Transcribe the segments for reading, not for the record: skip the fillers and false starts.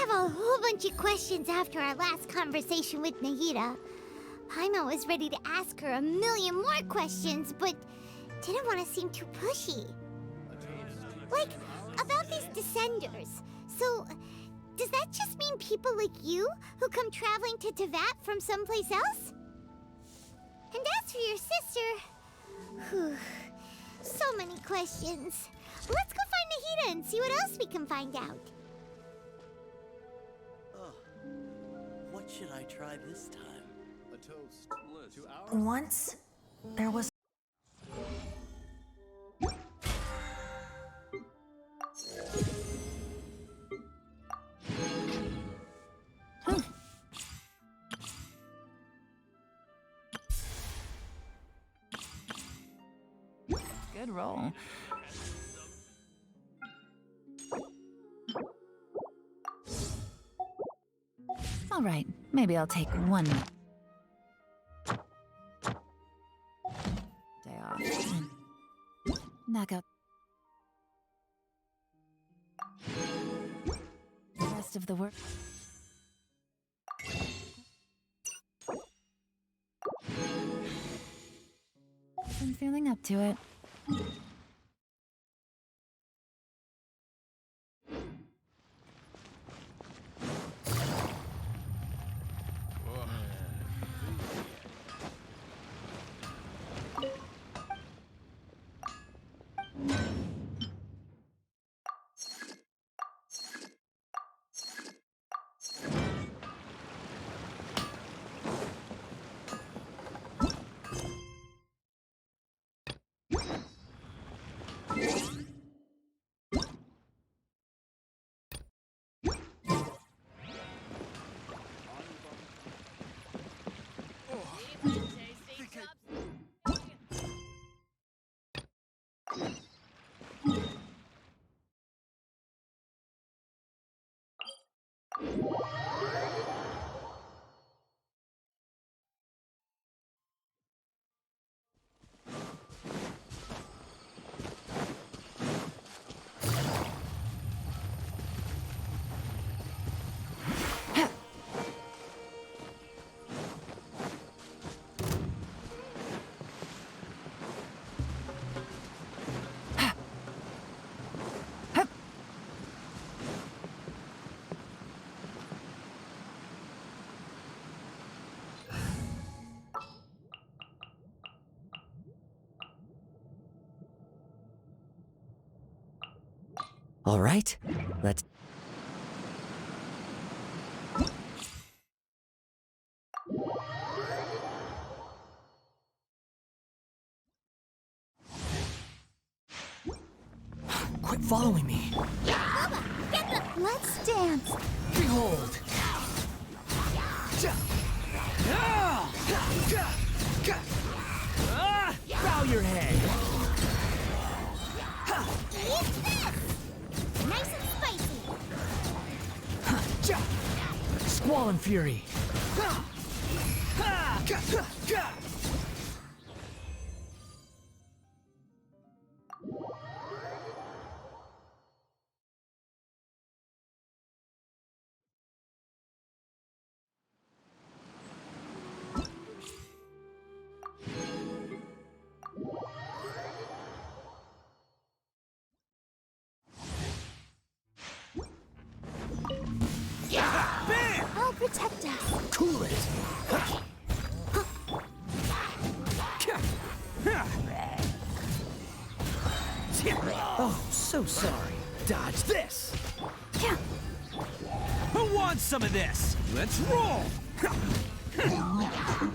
have a whole bunch of questions after our last conversation with Nahida. Paimon was ready to ask her a million more questions, but didn't want to seem too pushy. Like, about these Descenders. So, does that just mean people like you who come traveling to Teyvat from someplace else? And as for your sister... Whew, so many questions. Let's go find Nahida and see what else we can find out. What should I try this time? A toast to our... Once, there was... Good roll. All right, maybe I'll take one day off and knock out the rest of the work. I'm feeling up to it. All right, let's... Quit following me. Bubba, get the... Let's dance. Behold! Bow your head! Eat this! Nice and spicy. Squall and fury! I'll protect us. Cool it! Oh, so sorry. Dodge this! Who wants some of this? Let's roll! Bam!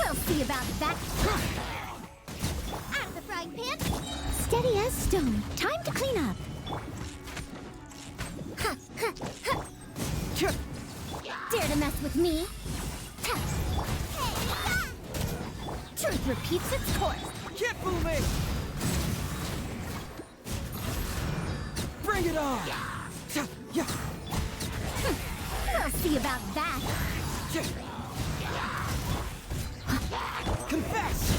We'll see about that. Out of the frying pan, steady as stone. Time to clean up. Ha, ha, ha. Dare to mess with me? Ha. Truth repeats its course. Keep moving! Bring it on! Yeah. We'll see about that. Confess!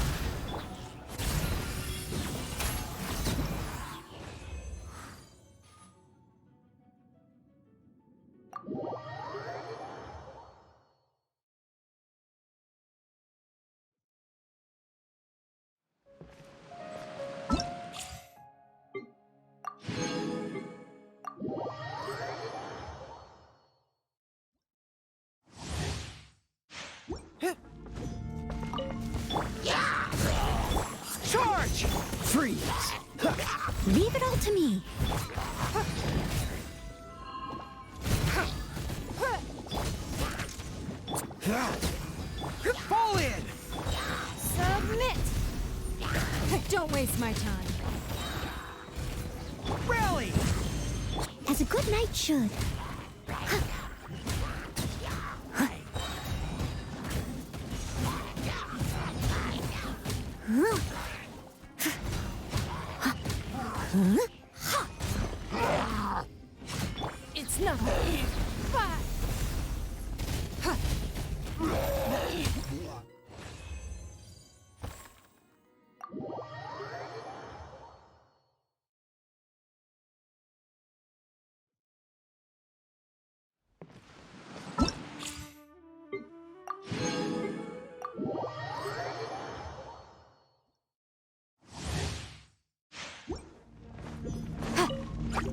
Charge! Freeze! Leave it all to me. Fall in! Submit! Don't waste my time. Rally! As a good knight should. It's nothing. But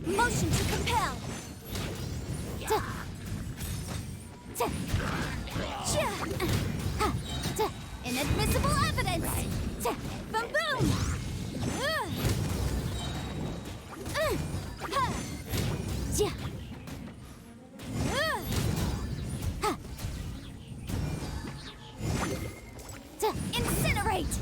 Motion to compel. Inadmissible evidence. Boom boom. Incinerate.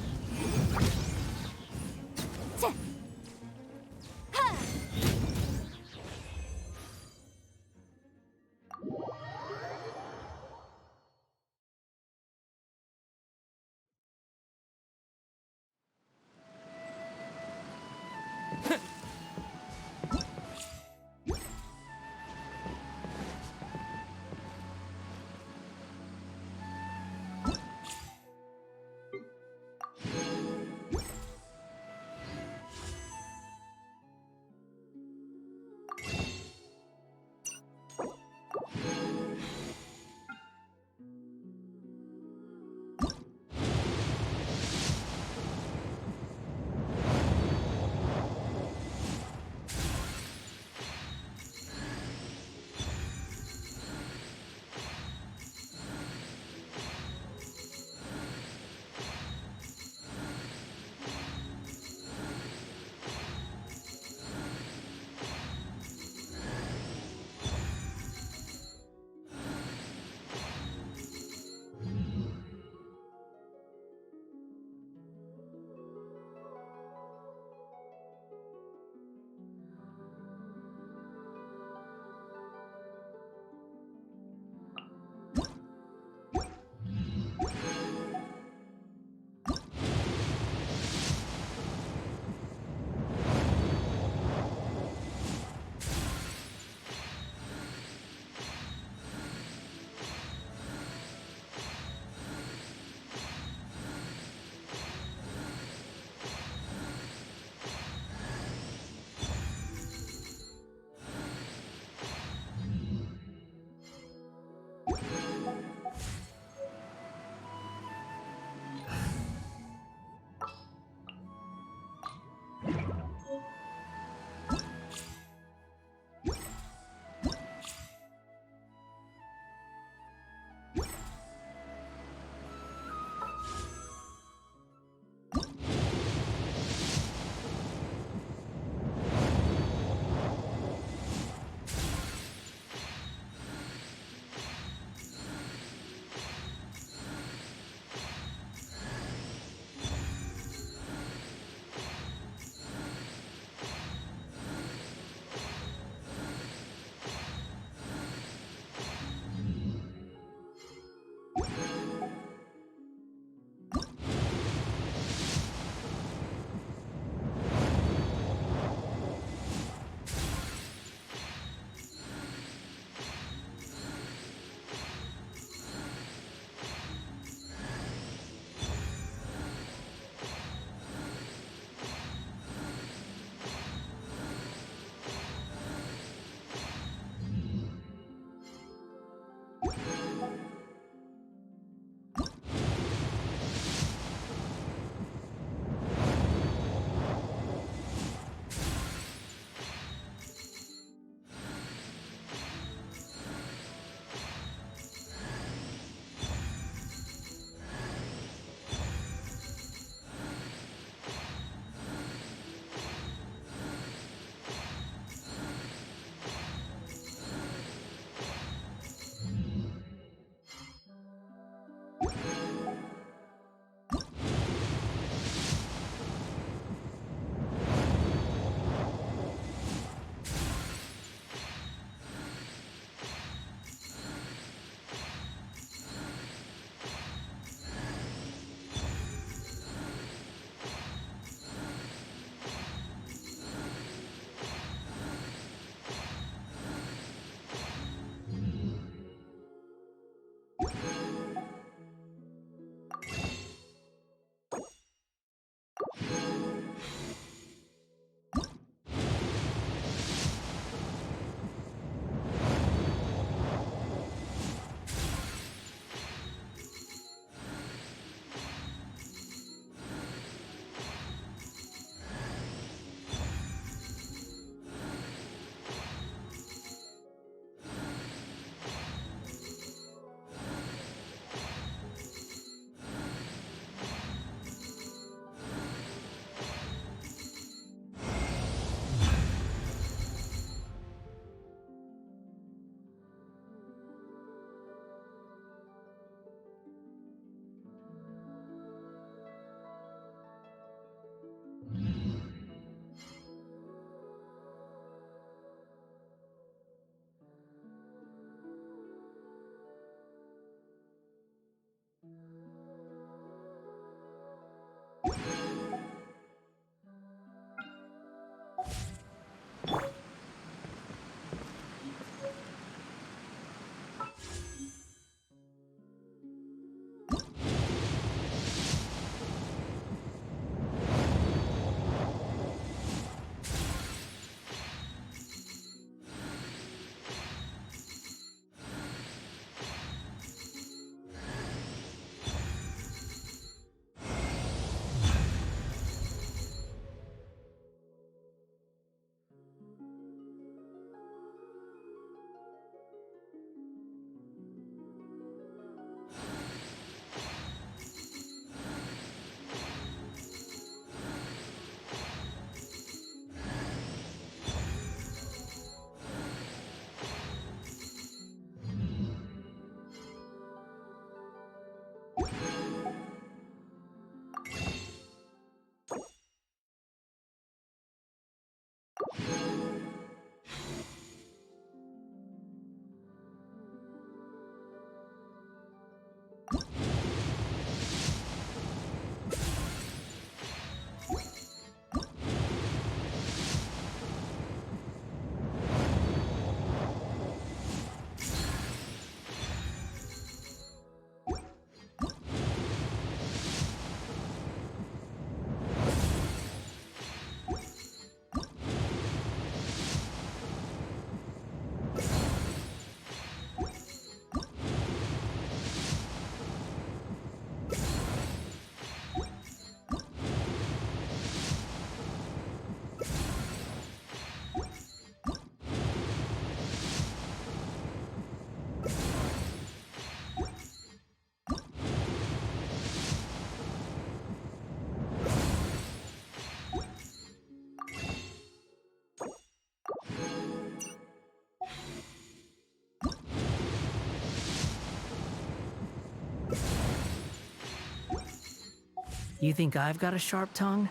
You think I've got a sharp tongue?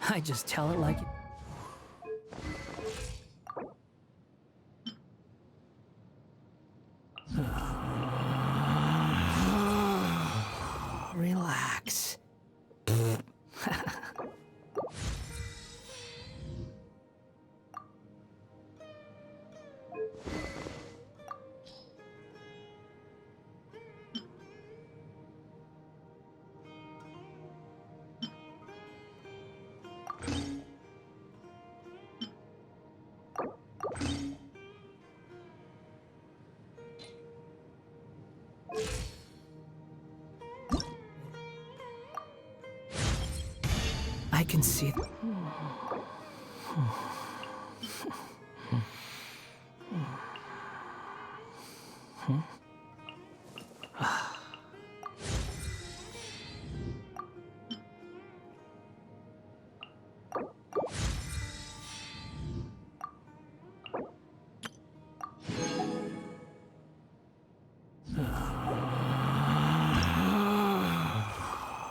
I just tell it like it. Relax. I can see.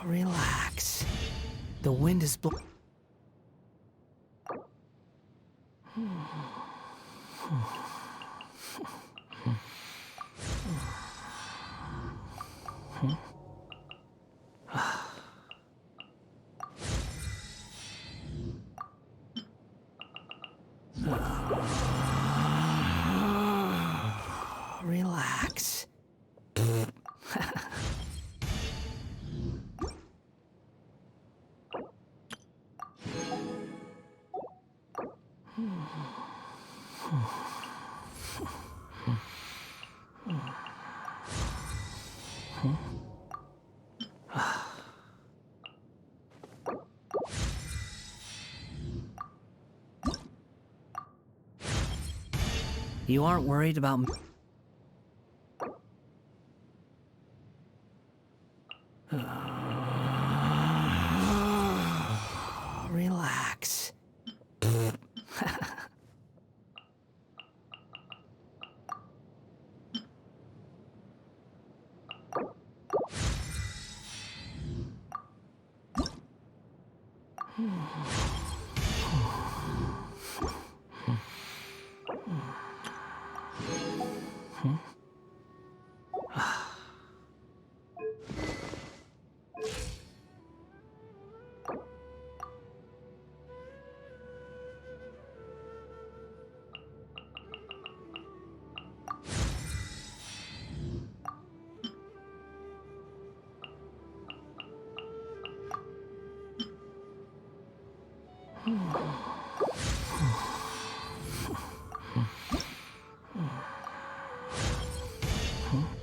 Relax. The wind is blowing. Relax. You aren't worried about me? Relax.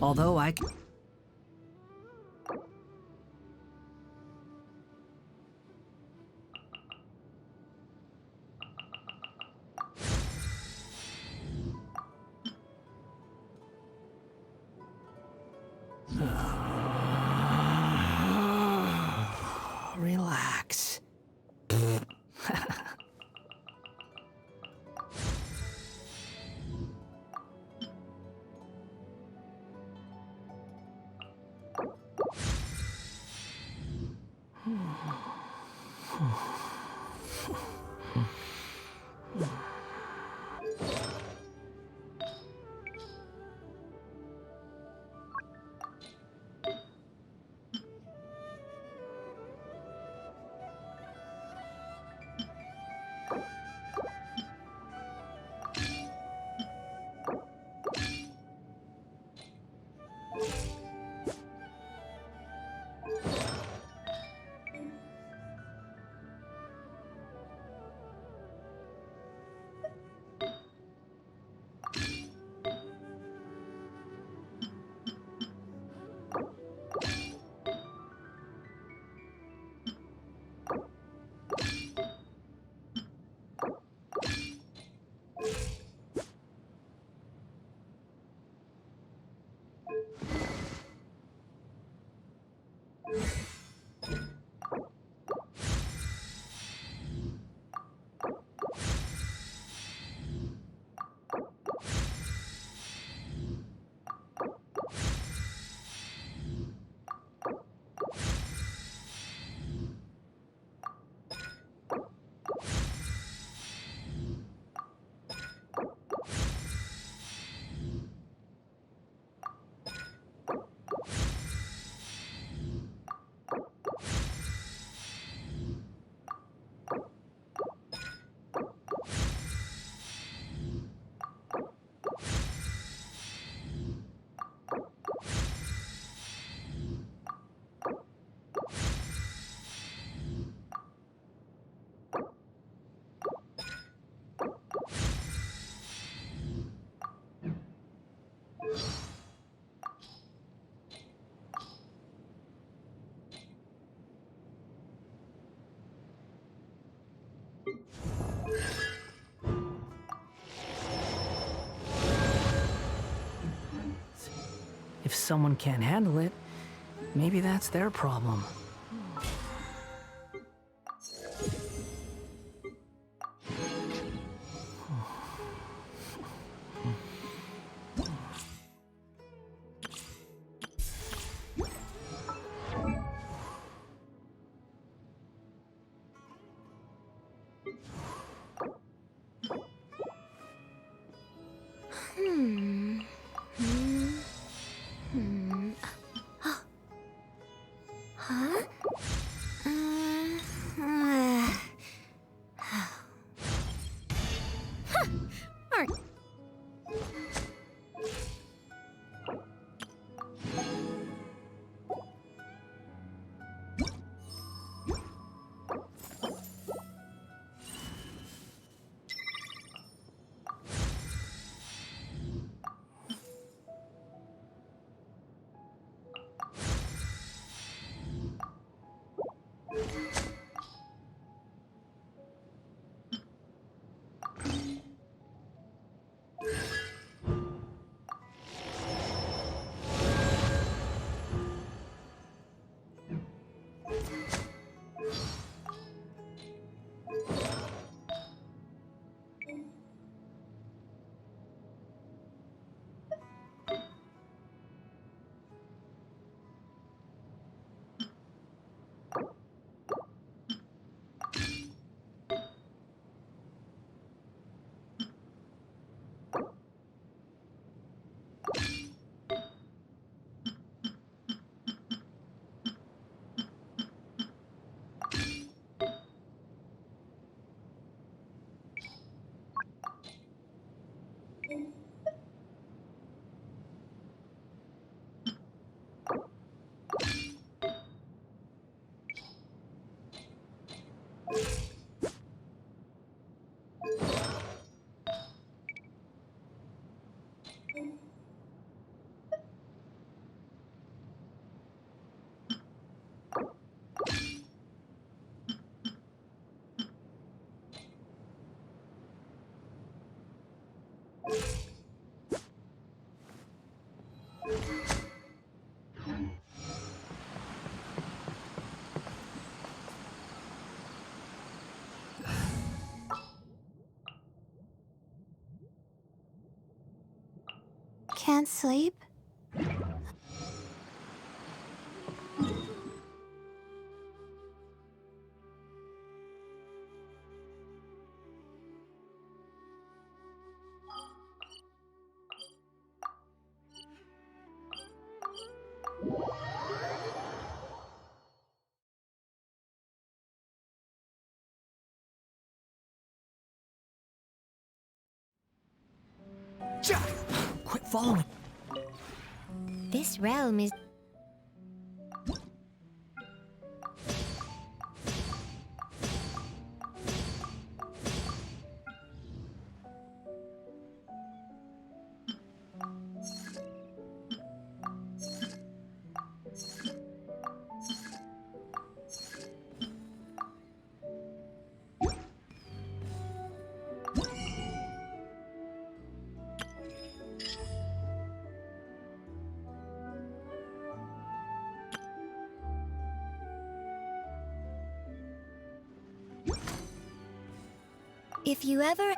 Although I can... Relax. If someone can't handle it, maybe that's their problem. Huh? Alright. Can't sleep? Quit following. This realm is... If you ever...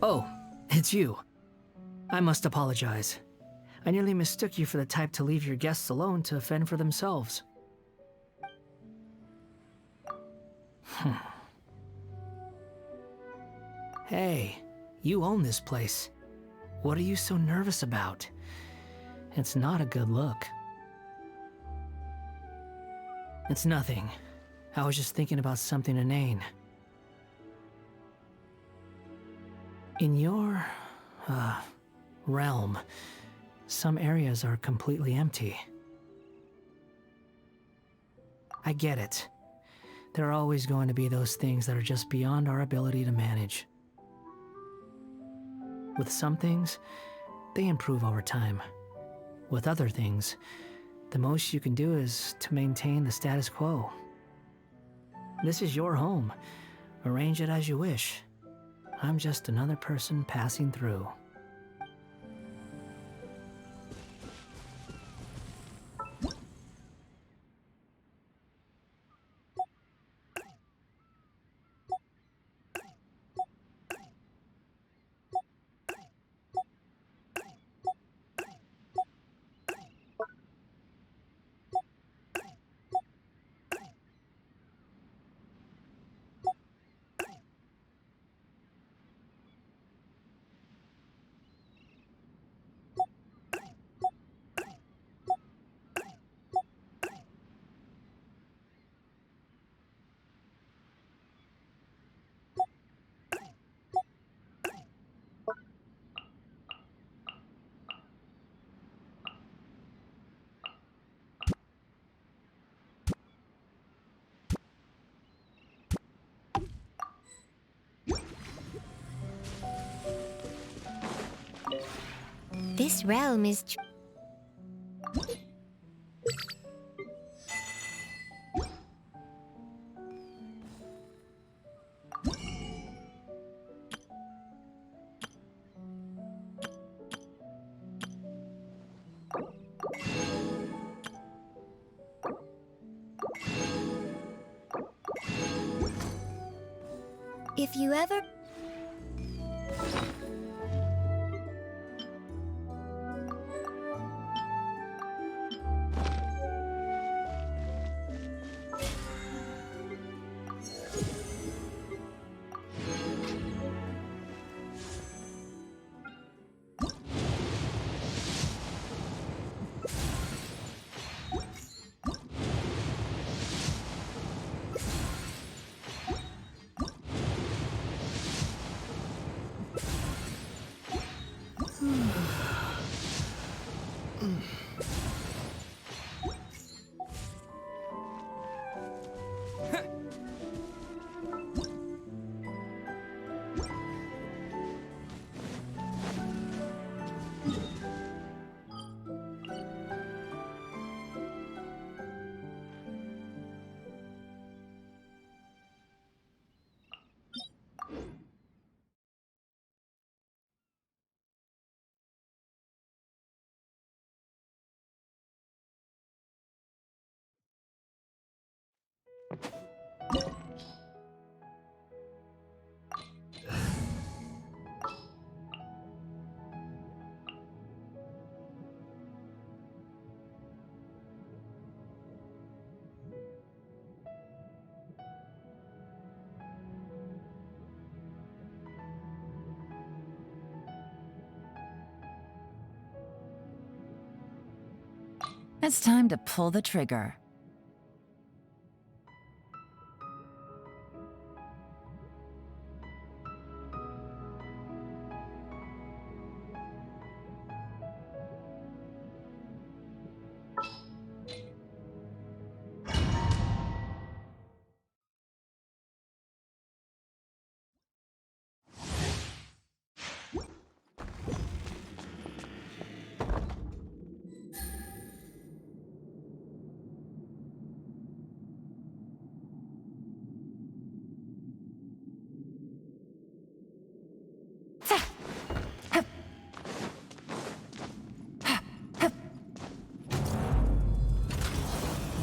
Oh, it's you. I must apologize. I nearly mistook you for the type to leave your guests alone to fend for themselves. Hey, you own this place. What are you so nervous about? It's not a good look. It's nothing. I was just thinking about something inane. In your, realm, some areas are completely empty. I get it. There are always going to be those things that are just beyond our ability to manage. With some things, they improve over time. With other things, the most you can do is to maintain the status quo. This is your home. Arrange it as you wish. I'm just another person passing through. This realm is If you ever... It's time to pull the trigger.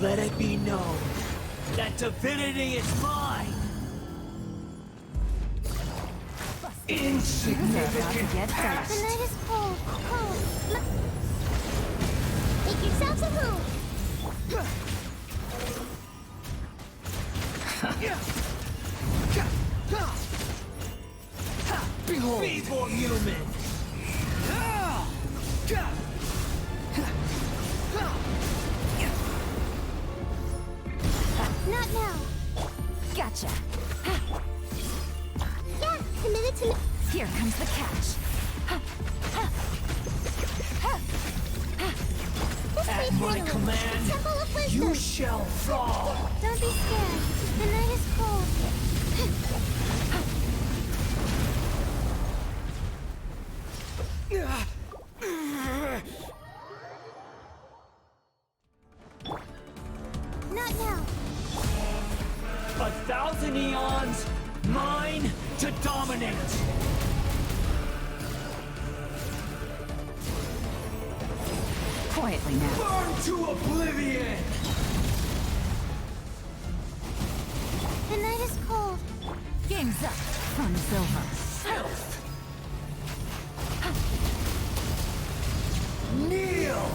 Let it be known that divinity is mine! Insignificant. The night is cold, cold. Make yourselves at home. Behold, feeble human. Not now. Gotcha. Yeah, committed to. Here comes the catch. This At way, my Padawan. command, Temple of Wisdom. you shall fall. Don't be scared. The night is cold. Not now. 1,000 eons, mine to dominate. Quietly now. Burn to oblivion. The night is cold. Game's up. Fun's over. Filth. Kneel.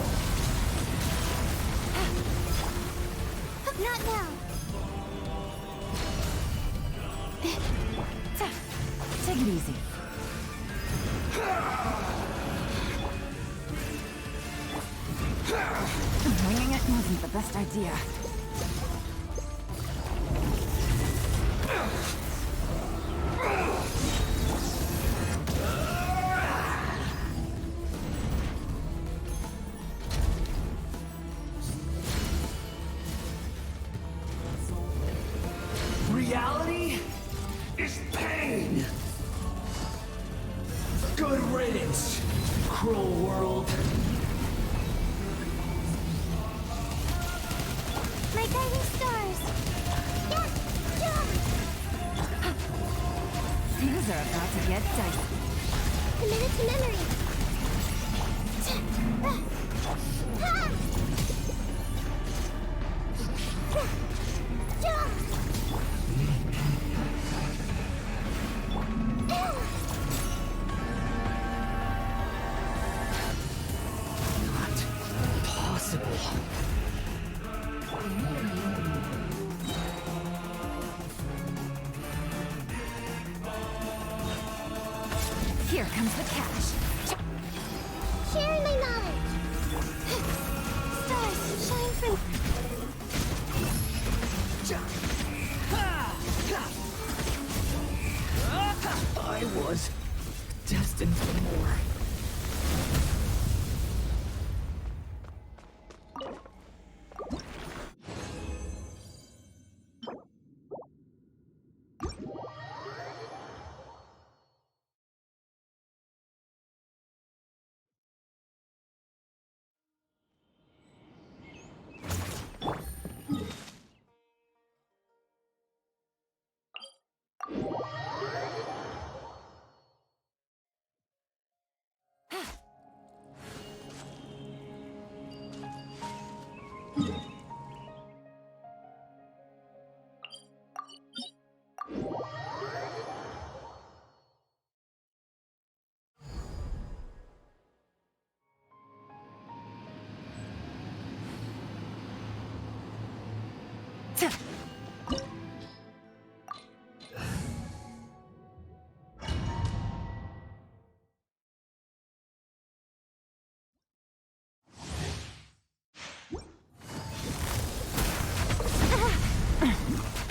Not now. Take it easy. Winging it wasn't the best idea. Reality is pain. Good riddance, cruel world. My guiding stars. Yeah, jump. Things are about to get dicey. Committed to memory. Jump. Not possible. Here comes the catch. Sharing my knowledge. Stars shine from. I was destined for more.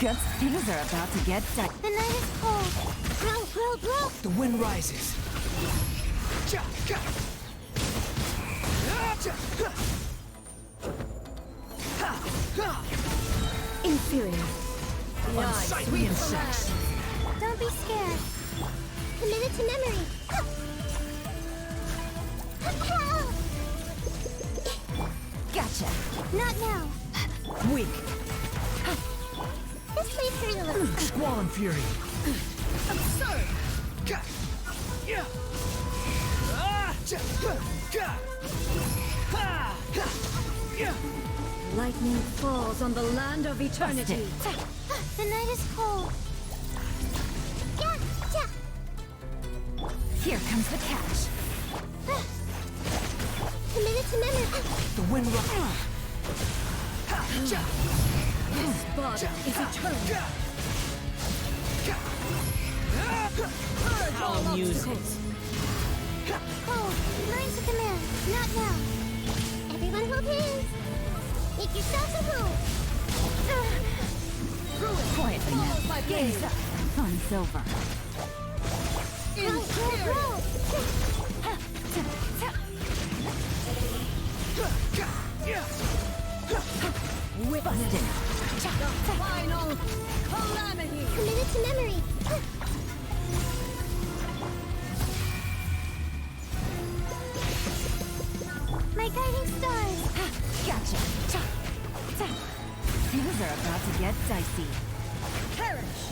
Good things are about to get dicey. The night is cold. Grow, grow, grow. The wind rises. Inferior. Unsightly insects. Don't be scared. Committed to memory. Gotcha. Not now. Weak. This may hurt a little. Squall and fury. Absurd. Lightning falls on the land of eternity. The night is cold. Yeah, yeah. comes the catch. Commit to memory. The wind will. This body is eternal. Purge all obstacles. Hold. Learn to command. Not now. Everyone hold hands. Make yourselves a move. Quietly now. Followed by Game's blade. up. Fun's over. Busted. The final calamity. Committed to memory. My guiding stars. Gotcha. Things are about to get dicey. Perish.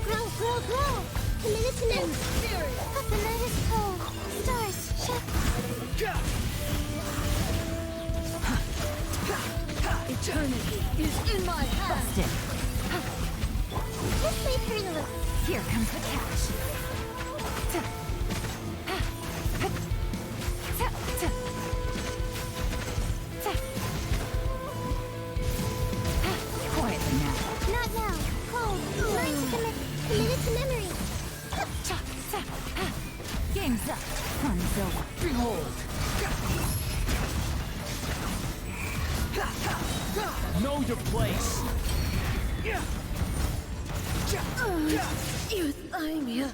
Grow. Committed to memory. Inferior. The night is cold. Stars, shut. Eternity is in my hand. Busted. This may hurt a little. Here comes the catch. Quietly now. Not now. Cold. Learn to committed to memory. Game's up. Fun's over. Behold! Know your place! Euthymia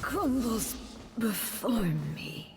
crumbles before me.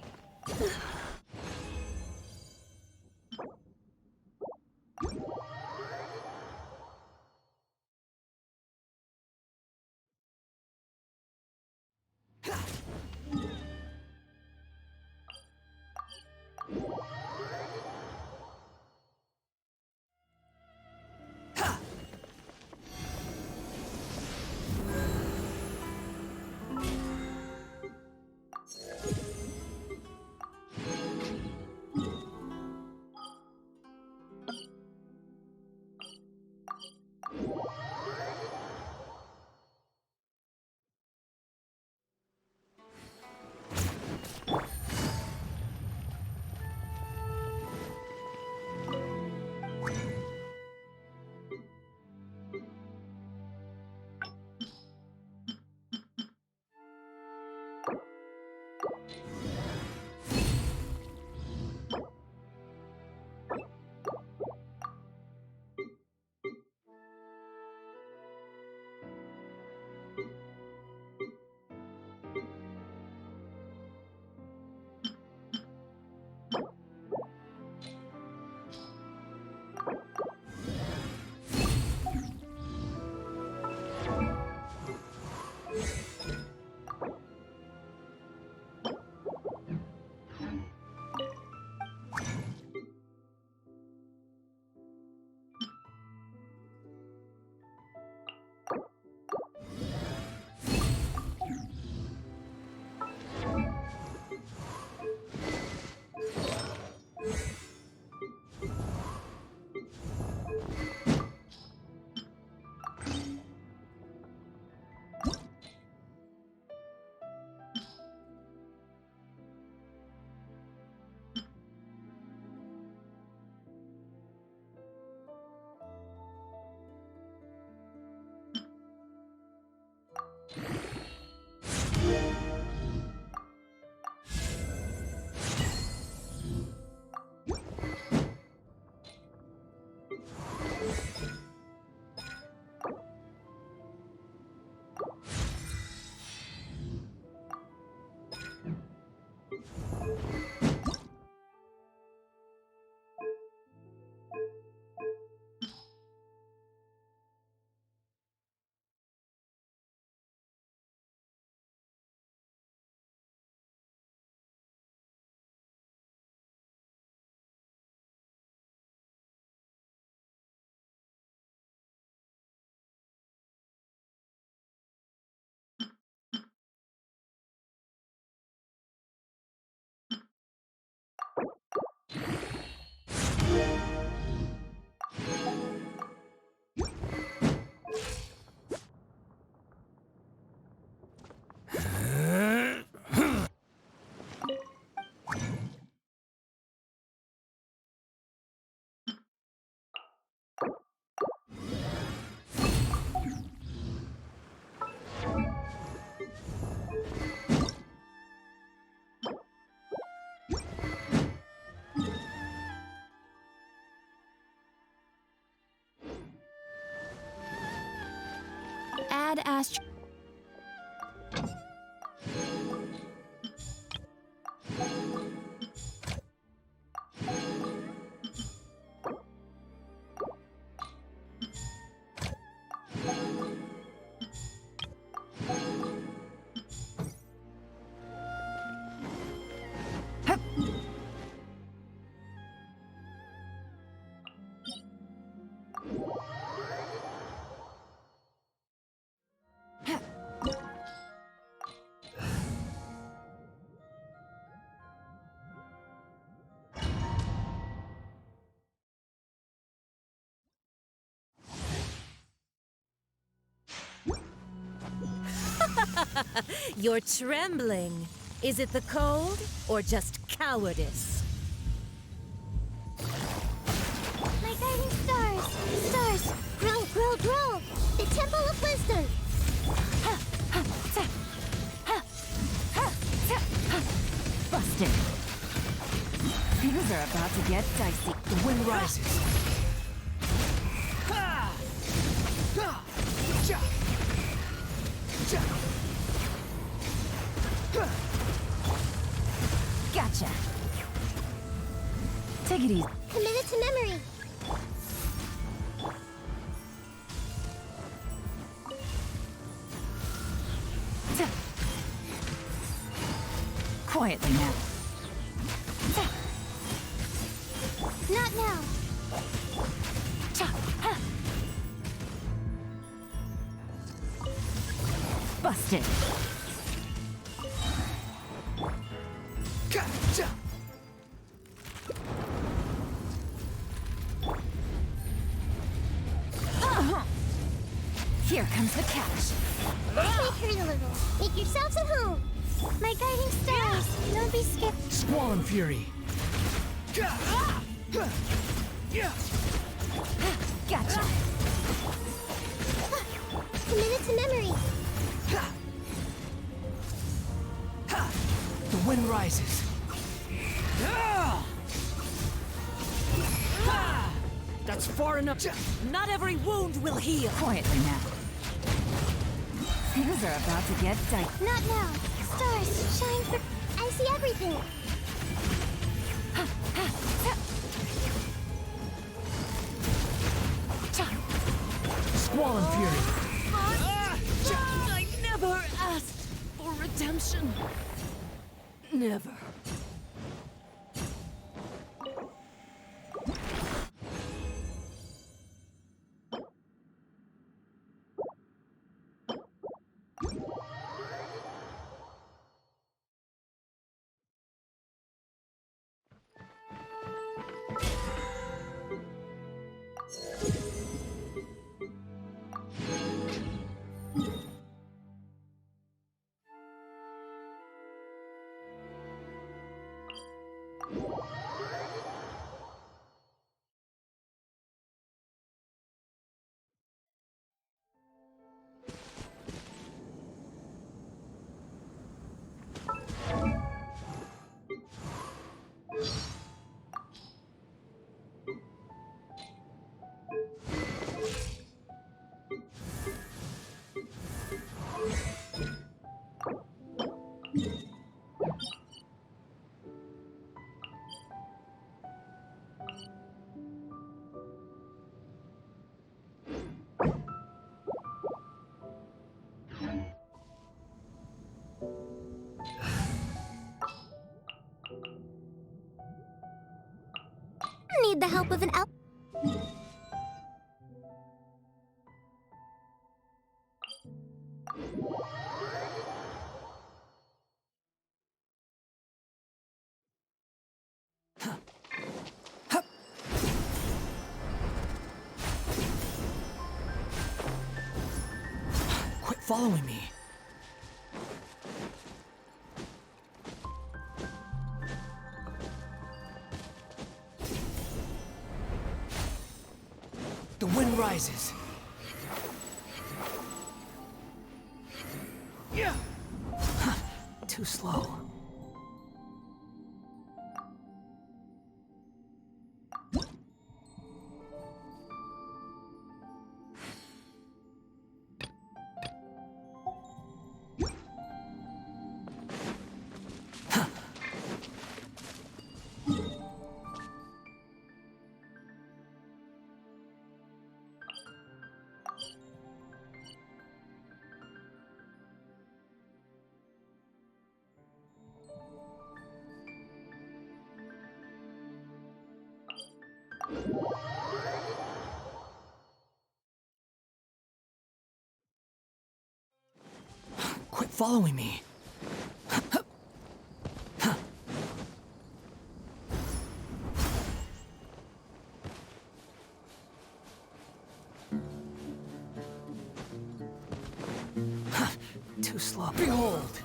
mad Astro. You're trembling. Is it the cold or just cowardice? My guiding stars! Stars! Grow, grow, grow! The Temple of Wisdom! Busted. Things are about to get dicey. The wind rises. Gotcha. Take it easy. Committed to memory! Quietly now. Not now! Busted. Gotcha. Here comes the catch. This may hurt a little. Make yourselves at home! My guiding stars! Don't be scared. Squall and fury. Gotcha. Committed to memory! The wind rises. That's far enough. Not every wound will heal. Quietly now. Things are about to get dicey. Not now! Stars, shine for... I see everything! Squall and fury. I never asked for redemption. Never. Need the help of an elf. Quit following me. The wind rises. Yeah. Too slow. Quit following me. Too slow. Behold!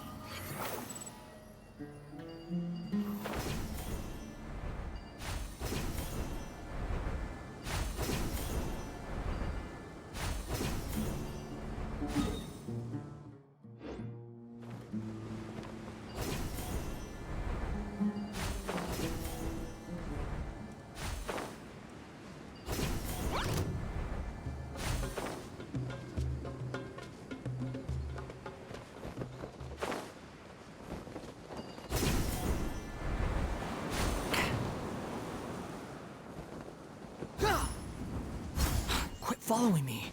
Quit following me.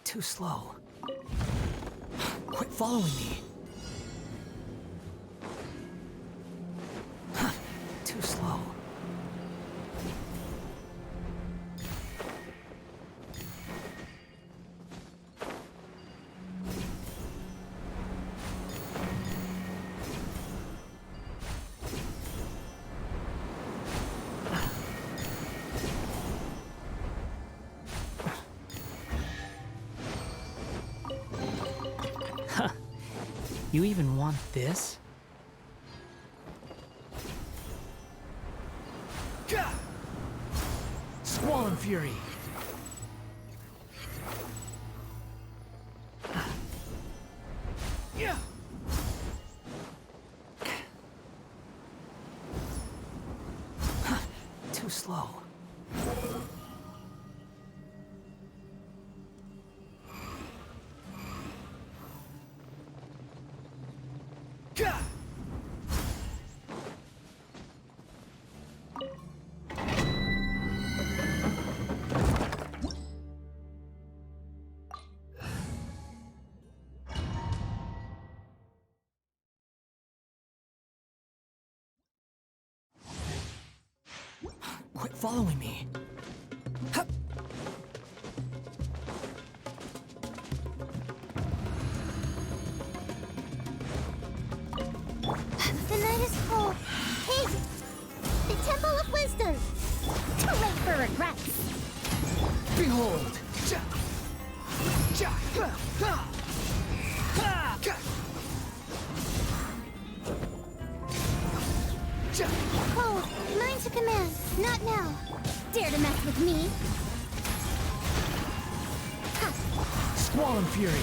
Too slow. Quit following me. Too slow. You even want this? Squall and Fury! Too slow. Quit following me. The night is cold. Hey! The Temple of Wisdom! Too late for regrets! Behold! Cold, mine to command. Not now. Dare to mess with me? Squall and Fury!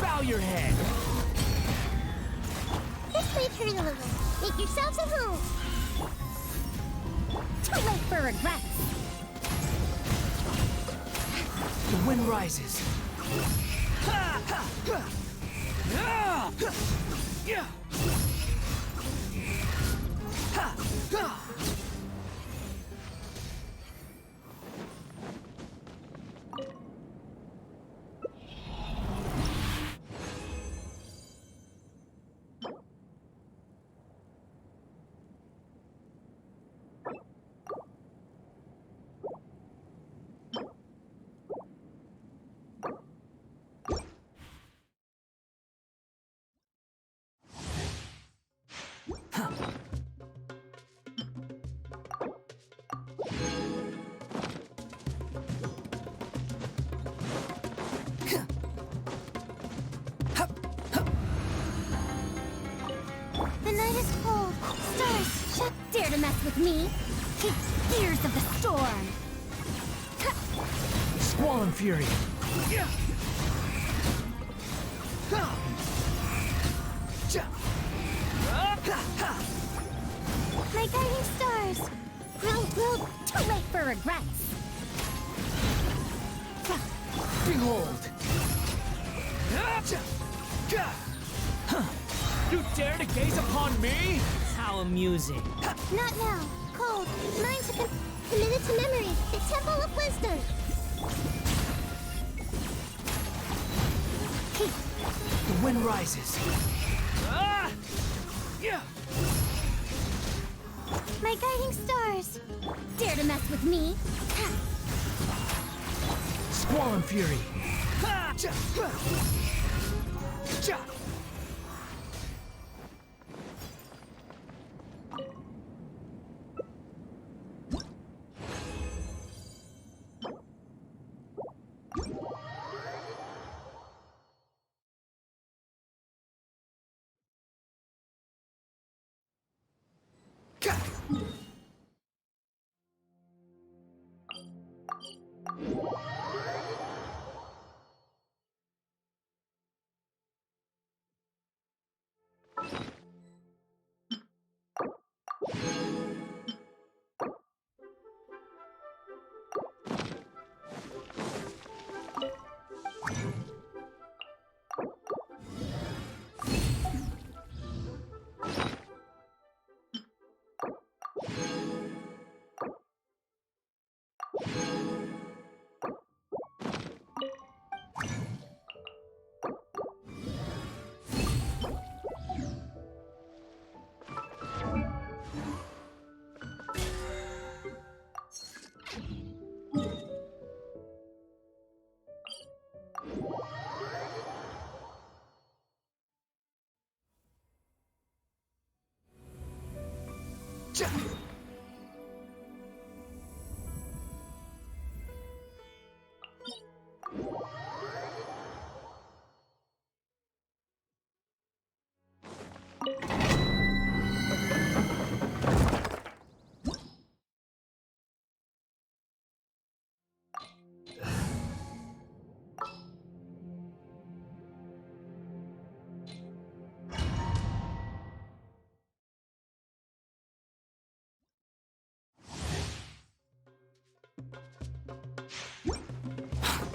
Bow your head! This way, Tree-Lulu. Make yourselves at home. Too late for regrets. The wind rises. The night is cold. Stars, shut. Dare to mess with me? Take ears of the storm. Squall and Fury! My guiding stars. Roll, too late for regrets. Behold! You dare to gaze upon me? How amusing. Not now. Cold. Mine to committed to memory. The Temple of Wisdom. The wind rises. Yeah. My guiding stars. Dare to mess with me? Squall and fury.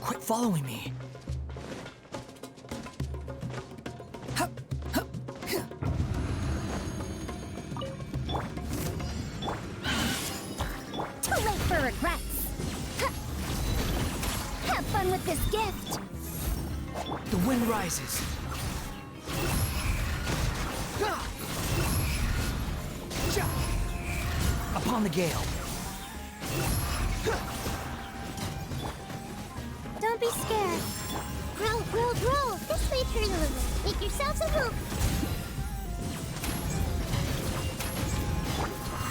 Quit following me. Too late for regrets. Have fun with this gift. The wind rises. Upon the gale. Don't be scared. Grow, grow, grow. This way, turn a little. Make yourselves a hoop.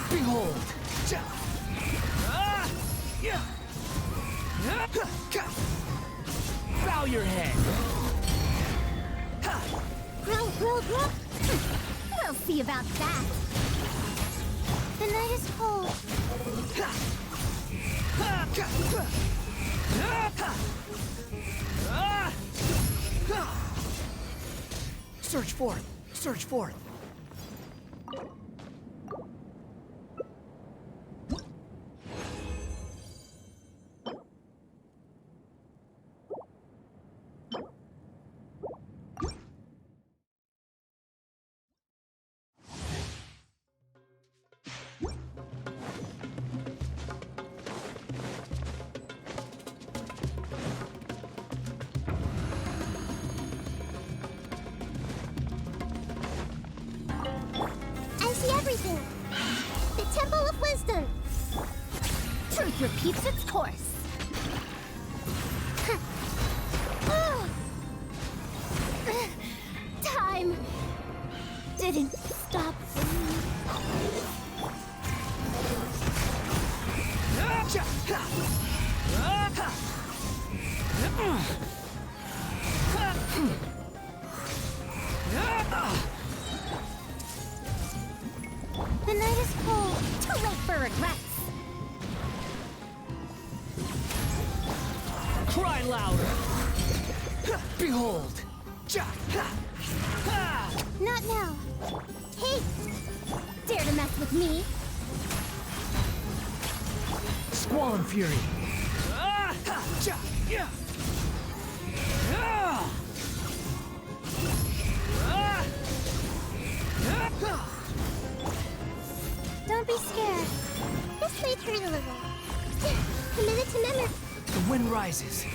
Behold. Bow your head. Grow, grow, grow. We'll see about that. The night is cold. Search forth. Search forth. I see everything. The Temple of Wisdom. Truth repeats its course. Time didn't stop for me. The night is cold. Too late for regrets. Cry louder. Behold. Not now. Hey! Dare to mess with me? Squall and fury. Don't be scared. This may turn a little. A minute to remember. The wind rises.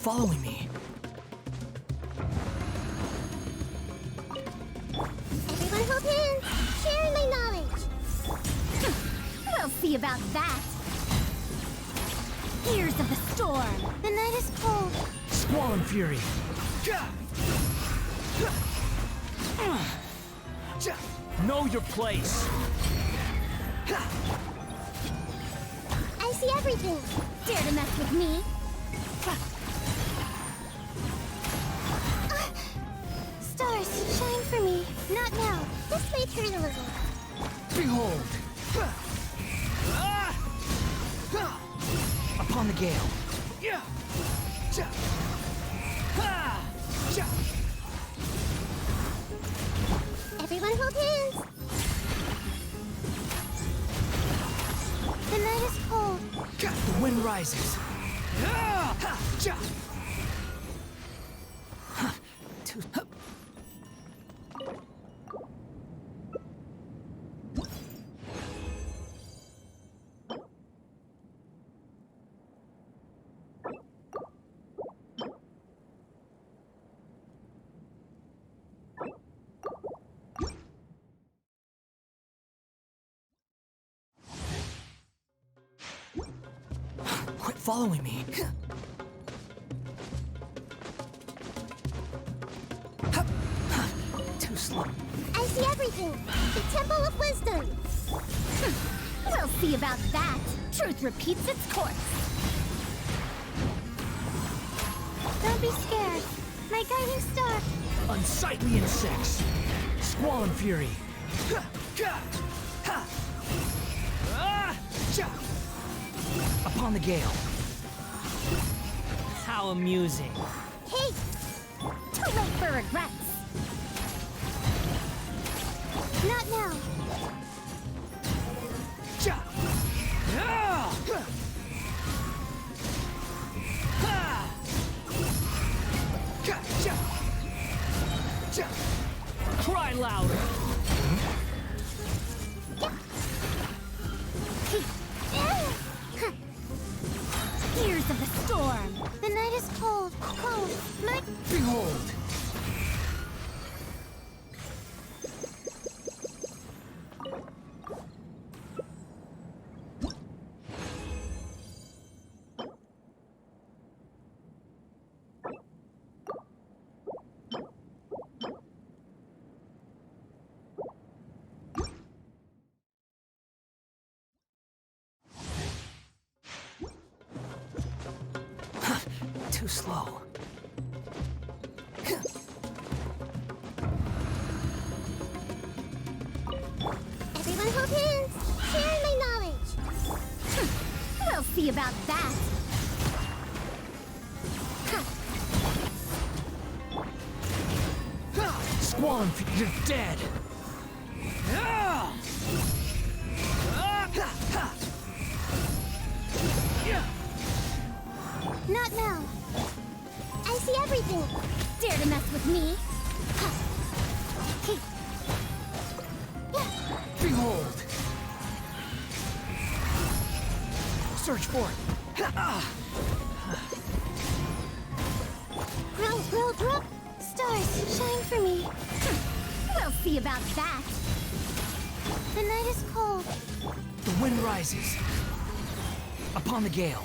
following me. Everyone hold hands! Share my knowledge! We'll see about that. Ears of the storm. The night is cold. Squall and fury. Know your place. I see everything. Dare to mess with me? Stars, shine for me. Not now. This may hurt a little. Behold! Upon the gale. Everyone hold hands. The night is cold. The wind rises. Quit following me. Too slow. I see everything. The Temple of Wisdom. We'll see about that. Truth repeats its course. Don't be scared. My guiding star. Unsightly insects. Squall and fury. Upon the gale. How amusing. Hey! Too late for regrets. Not now. Cry louder. Ears of the storm. The night is cold. Cold. My... Behold! Too slow. Everyone hold hands. Share my knowledge. We'll see about that. Squall and fury. You're dead. Not now. I see everything. Dare to mess with me? Behold! Search for it. Grow. Stars, shine for me. We'll see about that. The night is cold. The wind rises. Upon the gale.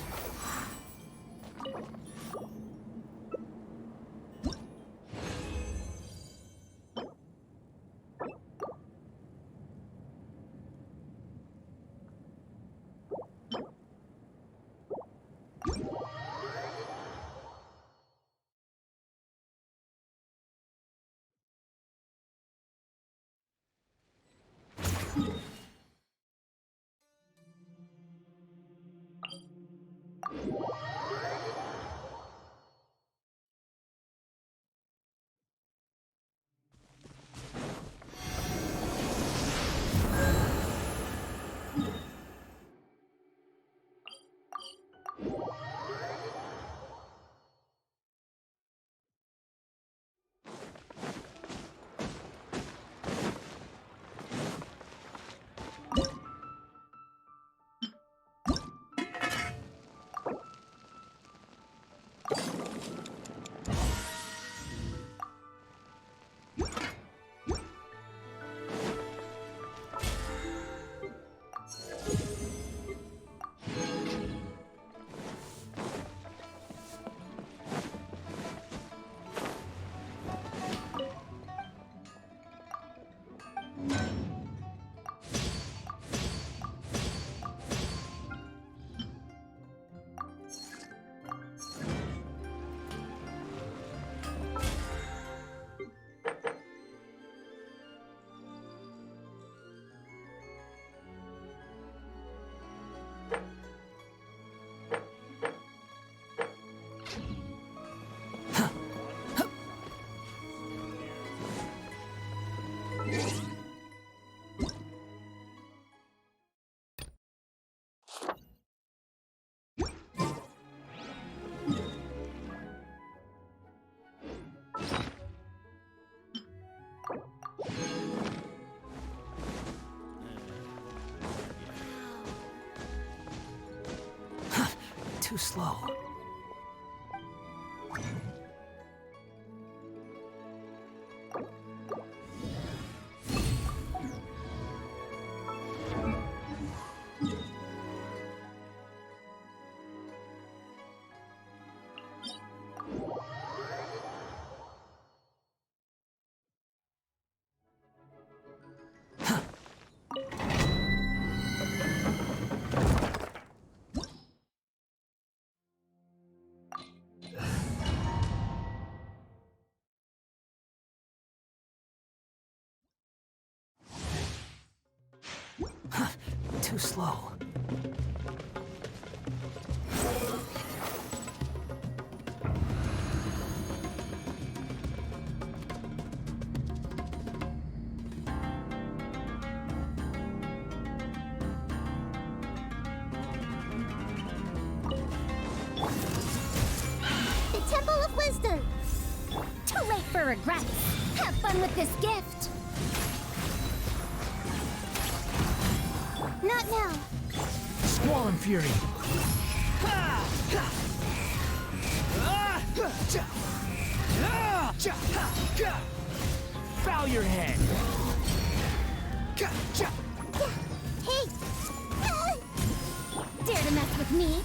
Too slow. Too slow. The Temple of Wisdom! Too late for regrets. Have fun with this gift. Not now. Squall and Fury. Bow your head. Hey! Dare to mess with me?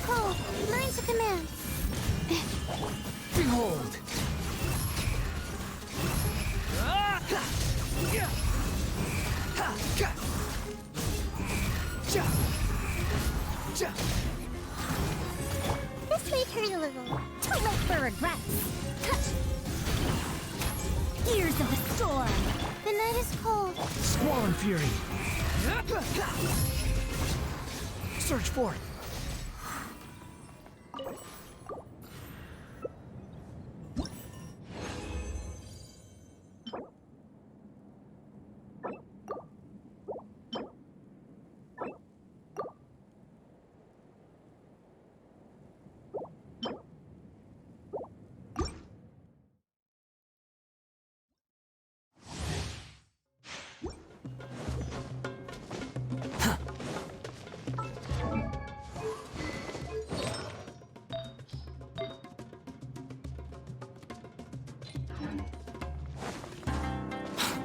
Cole, mine to command. Behold. This may hurt a little. Too late for regrets. Ears of the storm. The night is cold. Squall and Fury. Search forth.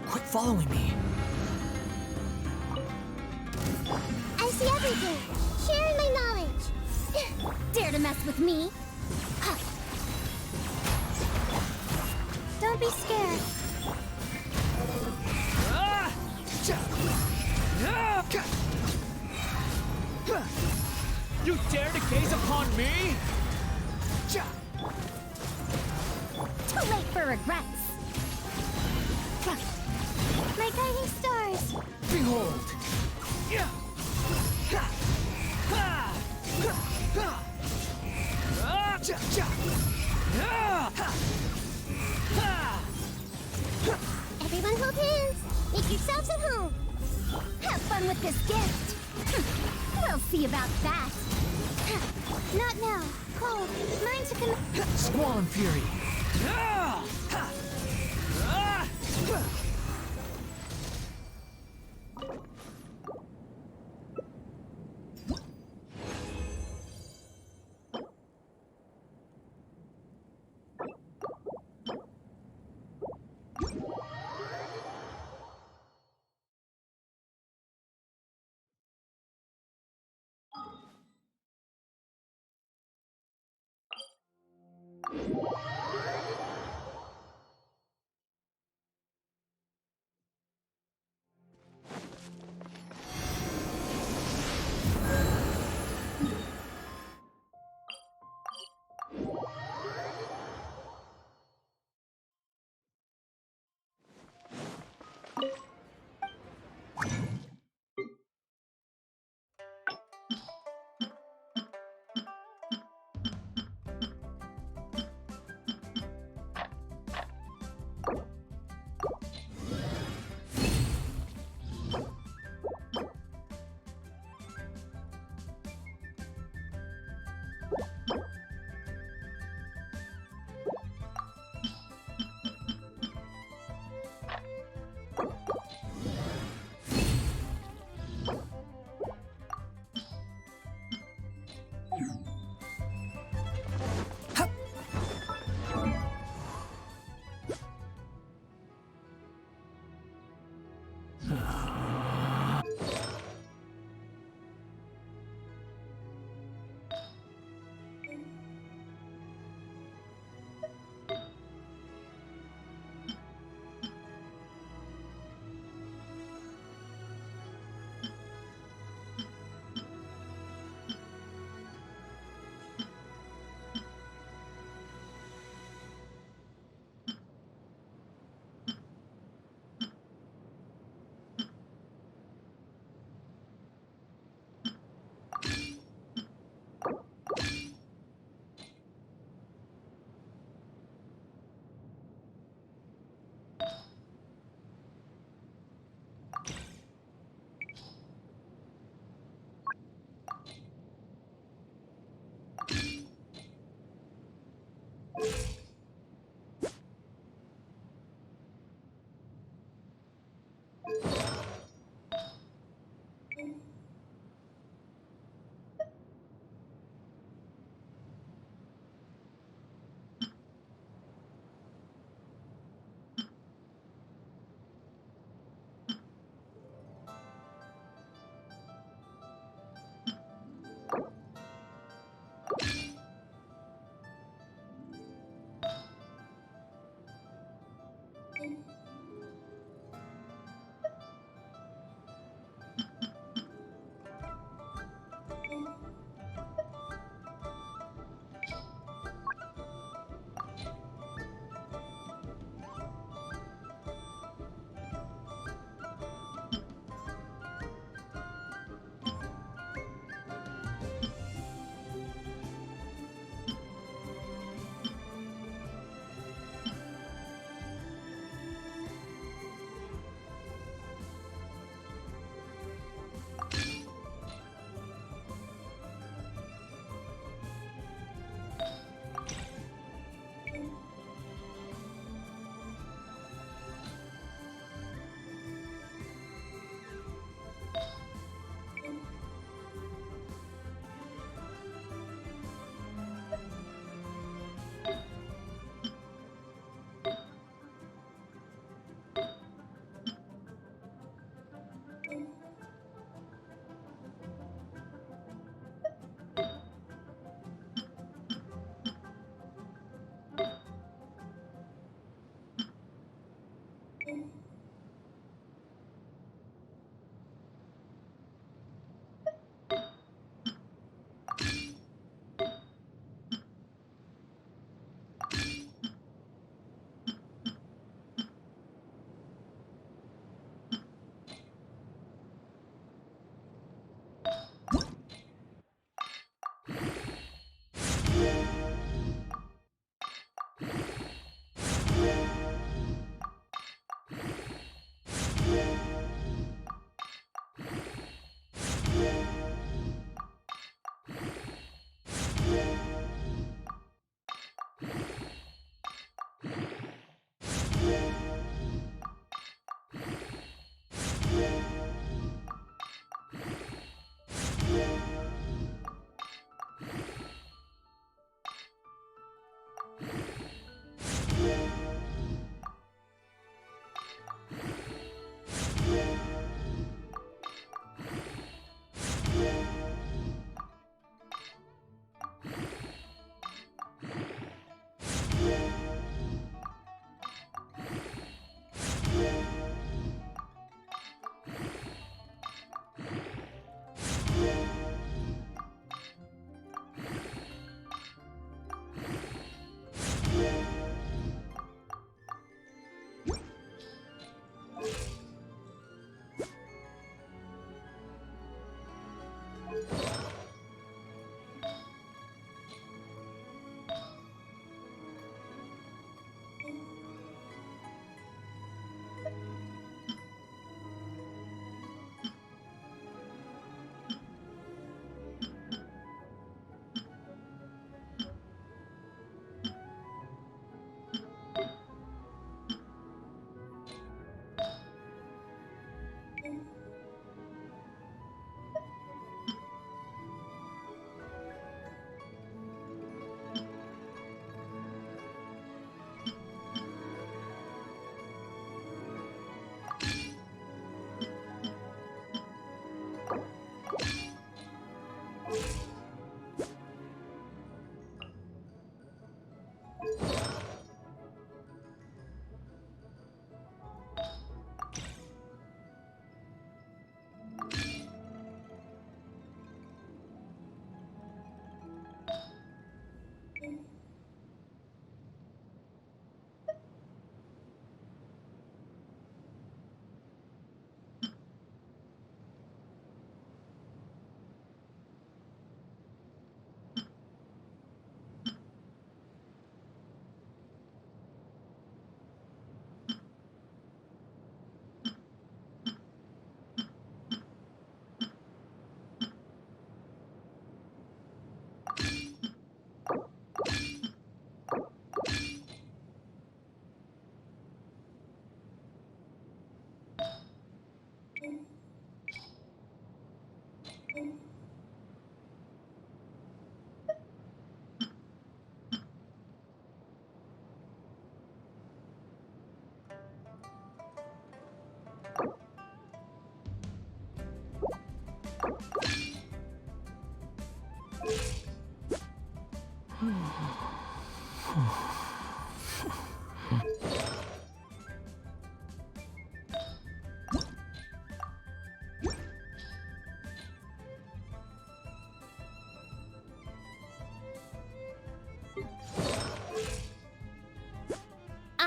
Quit following me. I see everything. Sharing my knowledge. Dare to mess with me? Don't be scared. You dare to gaze upon me? Too late for regrets. My guiding stars. Behold. Everyone hold hands. Make yourselves at home. Have fun with this gift. We'll see about that. Not now. Cole, mine to command. Squall and Fury.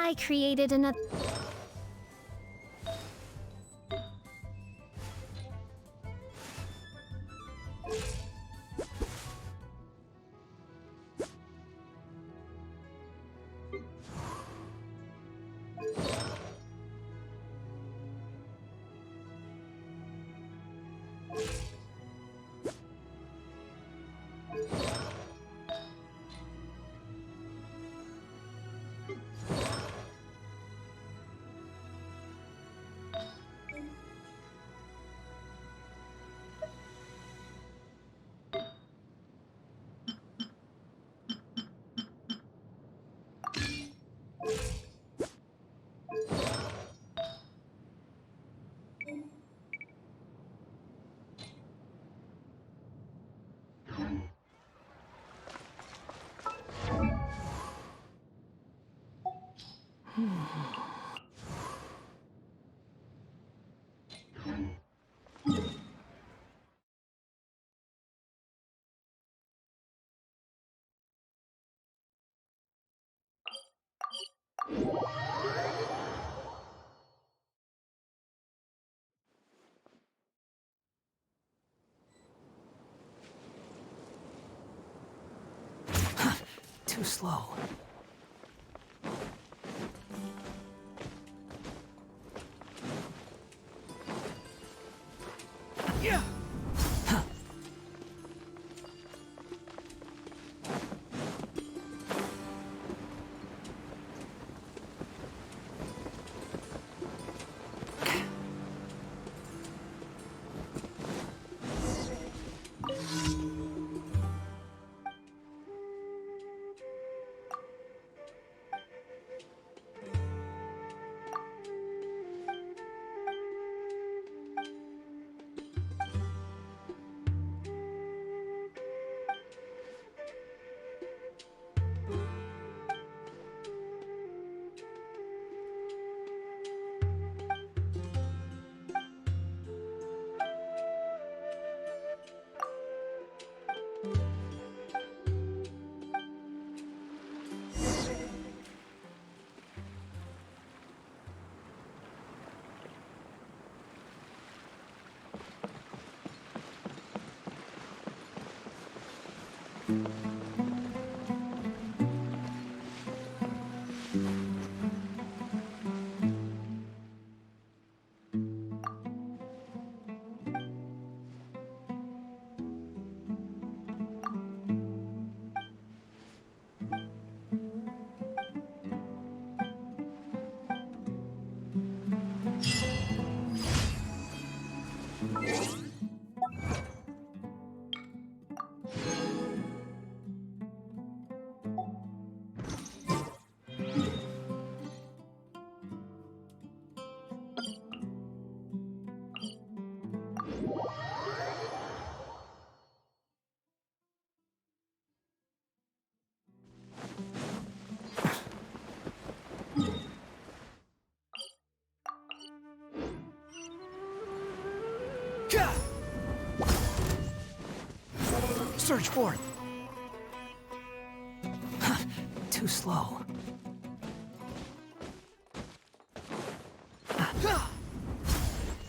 I created another. Too slow. Yeah. Surge forth. Too slow.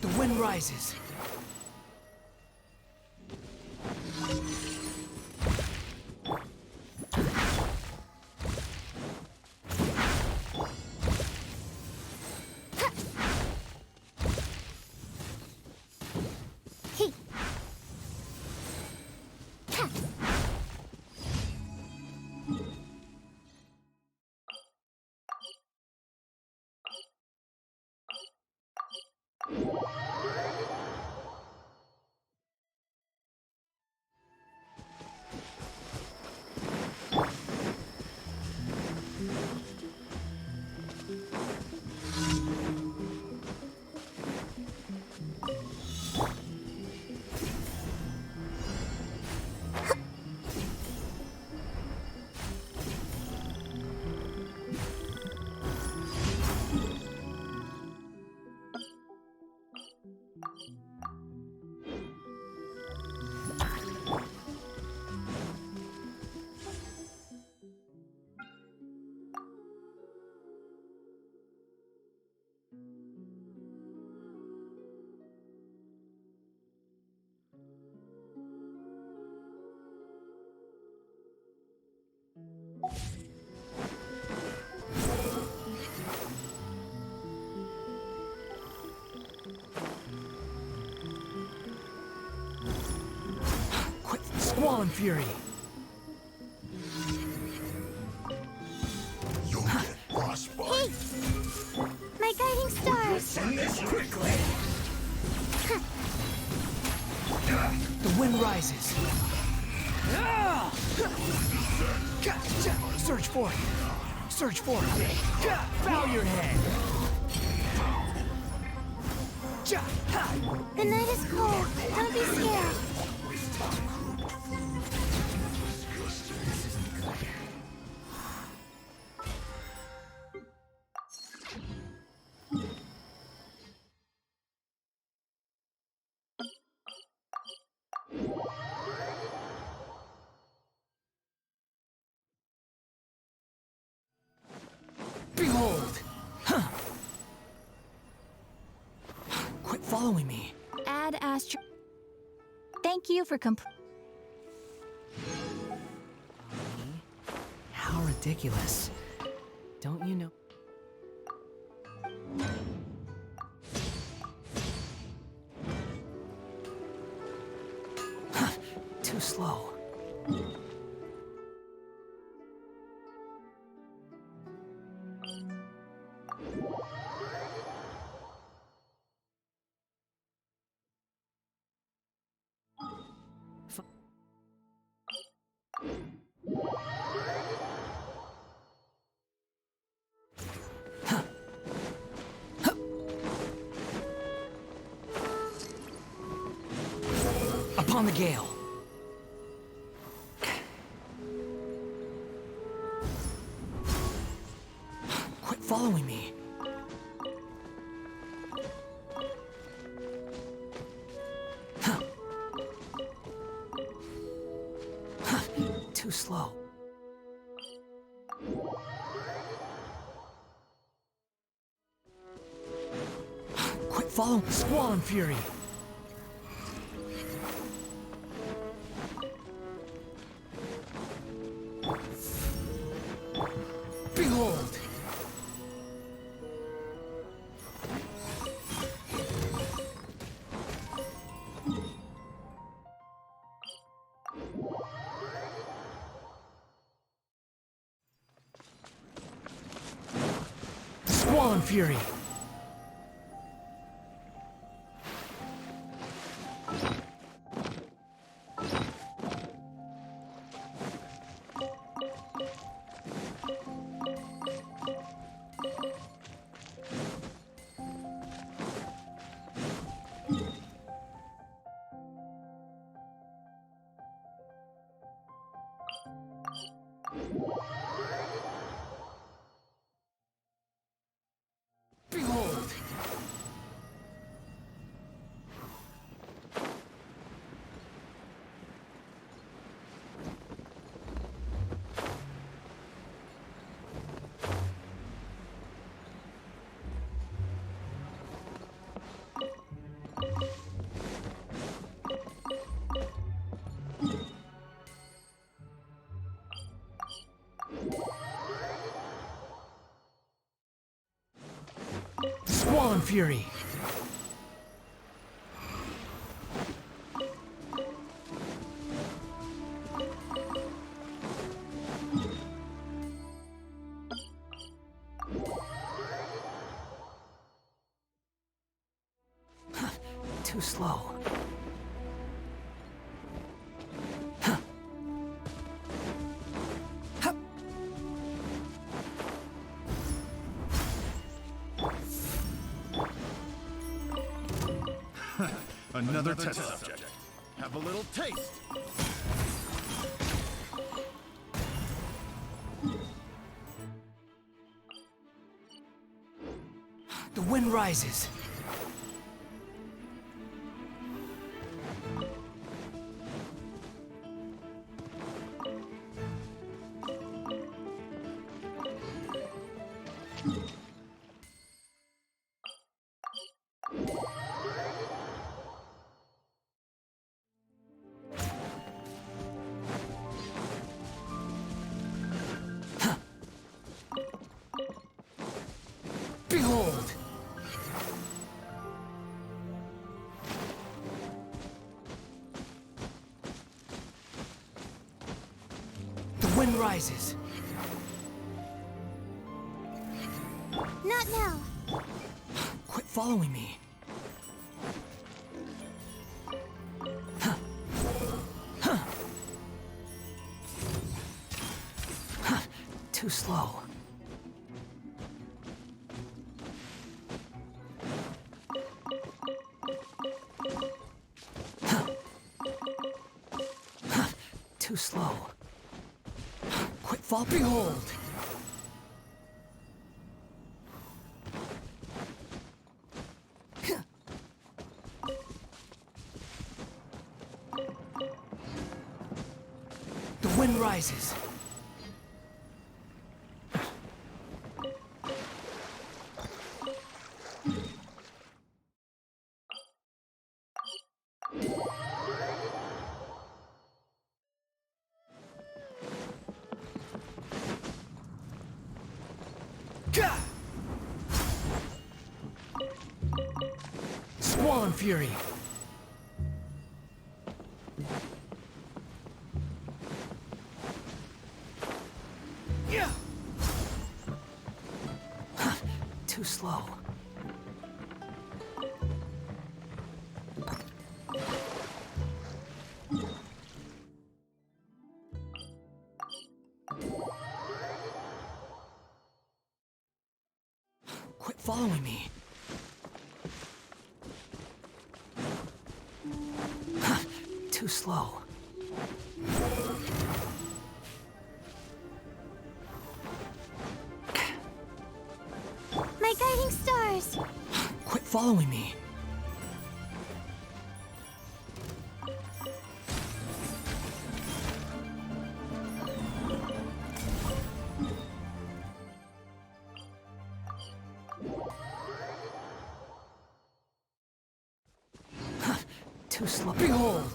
The wind rises. Squall and fury. You'll get frostbite. My guiding stars! Finish quickly. The wind rises. Search for it. Search for it. Bow your head. The night is cold. Don't be scared. Behold! Quit following me. Add Astro. Thank you for How ridiculous. Don't you know? Too slow. Upon the gale. Quit following me. Too slow. Quit following. Squall and fury. Behold! Squall and fury! Behold! Squall and fury! Too slow. Another test subject. Have a little taste. The wind rises. Behold! rises. Not now. Quit following me. Too slow. Too slow. Quit fall. Behold! The wind rises. Squall and fury. Yeah. Too slow. Quit following me. Too slow. My guiding stars. Quit following me. Too slow. Behold!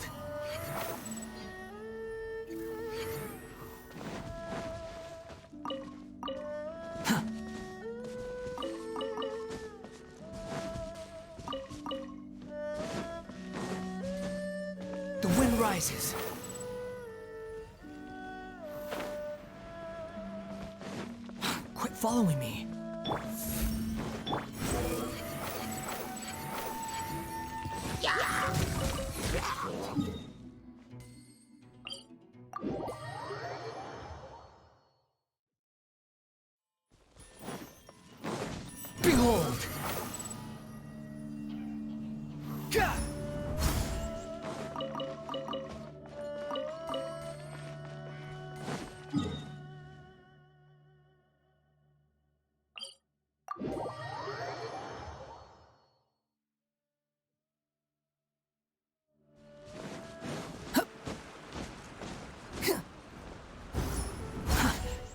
The wind rises. Quit following me. Behold! Gah!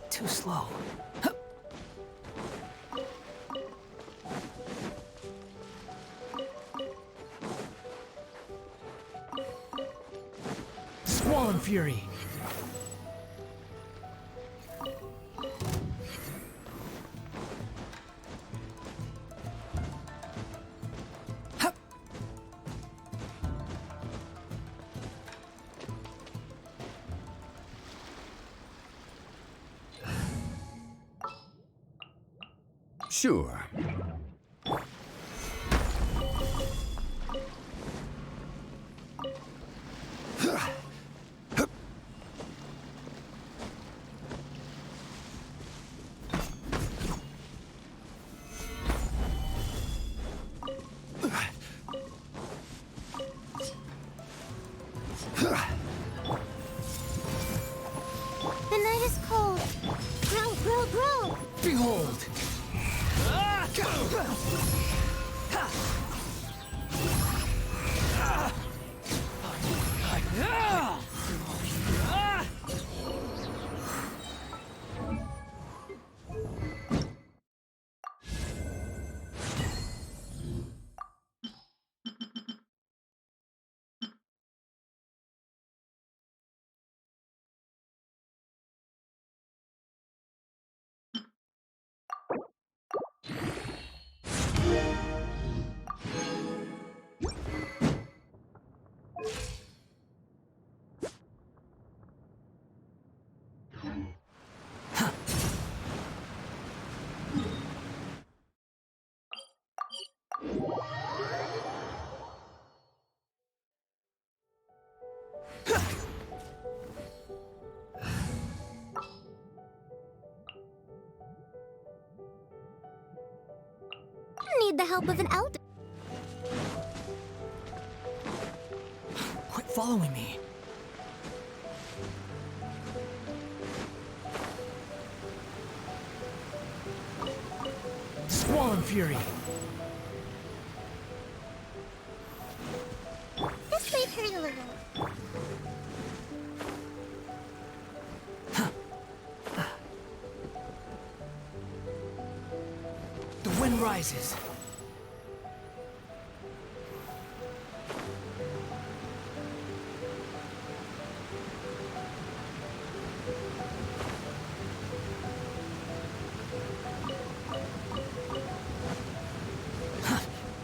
Too slow. Squall and fury. Hup. Sure. The night is cold. Grow, grow, grow. Behold! need the help of an elder. Quit following me. Squall and Fury. This might hurt a little. The wind rises.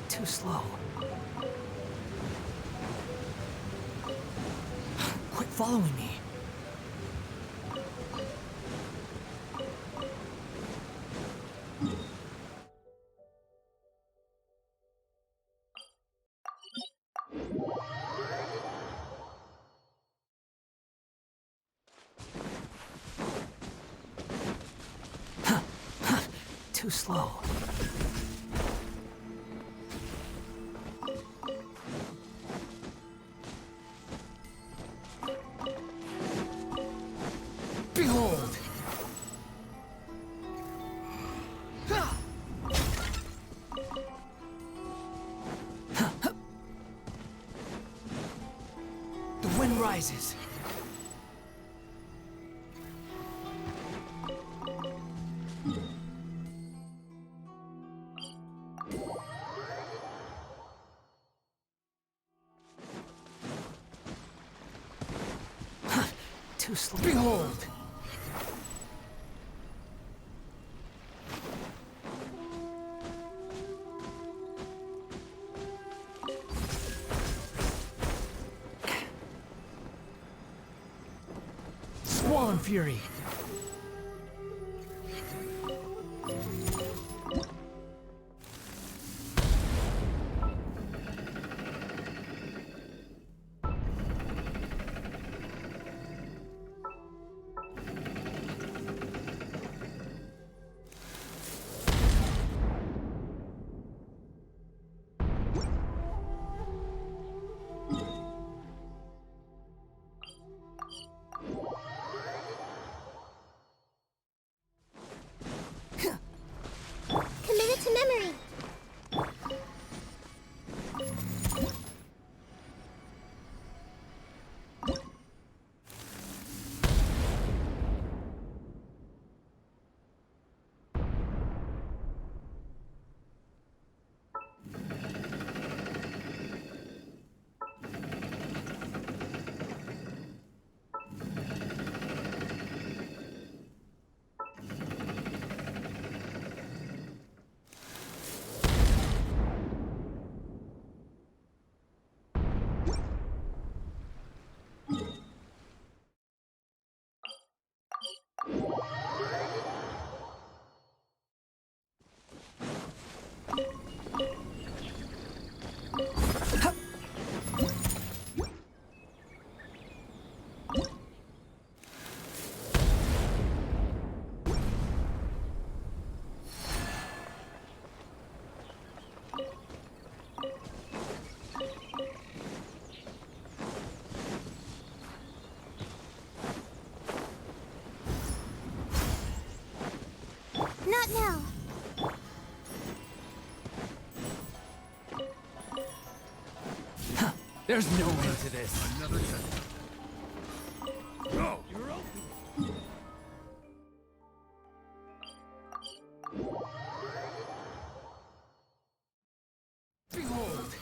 Too slow. Quit following me. Too slow. Behold! The wind rises. Too slow. Behold! Squall and Fury. Commit it to memory. Not now. There's no end to this. Another test. Go! You're open. Behold!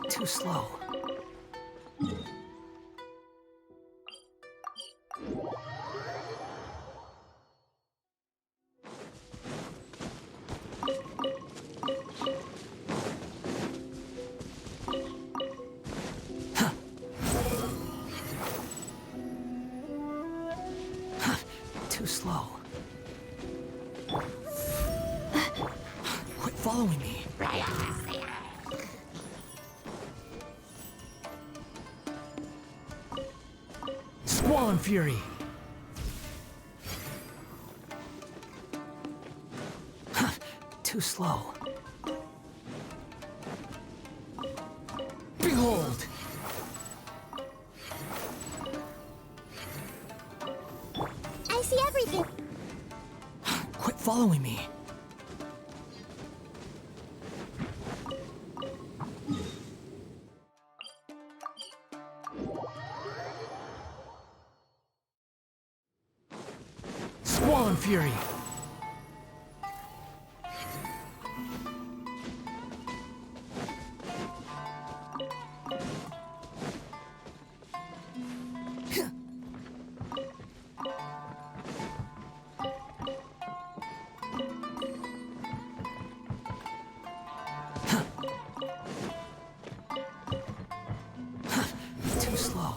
Too slow. Too slow. Quit following me. Squall and Fury. Too slow. Behold! I see everything. Quit following me. Squall Fury! Too slow.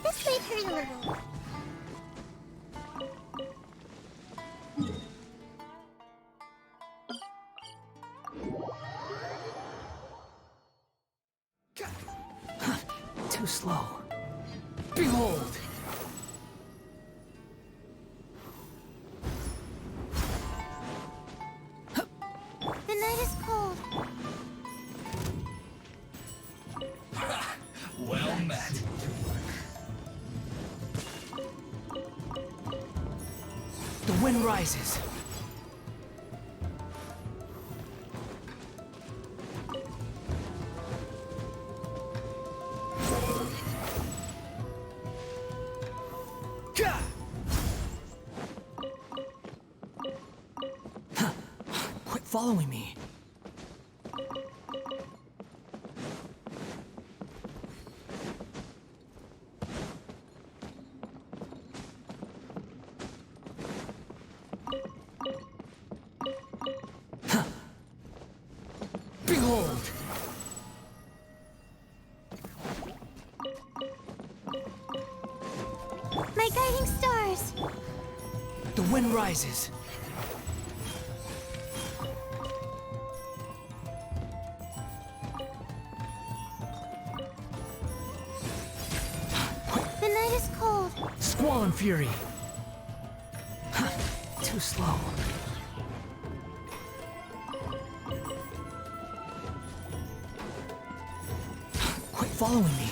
This might hurt a little. Too slow. Behold! The night is cold. Well met. The wind rises. Quit following me. Behold! My guiding stars. The wind rises. The night is cold. Squall and Fury. Too slow. Quit following me.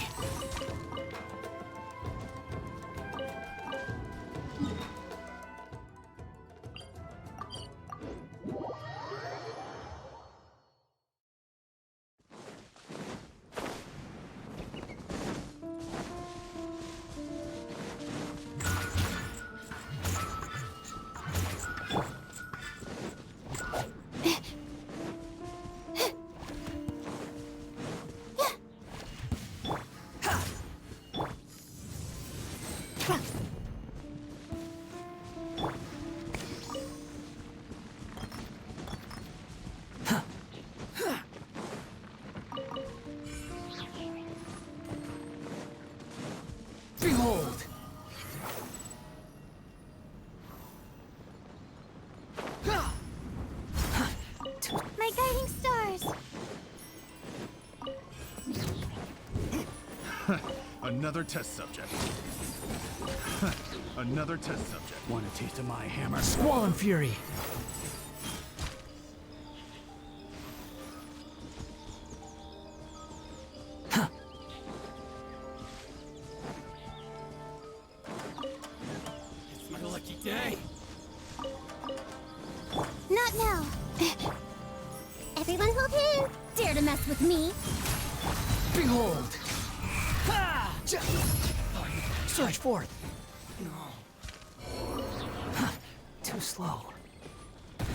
Behold! My guiding stars. Another test subject. Another test subject. Want a taste of my hammer? Squall and Fury. It's my lucky day. Not now. Everyone hold hands. Dare to mess with me? Behold! Surge forth! Too slow.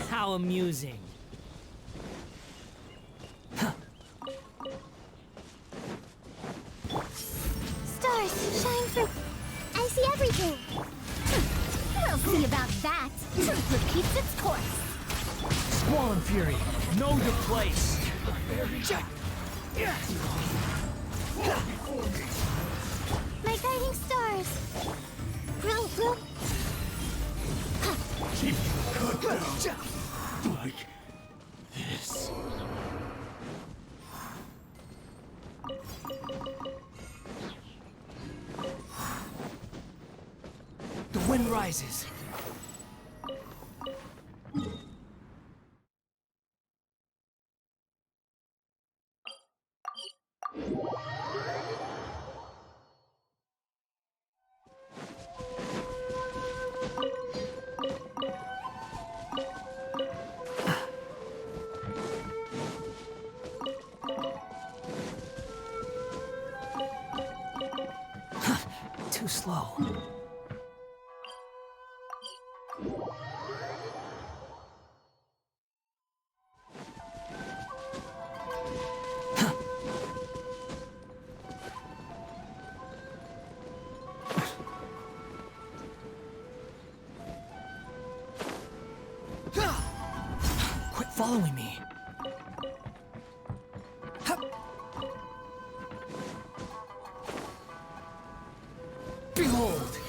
How amusing. Stars, shine through. I see everything. We'll see about that. Truth repeats its course. Squall and Fury. Know your place. My guiding stars. Grow, grow. Keep good down. Like this. rises. Too slow. Quit following me. Behold!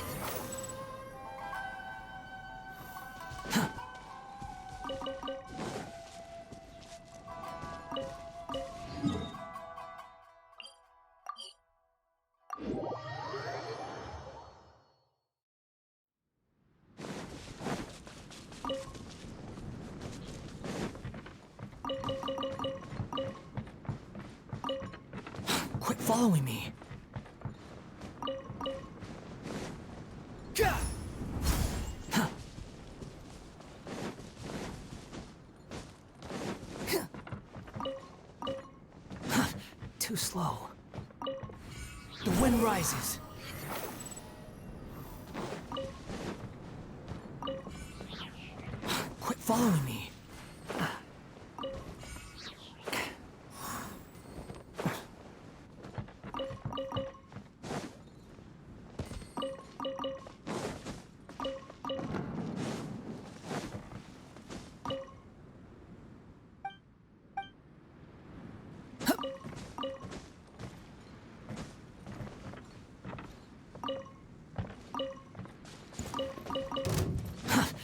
Quit following me. Too slow. The wind rises. Quit following me.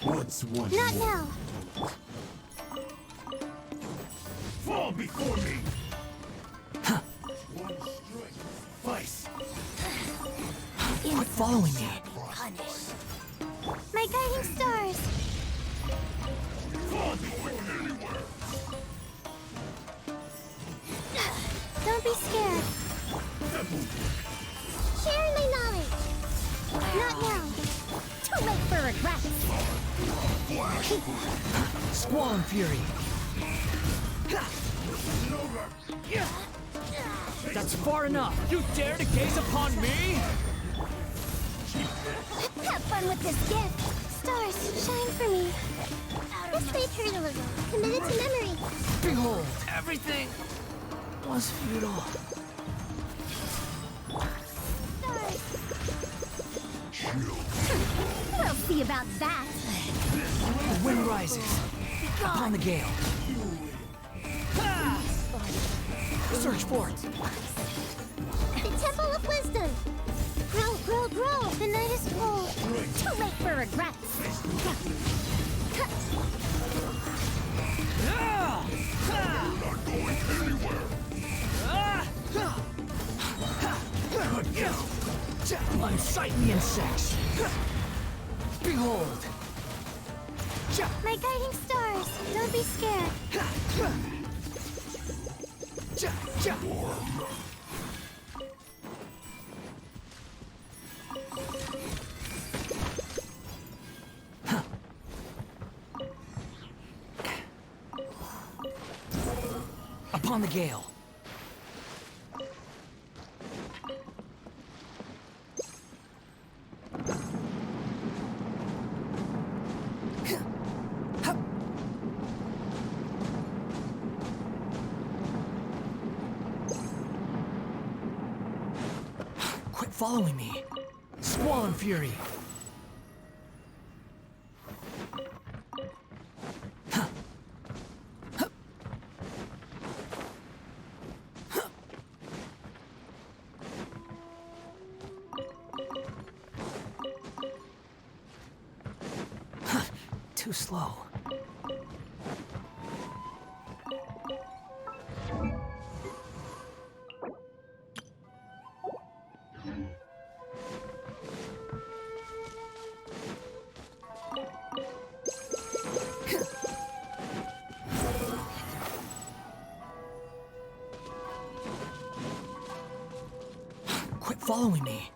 What's one Not more? now. Fall before me! One strike. Vice. Quit following me. My guiding stars. Fall before anywhere. Don't be scared. Share my knowledge. Not now. Too late for regrets. Squall Fury. That's far enough. You dare to gaze upon me? Have fun with this gift. Stars, shine for me. This may hurt a little. Committed to memory. Behold, everything was futile. Stars. We'll see about that. The wind rises. Upon the gale. Search for it. The Temple of Wisdom. Grow, grow, grow. The night is cold. Too late for regrets. Unsight the insects. Behold. My guiding stars. Don't be scared. Upon the gale. Quit following me. Squall and Fury. Too slow. following me.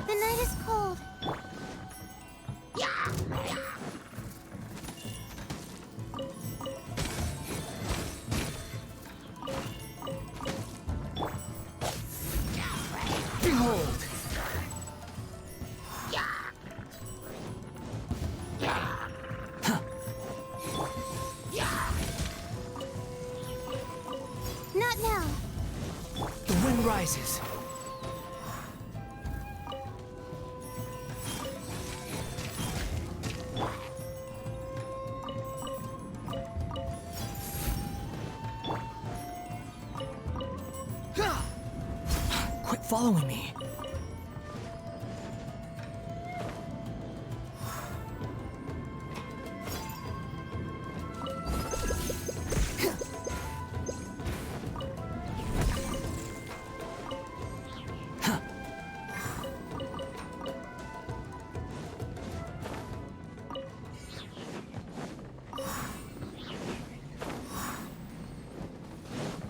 The night is cold. Behold! Not now. The wind rises. Quit following me.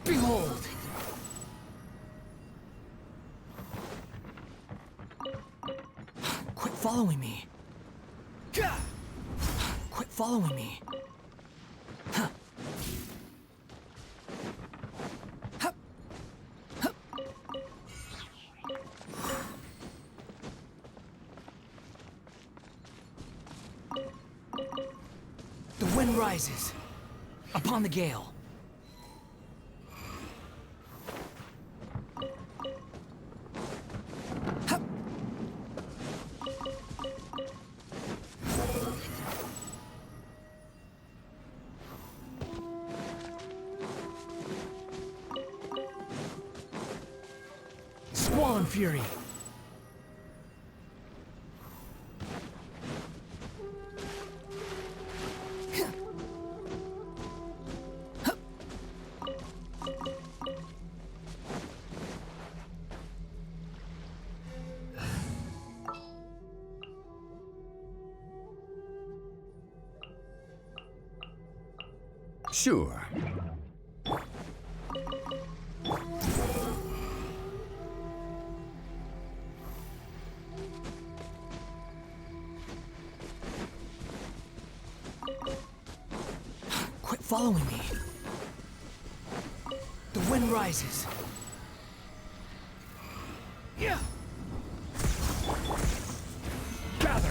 Behold! Quit following me. Quit following me. The wind rises upon the gale. Squall and fury. Sure. Quit following me. The wind rises. Yeah. Gather.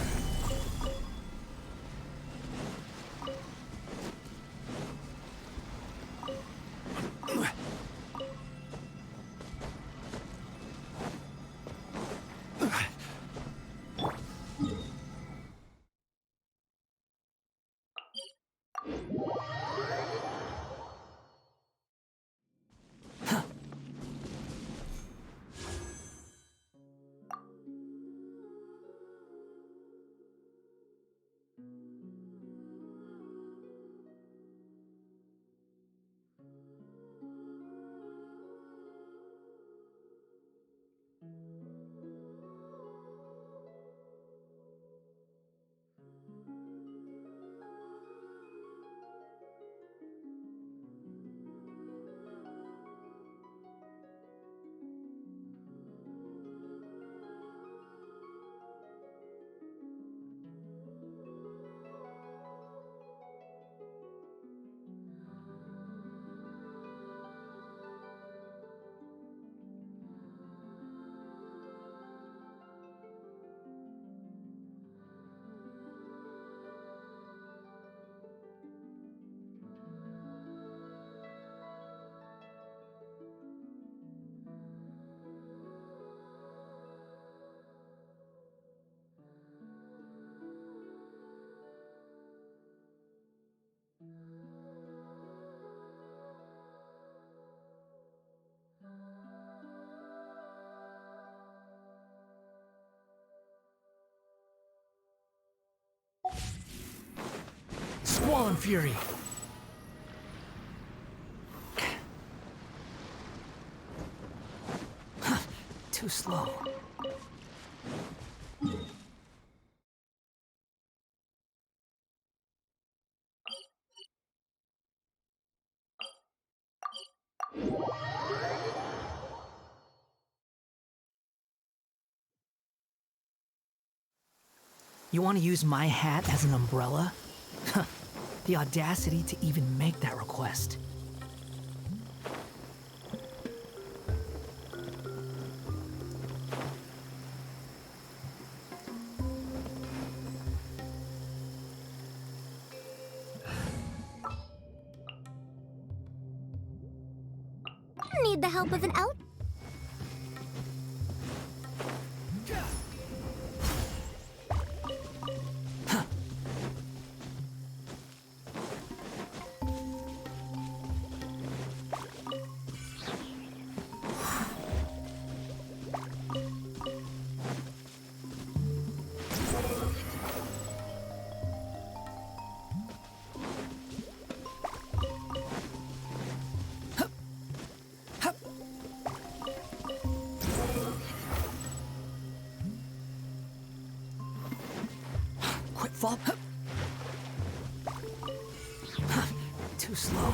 Squall and fury. Too slow. You want to use my hat as an umbrella? The audacity to even make that request. Need the help of an elf? Quick fall. Too slow.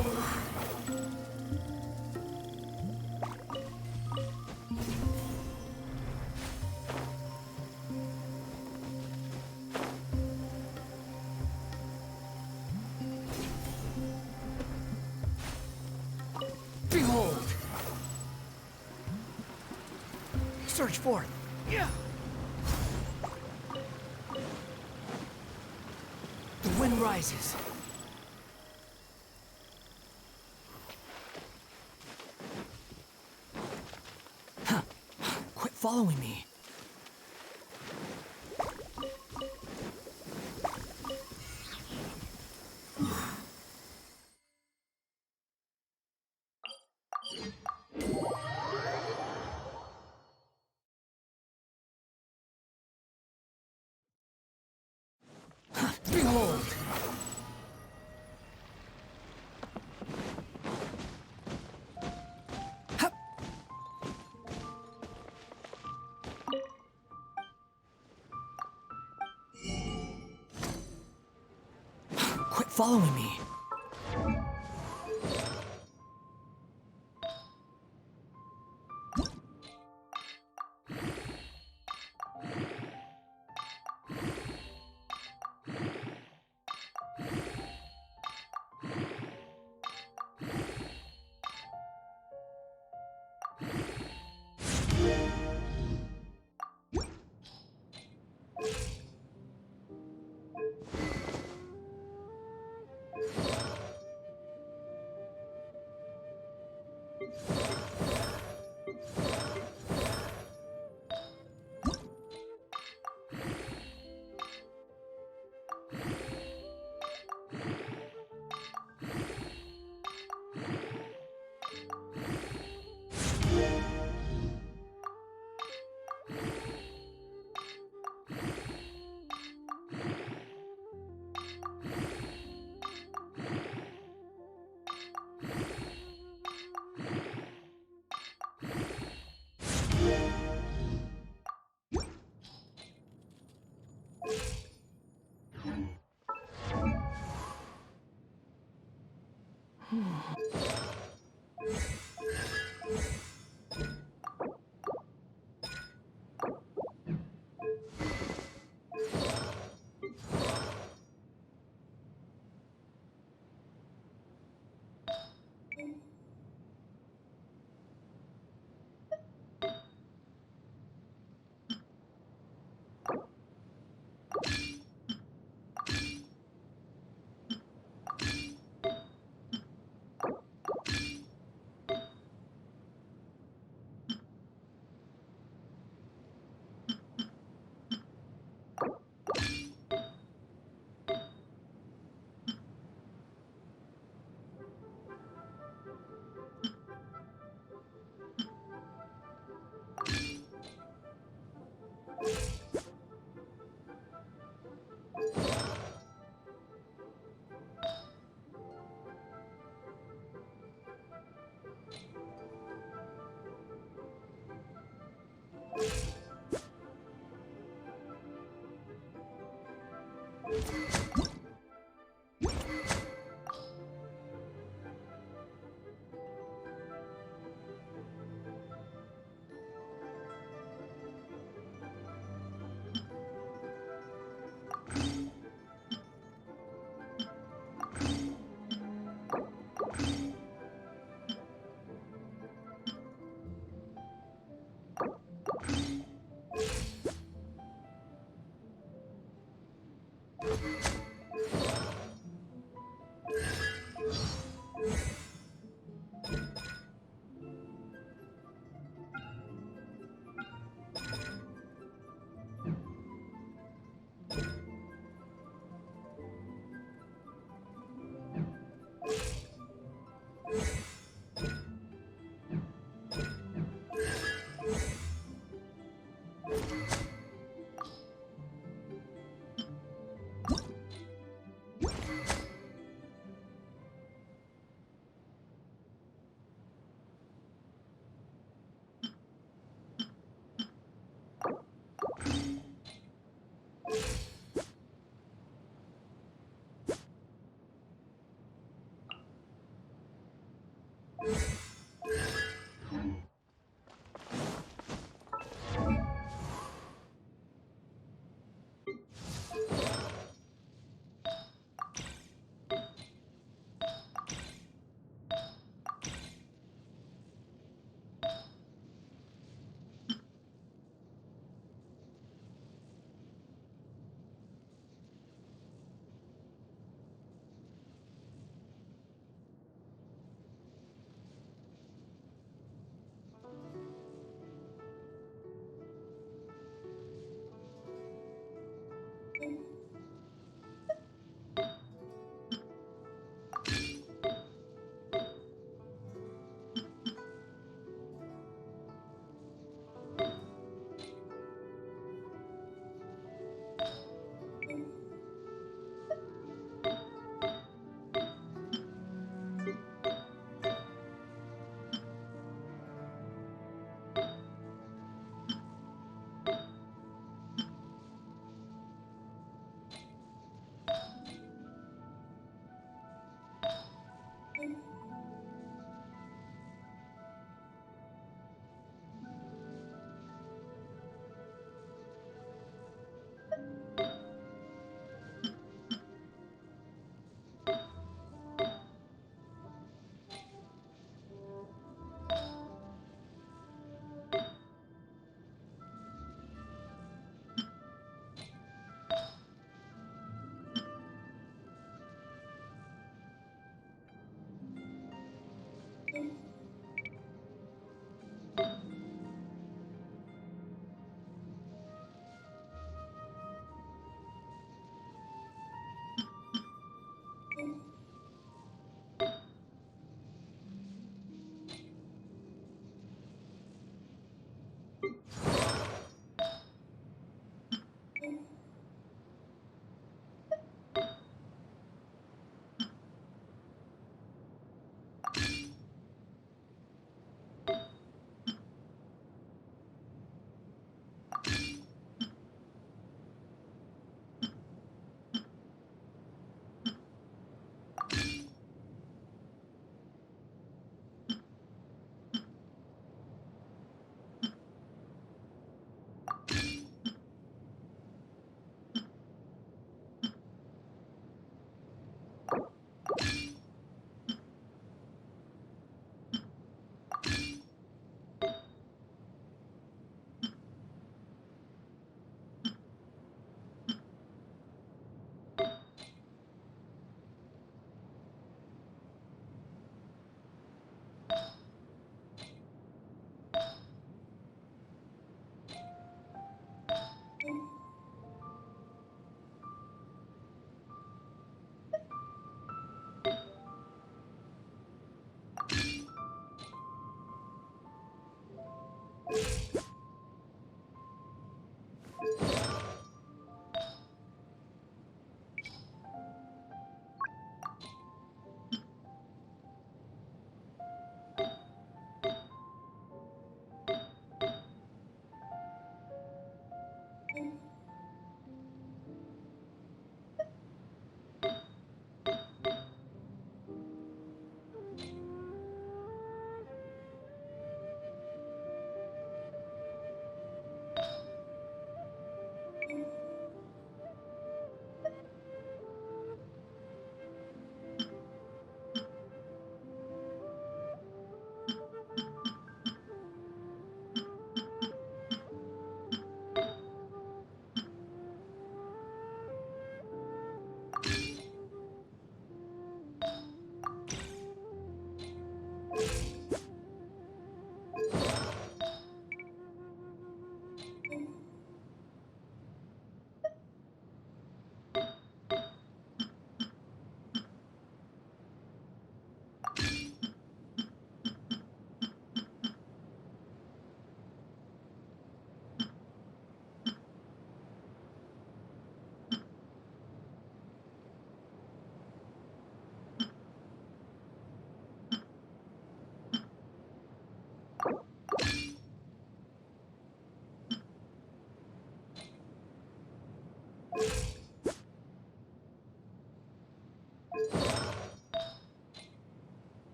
Behold! Search for it. Yeah. The wind rises. Huh. Quit following me. Behold! Hup. Quit following me.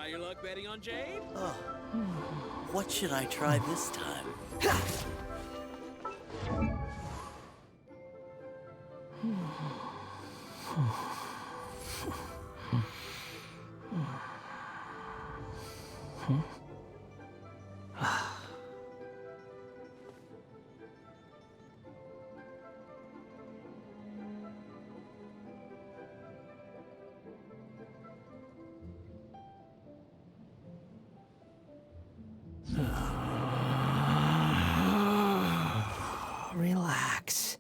Try your luck betting on Jade? Oh. What should I try this time? Relax.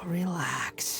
Relax.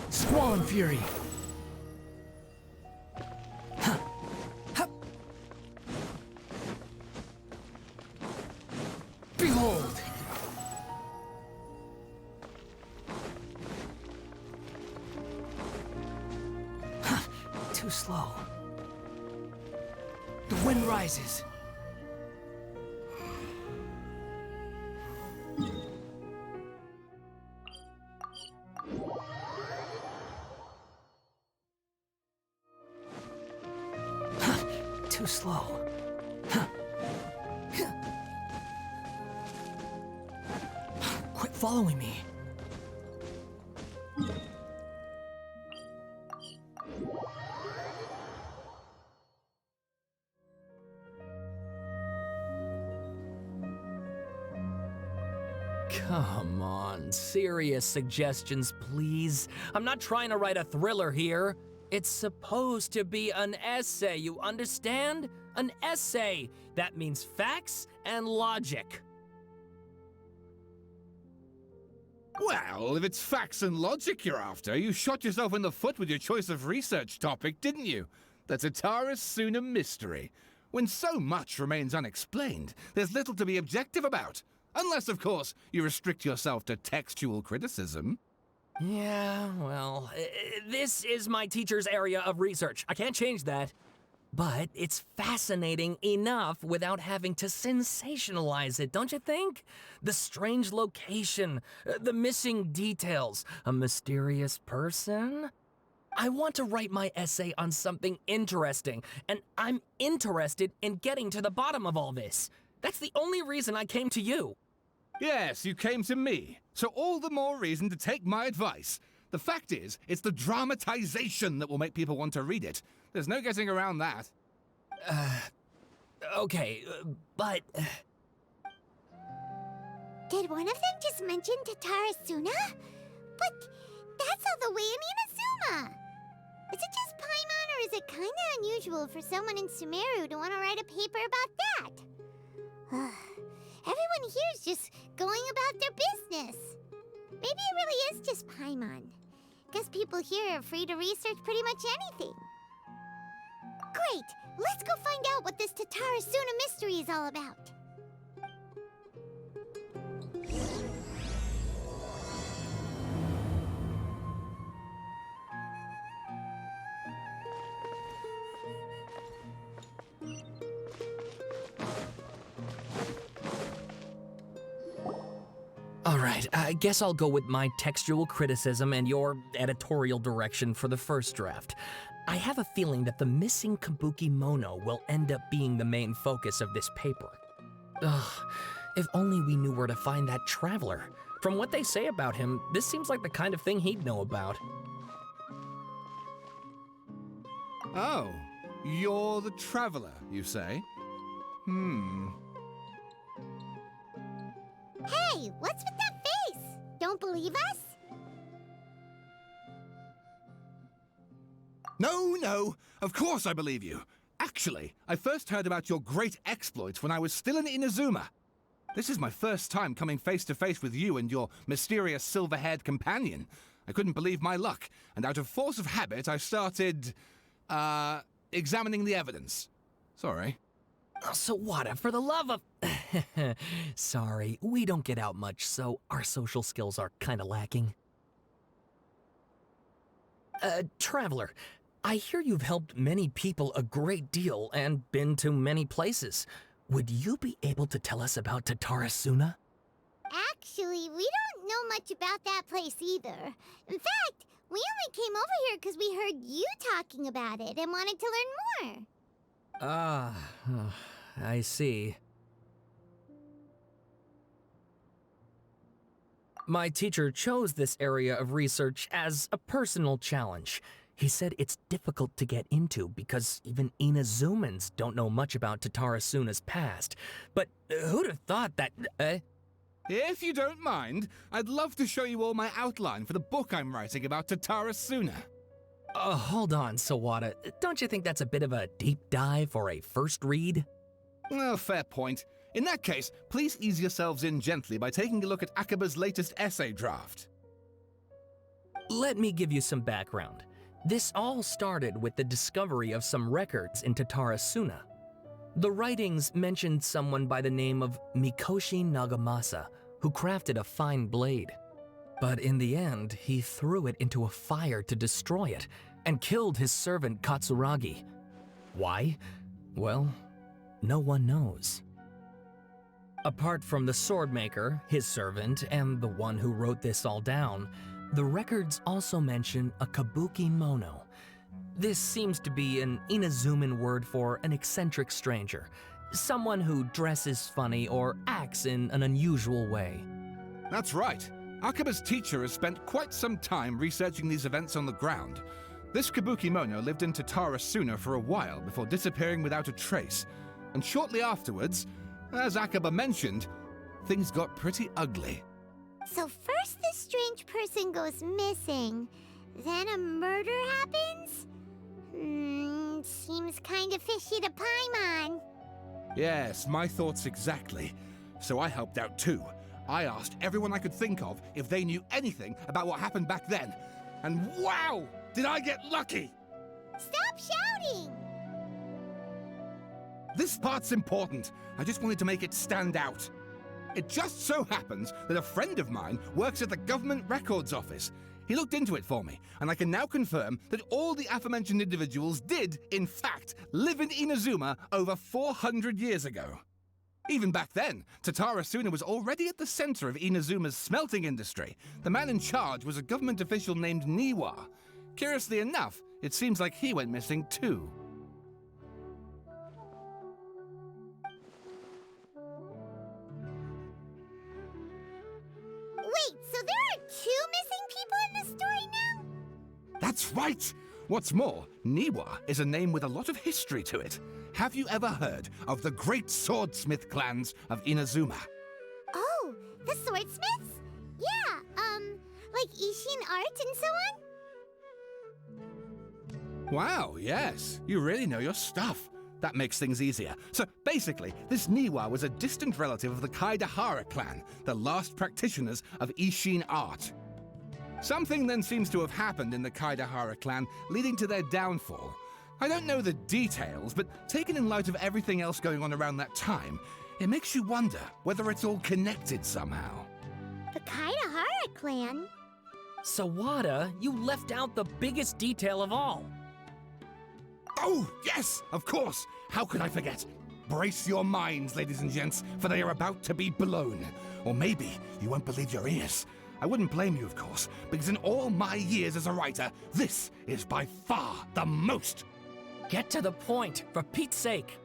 Squall Fury! Huh. Huh. Behold! Huh. Too slow. The wind rises. Too slow. Huh. Quit following me. Come on, serious suggestions, please. I'm not trying to write a thriller here. It's supposed to be an essay, you understand? An essay! That means facts and logic. Well, if it's facts and logic you're after, you shot yourself in the foot with your choice of research topic, didn't you? The Tataris Suna mystery. When so much remains unexplained, there's little to be objective about. Unless, of course, you restrict yourself to textual criticism. Yeah, well, this is my teacher's area of research. I can't change that. But it's fascinating enough without having to sensationalize it, don't you think? The strange location, the missing details, a mysterious person. I want to write my essay on something interesting, and I'm interested in getting to the bottom of all this. That's the only reason I came to you. Yes, you came to me, so all the more reason to take my advice. The fact is, it's the dramatization that will make people want to read it. There's no getting around that. Okay, but... Did one of them just mention Tataris Suna? But that's all the way in Inazuma! Is it just Paimon, or is it kinda unusual for someone in Sumeru to want to write a paper about that? Everyone here's just going about their business. Maybe it really is just Paimon. Guess people here are free to research pretty much anything. Great! Let's go find out what this Tataris Suna mystery is all about. Alright, I guess I'll go with my textual criticism and your editorial direction for the first draft. I have a feeling that the missing Kabuki Mono will end up being the main focus of this paper. Ugh, if only we knew where to find that traveler. From what they say about him, this seems like the kind of thing he'd know about. Oh, you're the traveler, you say? Hey, what's with that face? Don't believe us? No, of course I believe you. Actually, I first heard about your great exploits when I was still in Inazuma. This is my first time coming face to face with you and your mysterious silver-haired companion. I couldn't believe my luck, and out of force of habit, I started, examining the evidence. Sorry. Oh, Sawada, for the love of... Sorry, we don't get out much, so our social skills are kinda lacking. Traveler, I hear you've helped many people a great deal and been to many places. Would you be able to tell us about Tatarasuna? Actually, we don't know much about that place either. In fact, we only came over here because we heard you talking about it and wanted to learn more. Ah, I see. My teacher chose this area of research as a personal challenge. He said it's difficult to get into because even Inazumans don't know much about Tatarasuna's past. But who'd have thought that... If you don't mind, I'd love to show you all my outline for the book I'm writing about Tatarasuna. Hold on, Sawada. Don't you think that's a bit of a deep dive for a first read? Well, fair point. In that case, please ease yourselves in gently by taking a look at Akaba's latest essay draft. Let me give you some background. This all started with the discovery of some records in Tatarasuna. The writings mentioned someone by the name of Mikoshi Nagamasa, who crafted a fine blade. But in the end, he threw it into a fire to destroy it, and killed his servant Katsuragi. Why? Well, no one knows. Apart from the swordmaker, his servant, and the one who wrote this all down, the records also mention a Kabuki Mono. This seems to be an Inazuman word for an eccentric stranger, someone who dresses funny or acts in an unusual way. That's right. Akaba's teacher has spent quite some time researching these events on the ground. This Kabuki Mono lived in Tatarasuna for a while before disappearing without a trace. And shortly afterwards, as Akaba mentioned, things got pretty ugly. So first this strange person goes missing, then a murder happens? Seems kind of fishy to Paimon. Yes, my thoughts exactly. So I helped out too. I asked everyone I could think of if they knew anything about what happened back then. And wow, did I get lucky! Stop shouting! This part's important. I just wanted to make it stand out. It just so happens that a friend of mine works at the government records office. He looked into it for me, and I can now confirm that all the aforementioned individuals did, in fact, live in Inazuma over 400 years ago. Even back then, Tatarasuna was already at the center of Inazuma's smelting industry. The man in charge was a government official named Niwa. Curiously enough, it seems like he went missing too. Wait, so there are 2 missing people in the story now? That's right! What's more, Niwa is a name with a lot of history to it. Have you ever heard of the great swordsmith clans of Inazuma? Oh, the swordsmiths? Yeah, like Ishin art and so on? Wow, yes. You really know your stuff. That makes things easier. So basically, this Niwa was a distant relative of the Kaidahara clan, the last practitioners of Ishin art. Something then seems to have happened in the Kaidahara clan, leading to their downfall. I don't know the details, but taken in light of everything else going on around that time, it makes you wonder whether it's all connected somehow. The Kaidahara clan? Sawada, you left out the biggest detail of all. Oh, yes, of course. How could I forget? Brace your minds, ladies and gents, for they are about to be blown. Or maybe you won't believe your ears. I wouldn't blame you, of course, because in all my years as a writer, this is by far the most. Get to the point, for Pete's sake.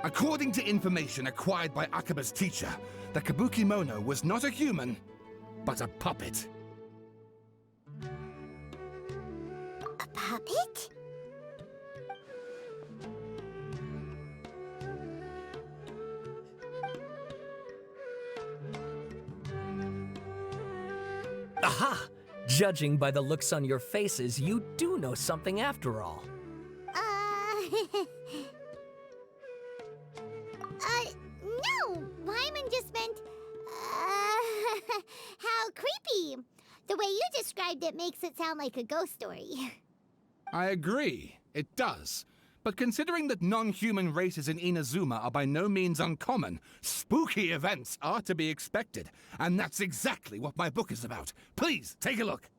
According to information acquired by Akaba's teacher, the Kabuki Mono was not a human, but a puppet. A puppet? Aha! Judging by the looks on your faces, you do know something after all. No! Wyman just meant, how creepy. The way you described it makes it sound like a ghost story. I agree, it does. But considering that non-human races in Inazuma are by no means uncommon, spooky events are to be expected. And that's exactly what my book is about. Please, take a look.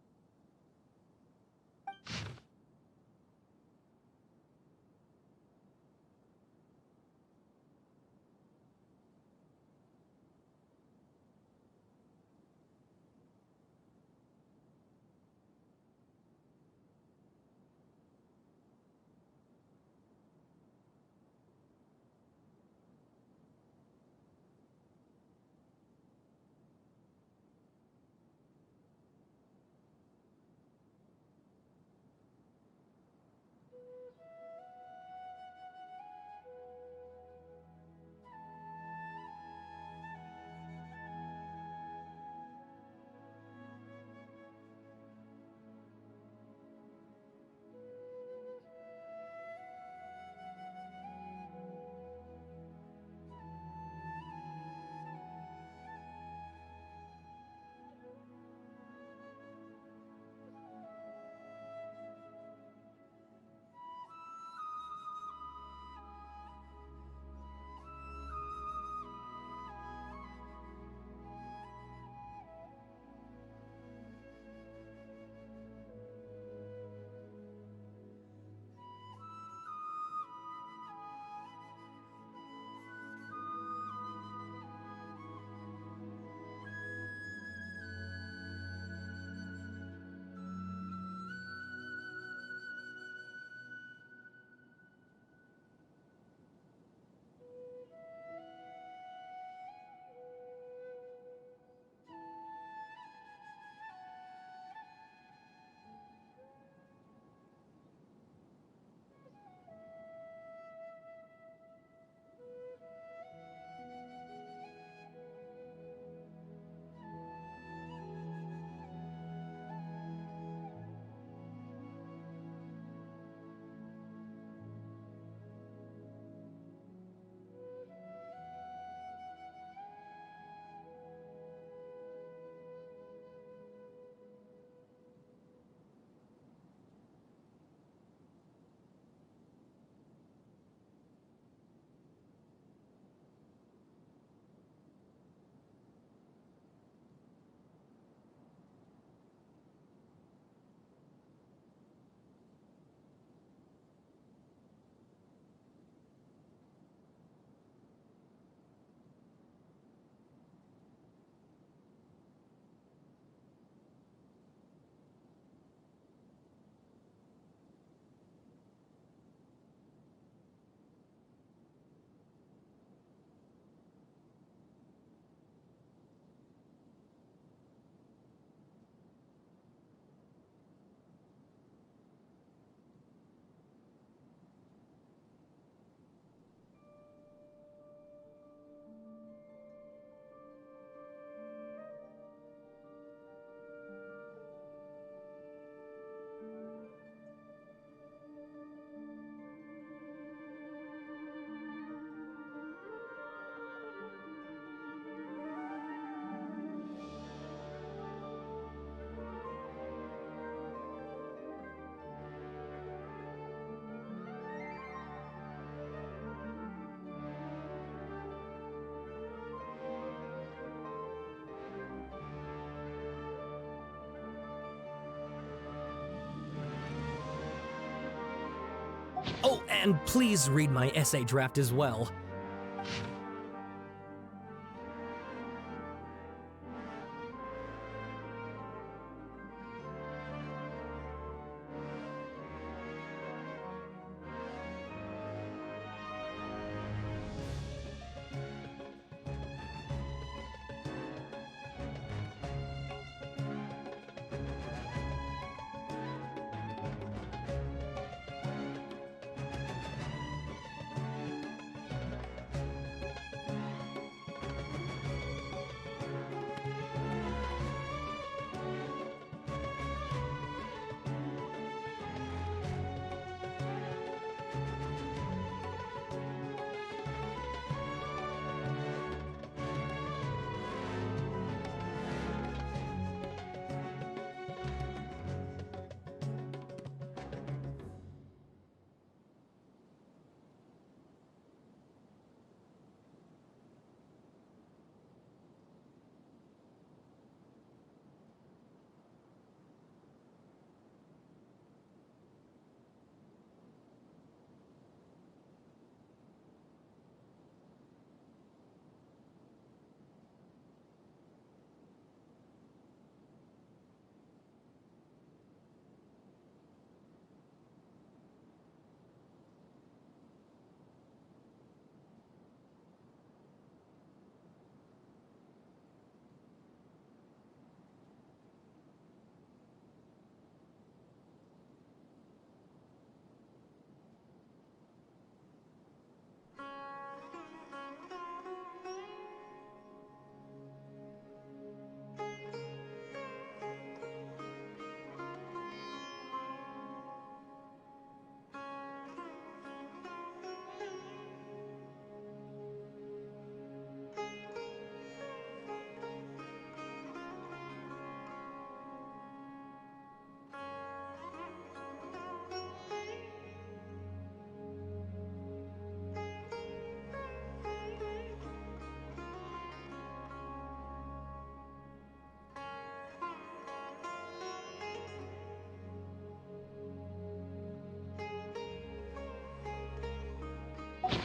Oh, and please read my essay draft as well.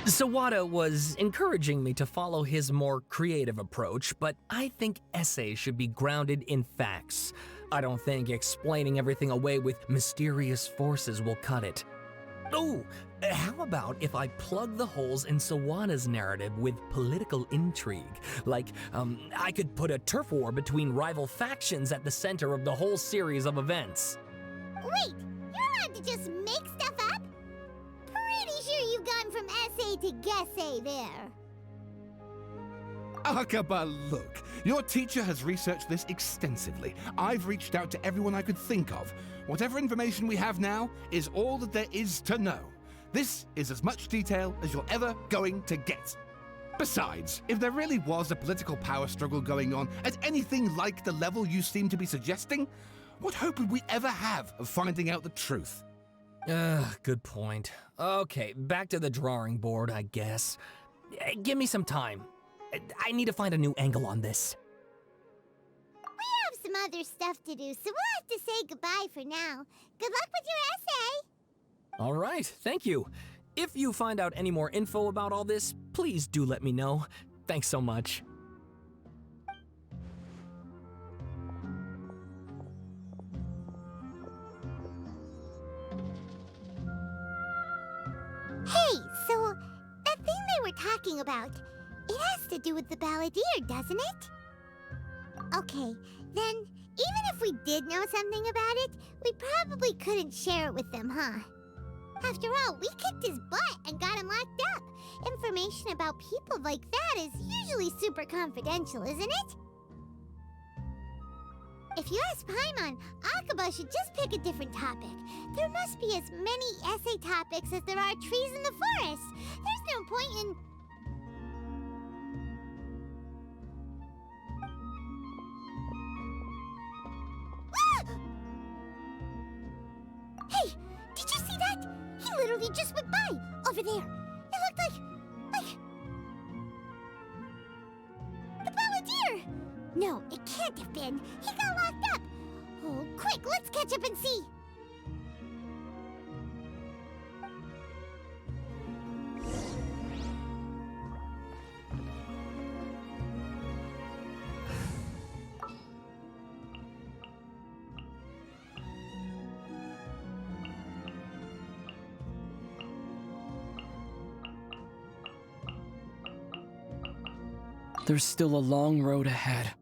Sawada was encouraging me to follow his more creative approach, but I think essays should be grounded in facts. I don't think explaining everything away with mysterious forces will cut it. Oh, how about if I plug the holes in Sawada's narrative with political intrigue? Like, I could put a turf war between rival factions at the center of the whole series of events. Wait, you're allowed to just make stuff up? Pretty sure you've gone from essay to guessay there. Akaba, look. Your teacher has researched this extensively. I've reached out to everyone I could think of. Whatever information we have now is all that there is to know. This is as much detail as you're ever going to get. Besides, if there really was a political power struggle going on at anything like the level you seem to be suggesting, what hope would we ever have of finding out the truth? Good point. Okay, back to the drawing board, I guess. Give me some time. I need to find a new angle on this. We have some other stuff to do, so we'll have to say goodbye for now. Good luck with your essay! All right, thank you. If you find out any more info about all this, please do let me know. Thanks so much. Hey, so that thing they were talking about, it has to do with the balladeer, doesn't it? Okay, then even if we did know something about it, we probably couldn't share it with them, huh? After all, we kicked his butt and got him locked up. Information about people like that is usually super confidential, isn't it? If you ask Paimon, Akaba should just pick a different topic. There must be as many essay topics as there are trees in the forest. There's no point in... Hey, did you see that? He literally just went by, over there. It looked like... the balladeer! No, it can't have been. He got locked up. Oh, quick, let's catch up and see. There's still a long road ahead.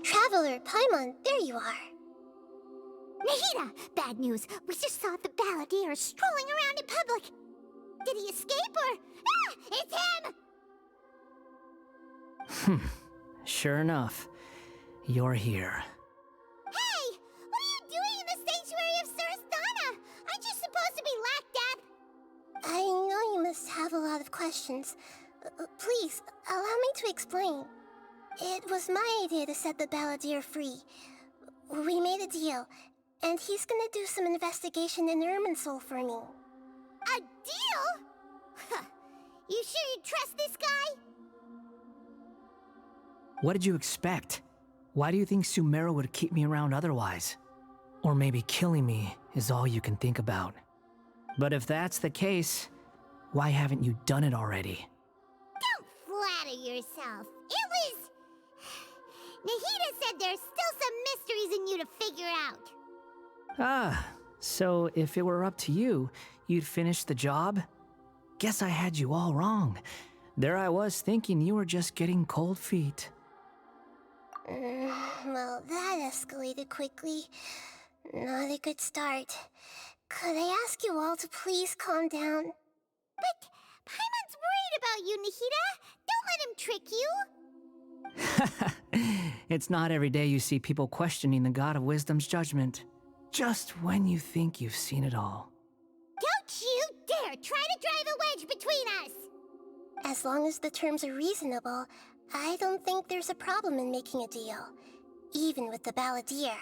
Traveler, Paimon, there you are. Nahida, bad news. We just saw the balladeer strolling around in public. Did he escape or... Ah! It's him! Sure enough, you're here. Hey! What are you doing in the sanctuary of Surasthana? Aren't you supposed to be locked up? I know you must have a lot of questions. Please, allow me to explain. It was my idea to set the balladeer free. We made a deal, and he's gonna do some investigation in Irminsul for me. A deal? Huh. You sure you trust this guy? What did you expect? Why do you think Sumeru would keep me around otherwise? Or maybe killing me is all you can think about. But if that's the case, why haven't you done it already? Don't flatter yourself. It was... Nahida said there's still some mysteries in you to figure out. Ah, so if it were up to you, you'd finish the job? Guess I had you all wrong. There I was thinking you were just getting cold feet. Well, that escalated quickly. Not a good start. Could I ask you all to please calm down? But Paimon's worried about you, Nahida. Don't let him trick you. It's not every day you see people questioning the God of Wisdom's judgment, just when you think you've seen it all. Don't you dare try to drive a wedge between us! As long as the terms are reasonable, I don't think there's a problem in making a deal, even with the Balladeer.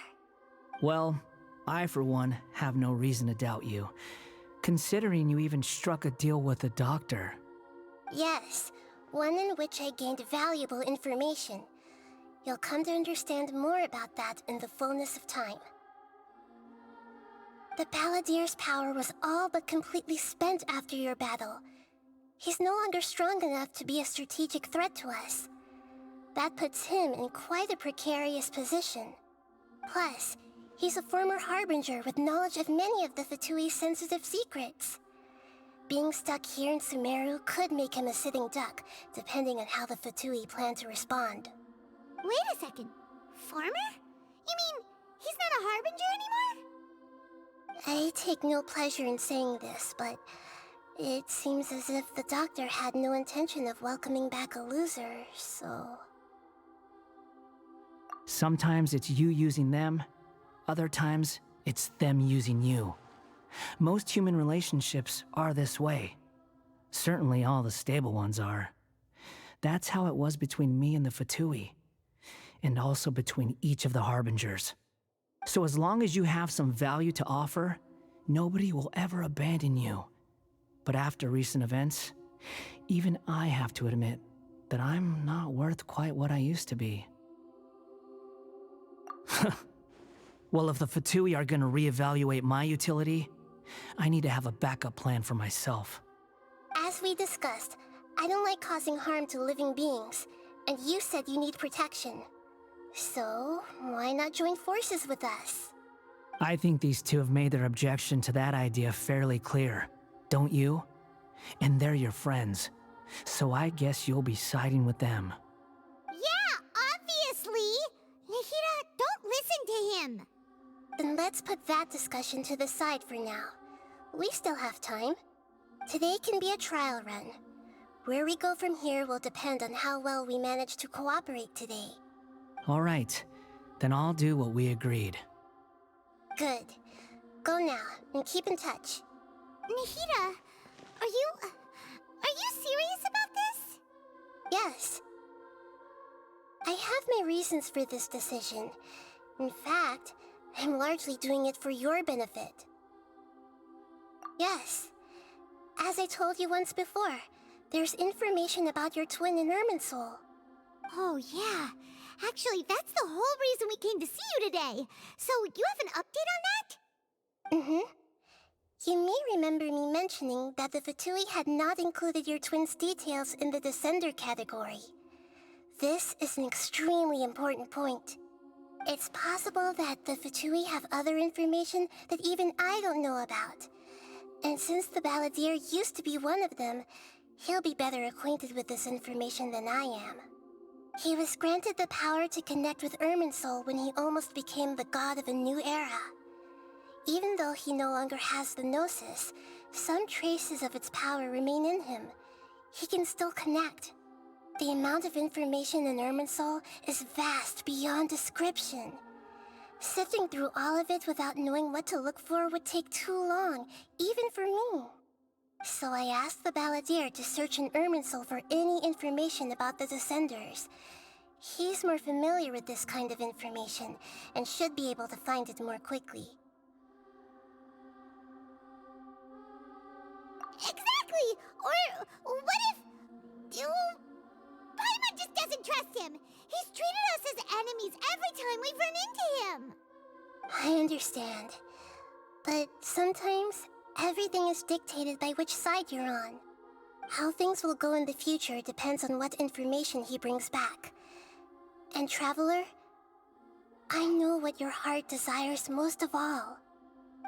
Well, I for one have no reason to doubt you, considering you even struck a deal with the doctor. Yes, one in which I gained valuable information. You'll come to understand more about that in the fullness of time. The Balladeer's power was all but completely spent after your battle. He's no longer strong enough to be a strategic threat to us. That puts him in quite a precarious position. Plus, he's a former Harbinger with knowledge of many of the Fatui's sensitive secrets. Being stuck here in Sumeru could make him a sitting duck, depending on how the Fatui plan to respond. Wait a second. Farmer? You mean he's not a Harbinger anymore? I take no pleasure in saying this, but it seems as if the doctor had no intention of welcoming back a loser, so... Sometimes it's you using them, other times it's them using you. Most human relationships are this way. Certainly all the stable ones are. That's how it was between me and the Fatui, and also between each of the Harbingers. So as long as you have some value to offer, nobody will ever abandon you. But after recent events, even I have to admit that I'm not worth quite what I used to be. Well, if the Fatui are gonna reevaluate my utility, I need to have a backup plan for myself. As we discussed, I don't like causing harm to living beings, and you said you need protection. So, why not join forces with us? I think these two have made their objection to that idea fairly clear, don't you? And they're your friends, so I guess you'll be siding with them. Yeah, obviously! Nahida, don't listen to him! Then let's put that discussion to the side for now. We still have time. Today can be a trial run. Where we go from here will depend on how well we manage to cooperate today. All right, then I'll do what we agreed. Good. Go now, and keep in touch. Nahida, are you serious about this? Yes. I have my reasons for this decision. In fact, I'm largely doing it for your benefit. Yes. As I told you once before, there's information about your twin in Irminsul. Oh, yeah. Actually, that's the whole reason we came to see you today. So, you have an update on that? Mm-hmm. You may remember me mentioning that the Fatui had not included your twin's details in the Descender category. This is an extremely important point. It's possible that the Fatui have other information that even I don't know about. And since the Balladeer used to be one of them, he'll be better acquainted with this information than I am. He was granted the power to connect with Irminsul when he almost became the god of a new era. Even though he no longer has the Gnosis, some traces of its power remain in him. He can still connect. The amount of information in Irminsul is vast beyond description. Sifting through all of it without knowing what to look for would take too long, even for me. So I asked the Balladeer to search in Irminsul for any information about the Descenders. He's more familiar with this kind of information, and should be able to find it more quickly. Exactly! Or what if... Paimon just doesn't trust him! He's treated us as enemies every time we've run into him! I understand. But sometimes, everything is dictated by which side you're on. How things will go in the future depends on what information he brings back. And Traveler, I know what your heart desires most of all.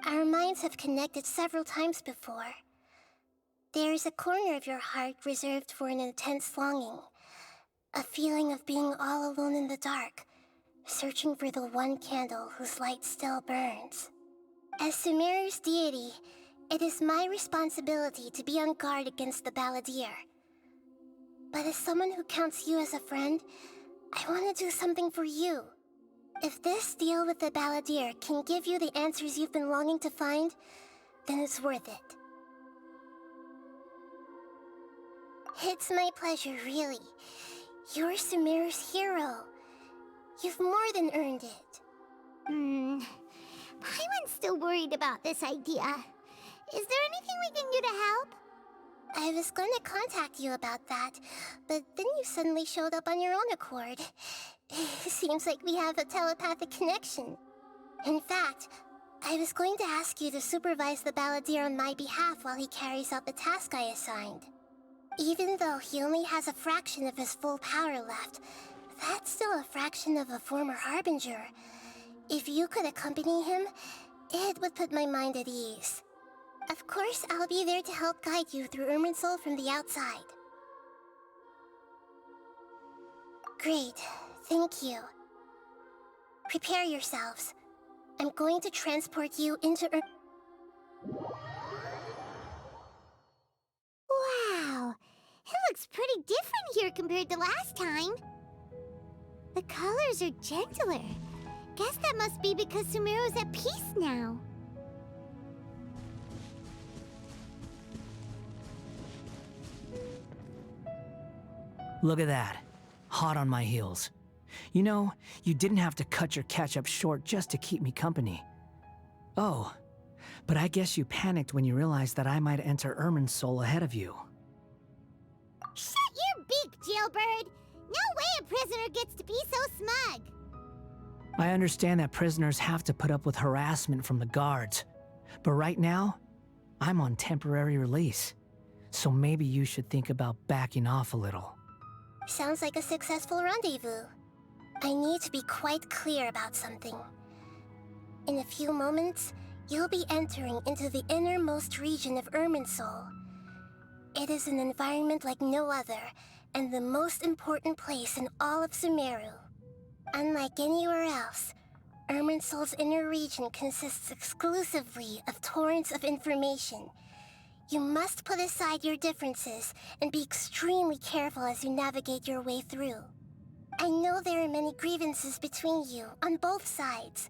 Our minds have connected several times before. There is a corner of your heart reserved for an intense longing. A feeling of being all alone in the dark, searching for the one candle whose light still burns. As Sumeru's deity, it is my responsibility to be on guard against the Balladeer. But as someone who counts you as a friend, I want to do something for you. If this deal with the Balladeer can give you the answers you've been longing to find, then it's worth it. It's my pleasure, really. You're Sumeru's hero. You've more than earned it. Paimon's still worried about this idea. Is there anything we can do to help? I was going to contact you about that, but then you suddenly showed up on your own accord. Seems like we have a telepathic connection. In fact, I was going to ask you to supervise the Balladeer on my behalf while he carries out the task I assigned. Even though he only has a fraction of his full power left, that's still a fraction of a former Harbinger. If you could accompany him, it would put my mind at ease. Of course, I'll be there to help guide you through Irminsul from the outside. Great, thank you. Prepare yourselves. I'm going to transport you into Wow, it looks pretty different here compared to last time. The colors are gentler. Guess that must be because Sumeru's at peace now. Look at that. Hot on my heels. You know, you didn't have to cut your catch-up short just to keep me company. Oh, but I guess you panicked when you realized that I might enter Irminsul ahead of you. Shut your beak, jailbird! No way a prisoner gets to be so smug! I understand that prisoners have to put up with harassment from the guards, but right now, I'm on temporary release. So maybe you should think about backing off a little. Sounds like a successful rendezvous. I need to be quite clear about something. In a few moments, you'll be entering into the innermost region of Irminsul. It is an environment like no other, and the most important place in all of Sumeru. Unlike anywhere else, Irminsul's inner region consists exclusively of torrents of information. You must put aside your differences and be extremely careful as you navigate your way through. I know there are many grievances between you, on both sides,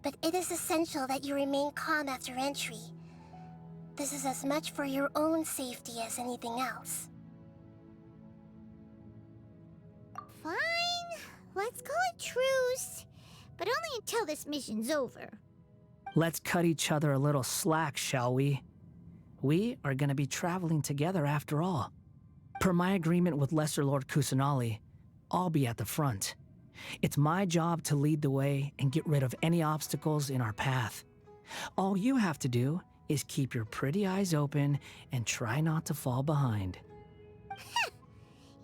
but it is essential that you remain calm after entry. This is as much for your own safety as anything else. Fine, let's call it truce, but only until this mission's over. Let's cut each other a little slack, shall we? We are going to be traveling together after all. Per my agreement with Lesser Lord Kusanali, I'll be at the front. It's my job to lead the way and get rid of any obstacles in our path. All you have to do is keep your pretty eyes open and try not to fall behind.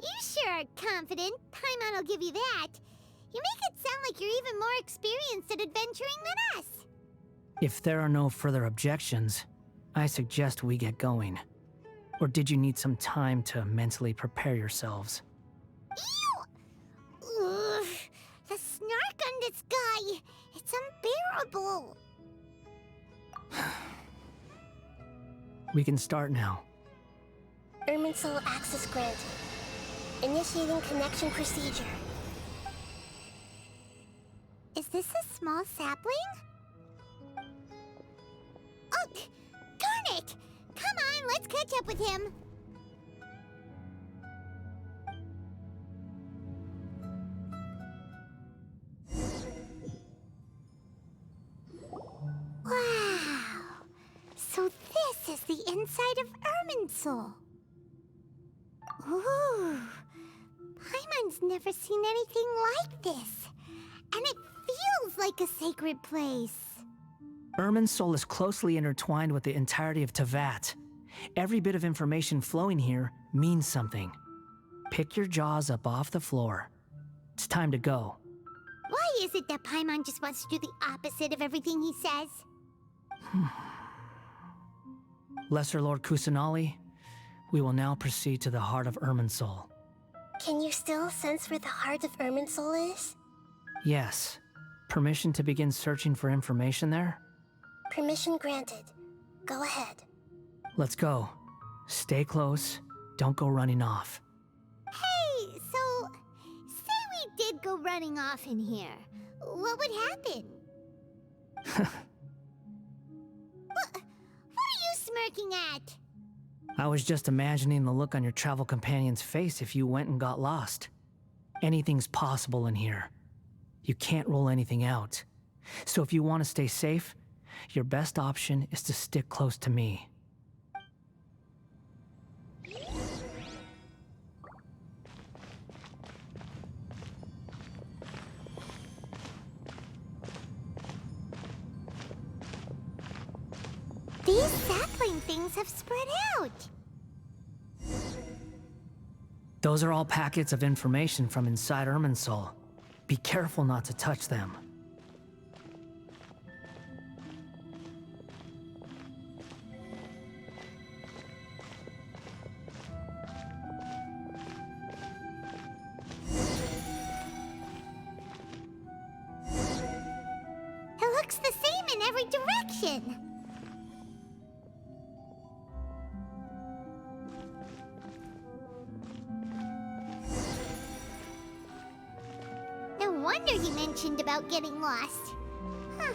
You sure are confident. Paimon will give you that. You make it sound like you're even more experienced at adventuring than us. If there are no further objections, I suggest we get going. Or did you need some time to mentally prepare yourselves? Ew! Ugh, the snark on this guy, it's unbearable. We can start now. Irminsul access granted. Initiating connection procedure. Is this a small sapling? Oh, darn it! Come on, let's catch up with him. Wow! So this is the inside of Irminsul. Ooh! Paimon's never seen anything like this. And it feels like a sacred place. Irminsul is closely intertwined with the entirety of Teyvat. Every bit of information flowing here means something. Pick your jaws up off the floor. It's time to go. Why is it that Paimon just wants to do the opposite of everything he says? Lesser Lord Kusanali, we will now proceed to the heart of Irminsul. Can you still sense where the heart of Irminsul is? Yes. Permission to begin searching for information there? Permission granted. Go ahead. Let's go. Stay close. Don't go running off. Hey, so say we did go running off in here, what would happen? What are you smirking at? I was just imagining the look on your travel companion's face if you went and got lost. Anything's possible in here. You can't rule anything out. So if you want to stay safe, your best option is to stick close to me. These sapling things have spread out. Those are all packets of information from inside Irminsul. Be careful not to touch them. It looks the same in every direction. No wonder he mentioned about getting lost. Huh.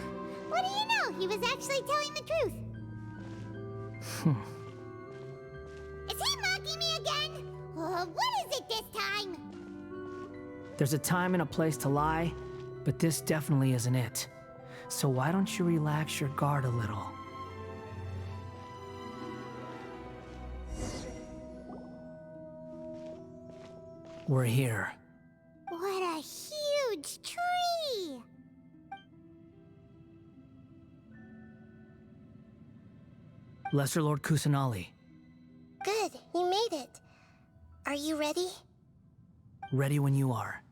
What do you know? He was actually telling the truth. Is he mocking me again? What is it this time? There's a time and a place to lie, but this definitely isn't it. So why don't you relax your guard a little? We're here. What a huge tree! Lesser Lord Kusanali, Good, you made it. Are you ready? ready when you are.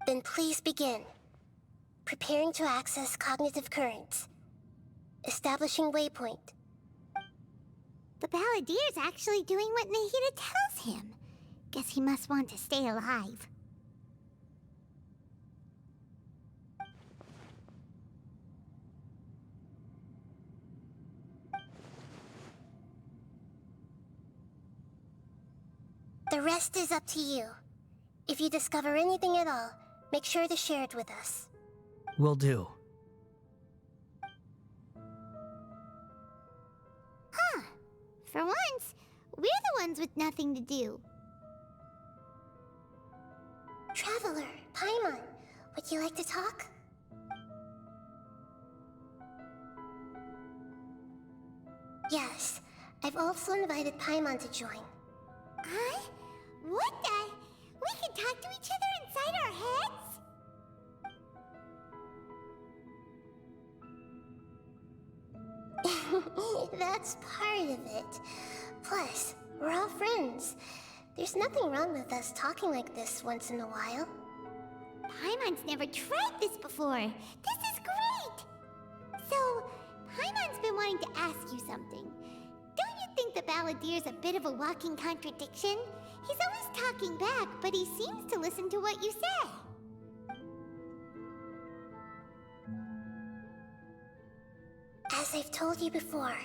Then please begin. Preparing to access cognitive currents. Establishing waypoint. The Balladier's actually doing what Nahida tells him. Guess he must want to stay alive. The rest is up to you. If you discover anything at all, make sure to share it with us. Will do. Huh. For once, we're the ones with nothing to do. Traveler, Paimon, would you like to talk? Yes, I've also invited Paimon to join. Huh? What the? We can talk to each other inside our heads? That's part of it. Plus, we're all friends. There's nothing wrong with us talking like this once in a while. Paimon's never tried this before. This is great! So, Paimon's been wanting to ask you something. Don't you think the Balladier's a bit of a walking contradiction? He's always talking back, but he seems to listen to what you say. As I've told you before,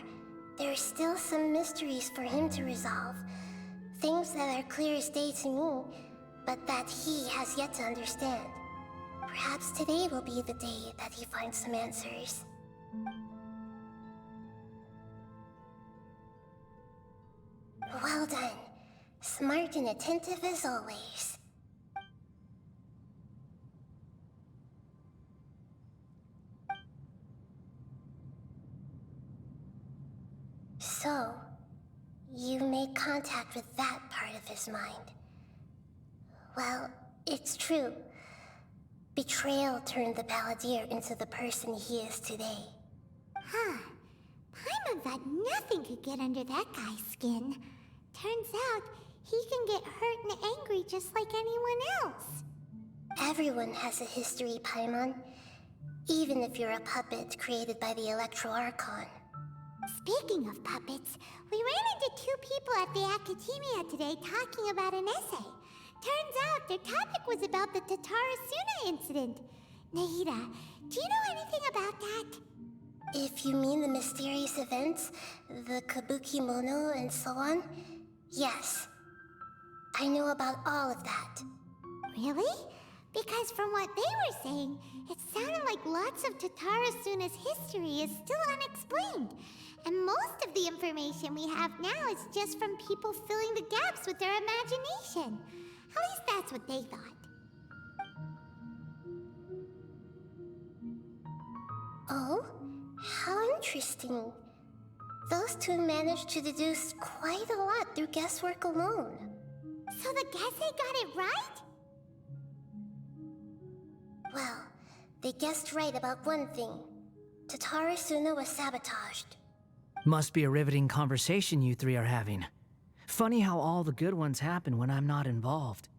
there are still some mysteries for him to resolve. Things that are clear as day to me, but that he has yet to understand. Perhaps today will be the day that he finds some answers. Well done. Smart and attentive as always. So, you made contact with that part of his mind. Well, it's true. Betrayal turned the Balladier into the person he is today. Huh. Paimon thought nothing could get under that guy's skin. Turns out, he can get hurt and angry just like anyone else. Everyone has a history, Paimon. Even if you're a puppet created by the Archon. Speaking of puppets, we ran into two people at the Academia today talking about an essay. Turns out their topic was about the Tatarasuna incident. Nahida, do you know anything about that? If you mean the mysterious events, the Kabuki Mono and so on, yes. I know about all of that. Really? Because from what they were saying, it sounded like lots of Tatara Suna's history is still unexplained. And most of the information we have now is just from people filling the gaps with their imagination. At least that's what they thought. Oh, how interesting. Those two managed to deduce quite a lot through guesswork alone. So the Gese got it right? Well, they guessed right about one thing. Tatara Suna was sabotaged. Must be a riveting conversation you three are having. Funny how all the good ones happen when I'm not involved.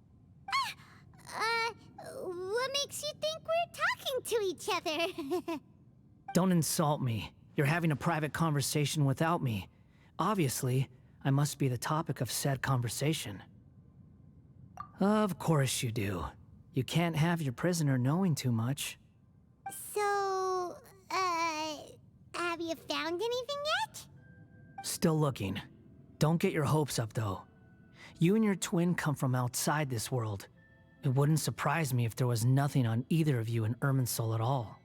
What makes you think we're talking to each other? Don't insult me. You're having a private conversation without me. Obviously, I must be the topic of said conversation. Of course you do. You can't have your prisoner knowing too much. So, have you found anything yet? Still looking. Don't get your hopes up, though. You and your twin come from outside this world. It wouldn't surprise me if there was nothing on either of you in Irminsul at all.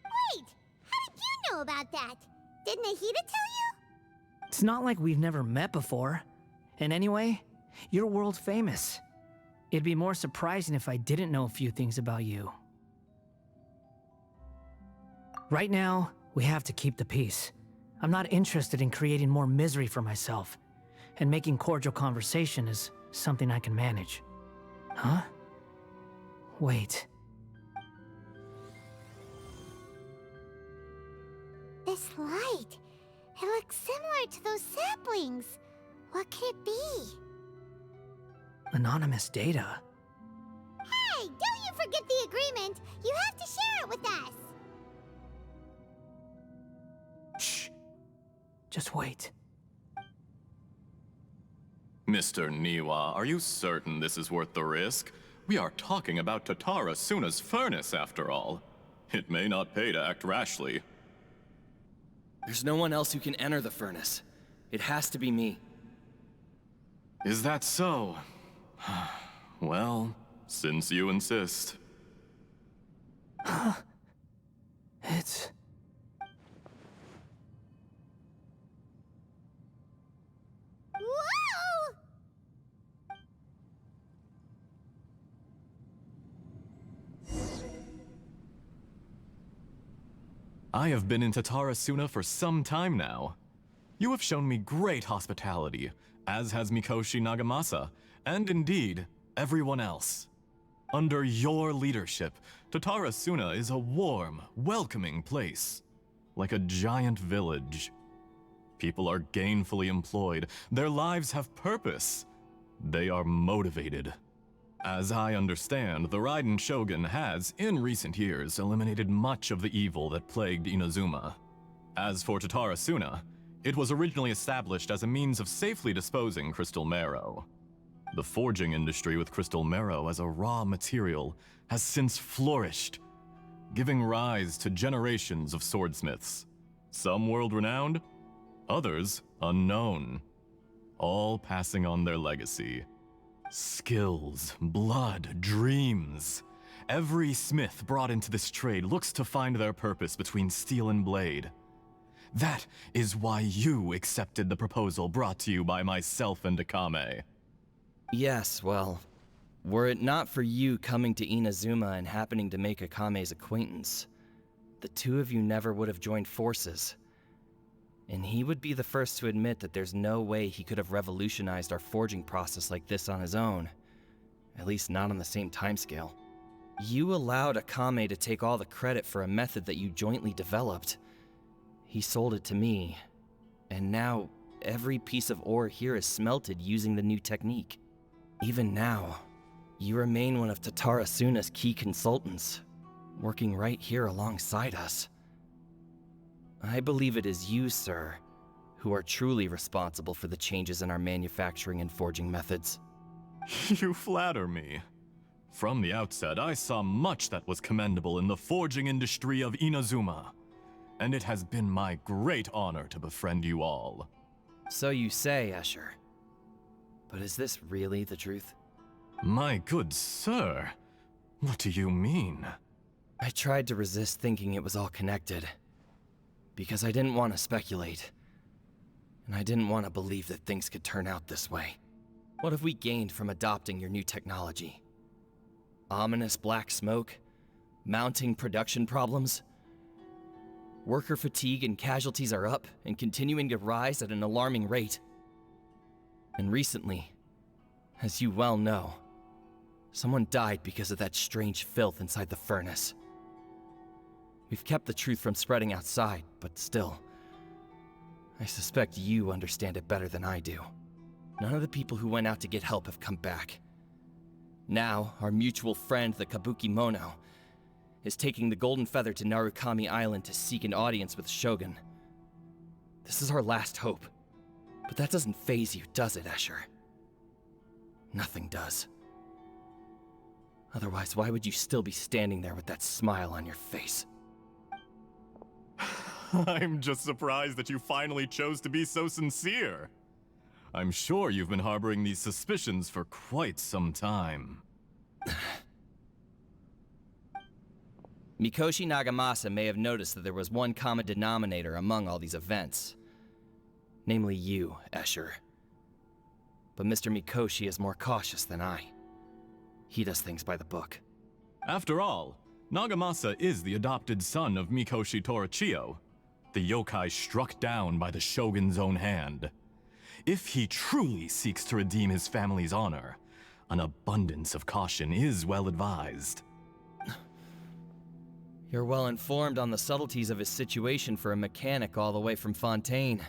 Wait! How did you know about that? Did Nahida tell you? It's not like we've never met before. And anyway, you're world famous. It'd be more surprising if I didn't know a few things about you. Right now, we have to keep the peace. I'm not interested in creating more misery for myself. And making cordial conversation is something I can manage. Huh? Wait. This light. It looks similar to those saplings. What could it be? Anonymous data. Hey, don't you forget the agreement. You have to share it with us. Shh. Just wait. Mr. Niwa, are you certain this is worth the risk? We are talking about Tatara Suna's furnace, after all. It may not pay to act rashly. There's no one else who can enter the furnace. It has to be me. Is that so? Well, since you insist. It's... Whoa! I have been in Tatara Suna for some time now. You have shown me great hospitality, as has Mikoshi Nagamasa, and indeed, everyone else. Under your leadership, Tatara Suna is a warm, welcoming place, like a giant village. People are gainfully employed, their lives have purpose. They are motivated. As I understand, the Raiden Shogun has, in recent years, eliminated much of the evil that plagued Inazuma. As for Tatara Suna, it was originally established as a means of safely disposing crystal marrow. The forging industry with crystal marrow as a raw material has since flourished, giving rise to generations of swordsmiths. Some world-renowned, others unknown, all passing on their legacy. Skills, blood, dreams. Every smith brought into this trade looks to find their purpose between steel and blade. That is why you accepted the proposal brought to you by myself and Akame. Yes, well, were it not for you coming to Inazuma and happening to make Akame's acquaintance, the two of you never would have joined forces. And he would be the first to admit that there's no way he could have revolutionized our forging process like this on his own. At least not on the same timescale. You allowed Akame to take all the credit for a method that you jointly developed. He sold it to me, and now every piece of ore here is smelted using the new technique. Even now, you remain one of Tatara Suna's key consultants, working right here alongside us. I believe it is you, sir, who are truly responsible for the changes in our manufacturing and forging methods. You flatter me. From the outset, I saw much that was commendable in the forging industry of Inazuma, and it has been my great honor to befriend you all. So you say, Escher. But is this really the truth? My good sir, What do you mean? I tried to resist thinking it was all connected. Because I didn't want to speculate. And I didn't want to believe that things could turn out this way. What have we gained from adopting your new technology? Ominous black smoke? Mounting production problems? Worker fatigue and casualties are up and continuing to rise at an alarming rate. And recently, as you well know, someone died because of that strange filth inside the furnace. We've kept the truth from spreading outside, but still, I suspect you understand it better than I do. None of the people who went out to get help have come back. Now, our mutual friend, the Kabuki Mono, is taking the Golden Feather to Narukami Island to seek an audience with Shogun. This is our last hope. But that doesn't faze you, does it, Escher? Nothing does. Otherwise, why would you still be standing there with that smile on your face? I'm just surprised that you finally chose to be so sincere. I'm sure you've been harboring these suspicions for quite some time. Mikoshi Nagamasa may have noticed that there was one common denominator among all these events. Namely you, Escher. But Mr. Mikoshi is more cautious than I. He does things by the book. After all, Nagamasa is the adopted son of Mikoshi Torachiyo, the yokai struck down by the Shogun's own hand. If he truly seeks to redeem his family's honor, an abundance of caution is well advised. You're well informed on the subtleties of his situation for a mechanic all the way from Fontaine.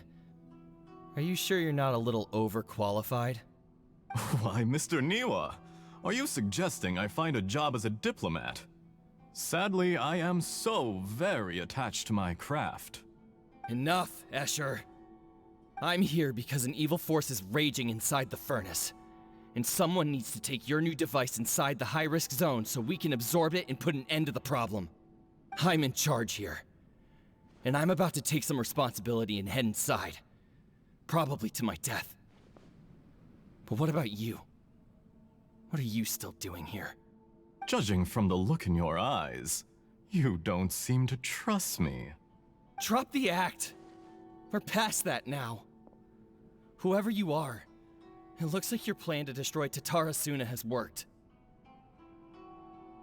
Are you sure you're not a little overqualified? Why, Mr. Niwa, are you suggesting I find a job as a diplomat? Sadly, I am so very attached to my craft. Enough, Escher. I'm here because an evil force is raging inside the furnace. And someone needs to take your new device inside the high-risk zone so we can absorb it and put an end to the problem. I'm in charge here. And I'm about to take some responsibility and head inside. Probably to my death. But what about you? What are you still doing here? Judging from the look in your eyes, you don't seem to trust me. Drop the act. We're past that now. Whoever you are, it looks like your plan to destroy Tatarasuna has worked.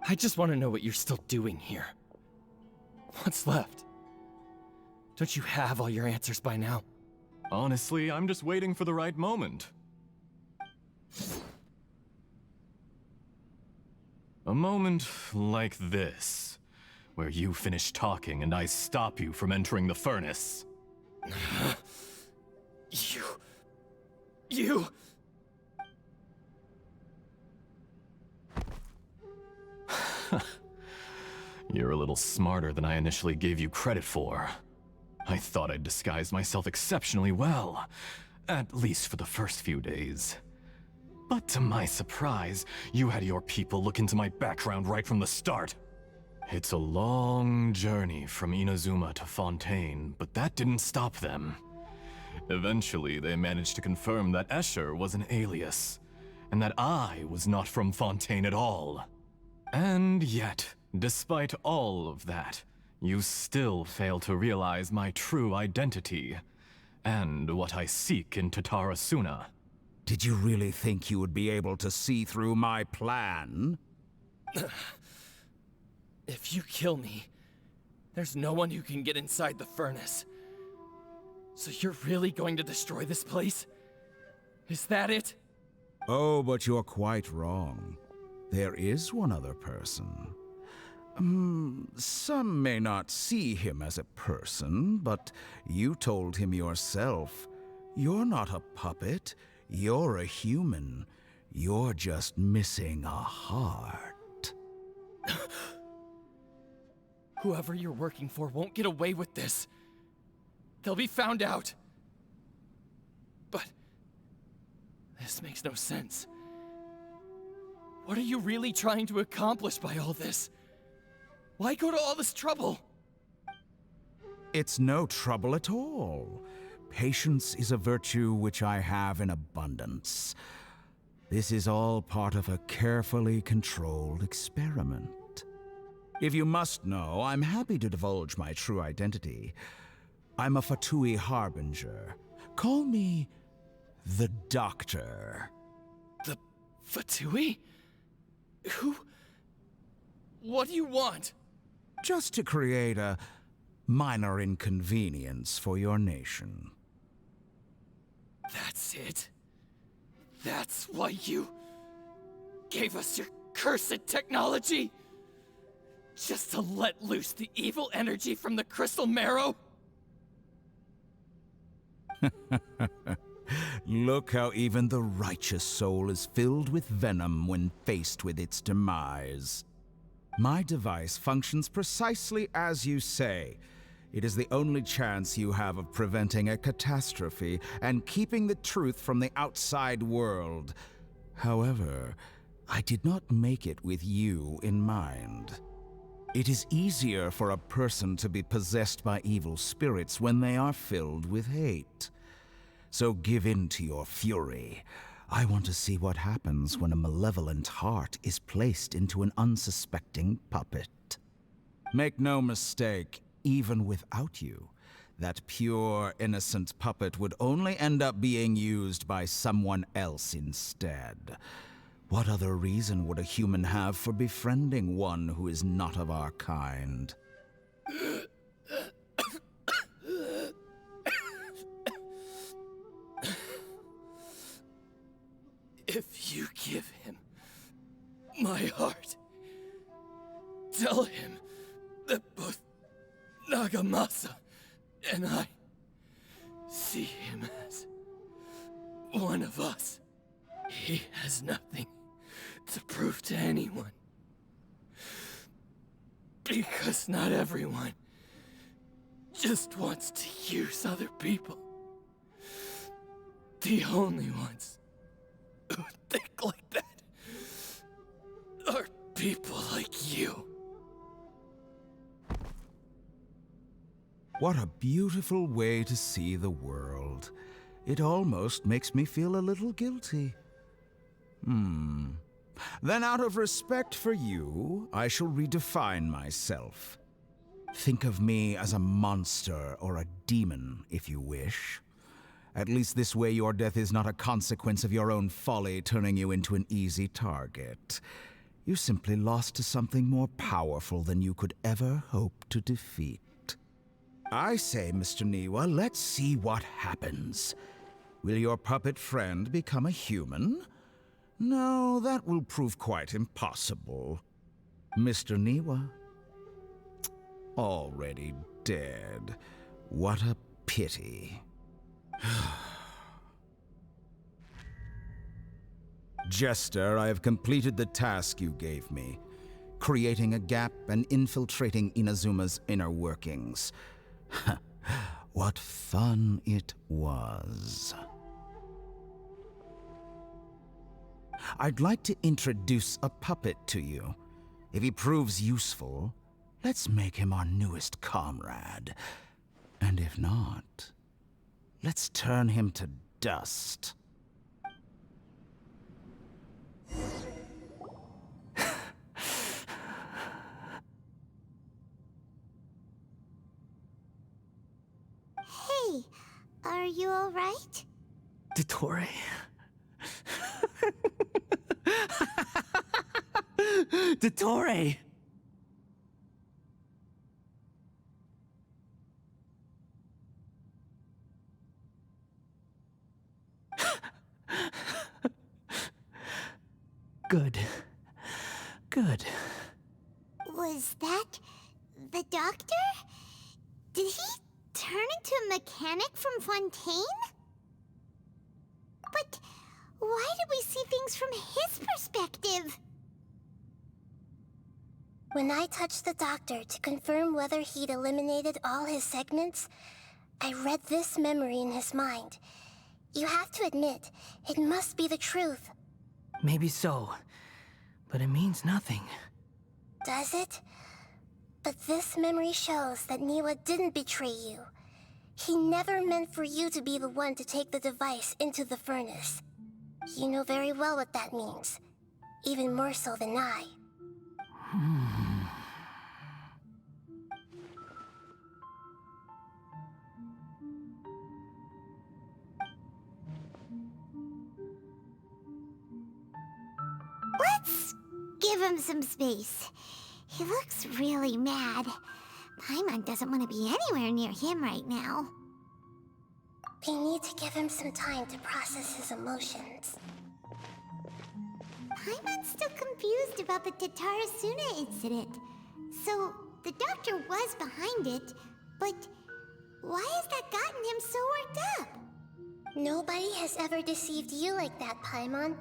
I just want to know what you're still doing here. What's left? Don't you have all your answers by now? Honestly, I'm just waiting for the right moment. A moment like this, where you finish talking and I stop you from entering the furnace. You... You're a little smarter than I initially gave you credit for. I thought I'd disguised myself exceptionally well, at least for the first few days. But to my surprise, you had your people look into my background right from the start. It's a long journey from Inazuma to Fontaine, but that didn't stop them. Eventually, they managed to confirm that Escher was an alias, and that I was not from Fontaine at all. And yet, despite all of that, you still fail to realize my true identity, and what I seek in Tatarasuna. Did you really think you would be able to see through my plan? If you kill me, there's no one who can get inside the furnace. So you're really going to destroy this place? Is that it? Oh, but you're quite wrong. There is one other person. Some may not see him as a person, but you told him yourself. You're not a puppet. You're a human. You're just missing a heart. Whoever you're working for won't get away with this. They'll be found out. But this makes no sense. What are you really trying to accomplish by all this? Why go to all this trouble? It's no trouble at all. Patience is a virtue which I have in abundance. This is all part of a carefully controlled experiment. If you must know, I'm happy to divulge my true identity. I'm a Fatui Harbinger. Call me the Doctor. The Fatui? Who? What do you want? Just to create a minor inconvenience for your nation. That's it? That's why you gave us your cursed technology? Just to let loose the evil energy from the crystal marrow? Look how even the righteous soul is filled with venom when faced with its demise. My device functions precisely as you say. It is the only chance you have of preventing a catastrophe and keeping the truth from the outside world. However, I did not make it with you in mind. It is easier for a person to be possessed by evil spirits when they are filled with hate. So give in to your fury. I want to see what happens when a malevolent heart is placed into an unsuspecting puppet. Make no mistake, even without you, that pure, innocent puppet would only end up being used by someone else instead. What other reason would a human have for befriending one who is not of our kind? If you give him my heart, tell him that both Nagamasa and I see him as one of us. He has nothing to prove to anyone. Because not everyone just wants to use other people. The only ones who think like that are people like you. What a beautiful way to see the world. It almost makes me feel a little guilty. Then out of respect for you, I shall redefine myself. Think of me as a monster or a demon, if you wish. At least this way your death is not a consequence of your own folly turning you into an easy target. You simply lost to something more powerful than you could ever hope to defeat. I say, Mr. Niwa, let's see what happens. Will your puppet friend become a human? No, that will prove quite impossible. Mr. Niwa? Already dead. What a pity. Jester, I have completed the task you gave me, creating a gap and infiltrating Inazuma's inner workings. What fun it was. I'd like to introduce a puppet to you. If he proves useful, let's make him our newest comrade. And if not, let's turn him to dust. Hey, are you all right? Dottore? Dottore! Good. Good. Was that the doctor? Did he turn into a mechanic from Fontaine? But why did we see things from his perspective? When I touched the doctor to confirm whether he'd eliminated all his segments, I read this memory in his mind. You have to admit, it must be the truth. Maybe so, but it means nothing. Does it? But this memory shows that Niwa didn't betray you. He never meant for you to be the one to take the device into the furnace. You know very well what that means. Even more so than I. Let's give him some space. He looks really mad. Paimon doesn't want to be anywhere near him right now. We need to give him some time to process his emotions. Paimon's still confused about the Tatarasuna incident. So, the doctor was behind it, but why has that gotten him so worked up? Nobody has ever deceived you like that, Paimon.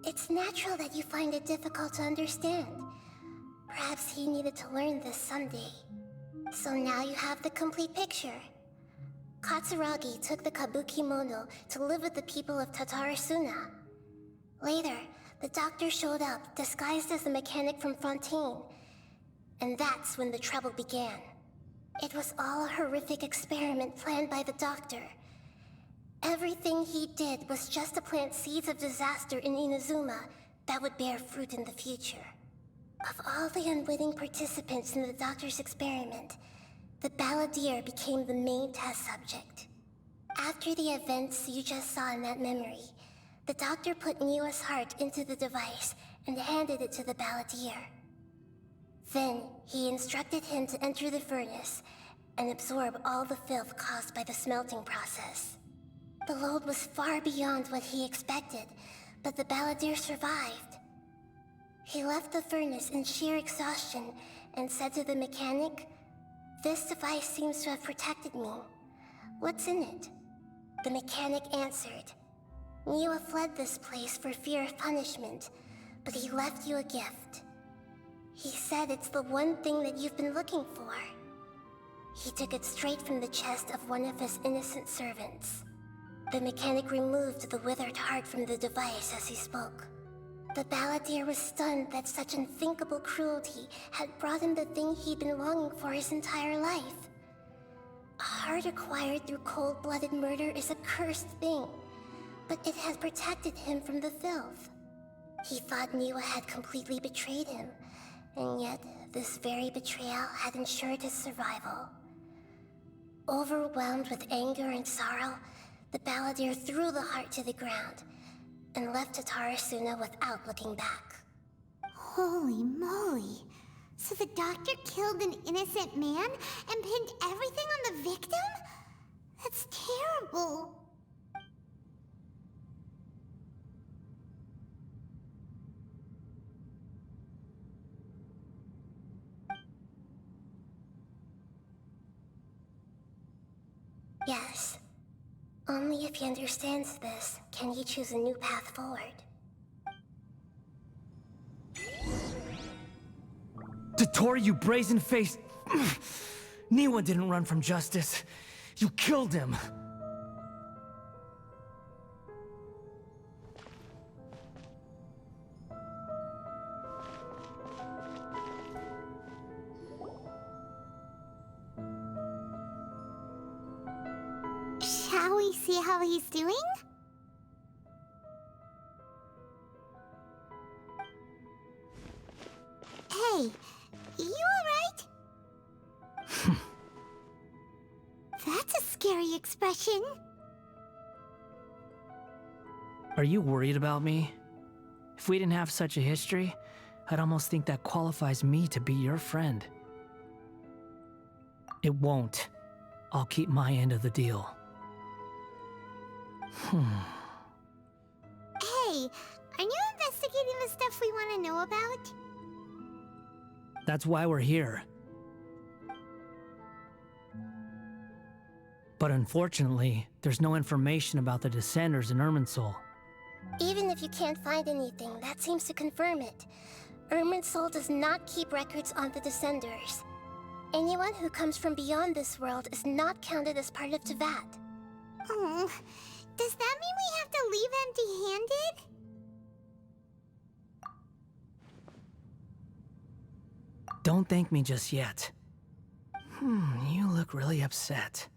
It's natural that you find it difficult to understand. Perhaps he needed to learn this someday. So now you have the complete picture. Katsuragi took the Kabuki Mono to live with the people of Tatarasuna. Later, the doctor showed up, disguised as a mechanic from Fontaine. And that's when the trouble began. It was all a horrific experiment planned by the doctor. Everything he did was just to plant seeds of disaster in Inazuma that would bear fruit in the future. Of all the unwitting participants in the doctor's experiment, the balladeer became the main test subject. After the events you just saw in that memory, the doctor put Niwa's heart into the device and handed it to the balladeer. Then, he instructed him to enter the furnace and absorb all the filth caused by the smelting process. The load was far beyond what he expected, but the balladeer survived. He left the furnace in sheer exhaustion and said to the mechanic, "This device seems to have protected me. What's in it?" The mechanic answered, "Niwa fled this place for fear of punishment, but he left you a gift. He said it's the one thing that you've been looking for." He took it straight from the chest of one of his innocent servants. The mechanic removed the withered heart from the device as he spoke. The balladeer was stunned that such unthinkable cruelty had brought him the thing he'd been longing for his entire life. A heart acquired through cold-blooded murder is a cursed thing, but it had protected him from the filth. He thought Niwa had completely betrayed him, and yet this very betrayal had ensured his survival. Overwhelmed with anger and sorrow, the balladeer threw the heart to the ground and left Tatarasuna without looking back. Holy moly! So the doctor killed an innocent man and pinned everything on the victim? That's terrible. Yes. Only if he understands this can he choose a new path forward. Tottori, you brazen-faced... Niwa didn't run from justice. You killed him. Shall we see how he's doing? Hey, you alright? That's a scary expression. Are you worried about me? If we didn't have such a history, I'd almost think that qualifies me to be your friend. It won't. I'll keep my end of the deal. Hey, are you investigating the stuff we want to know about? That's why we're here. But unfortunately, there's no information about the Descenders in Irminsul. Even if you can't find anything, that seems to confirm it. Irminsul does not keep records on the Descenders. Anyone who comes from beyond this world is not counted as part of Teyvat. Oh, does that mean we have to leave empty-handed? Don't thank me just yet. You look really upset.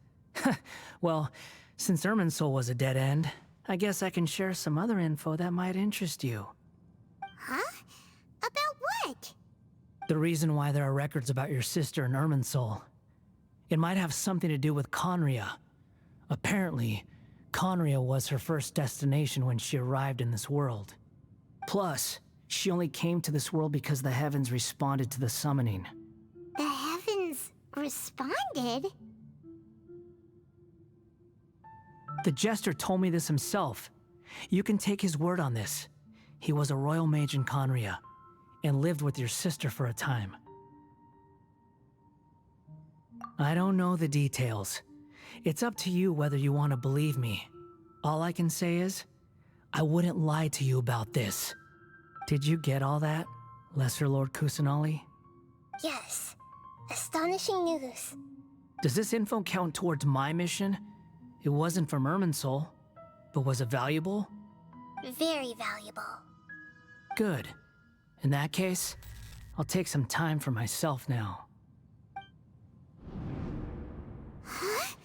Well, since Irminsul was a dead end, I guess I can share some other info that might interest you. Huh? About what? The reason why there are records about your sister in Irminsul. It might have something to do with Conria. Apparently, Conria was her first destination when she arrived in this world. Plus, she only came to this world because the heavens responded to the summoning. The heavens responded? The Jester told me this himself. You can take his word on this. He was a royal mage in Conria, and lived with your sister for a time. I don't know the details. It's up to you whether you want to believe me. All I can say is, I wouldn't lie to you about this. Did you get all that, Lesser Lord Kusanali? Yes. Astonishing news. Does this info count towards my mission? It wasn't from Irminsul, but was it valuable? Very valuable. Good. In that case, I'll take some time for myself now. Huh?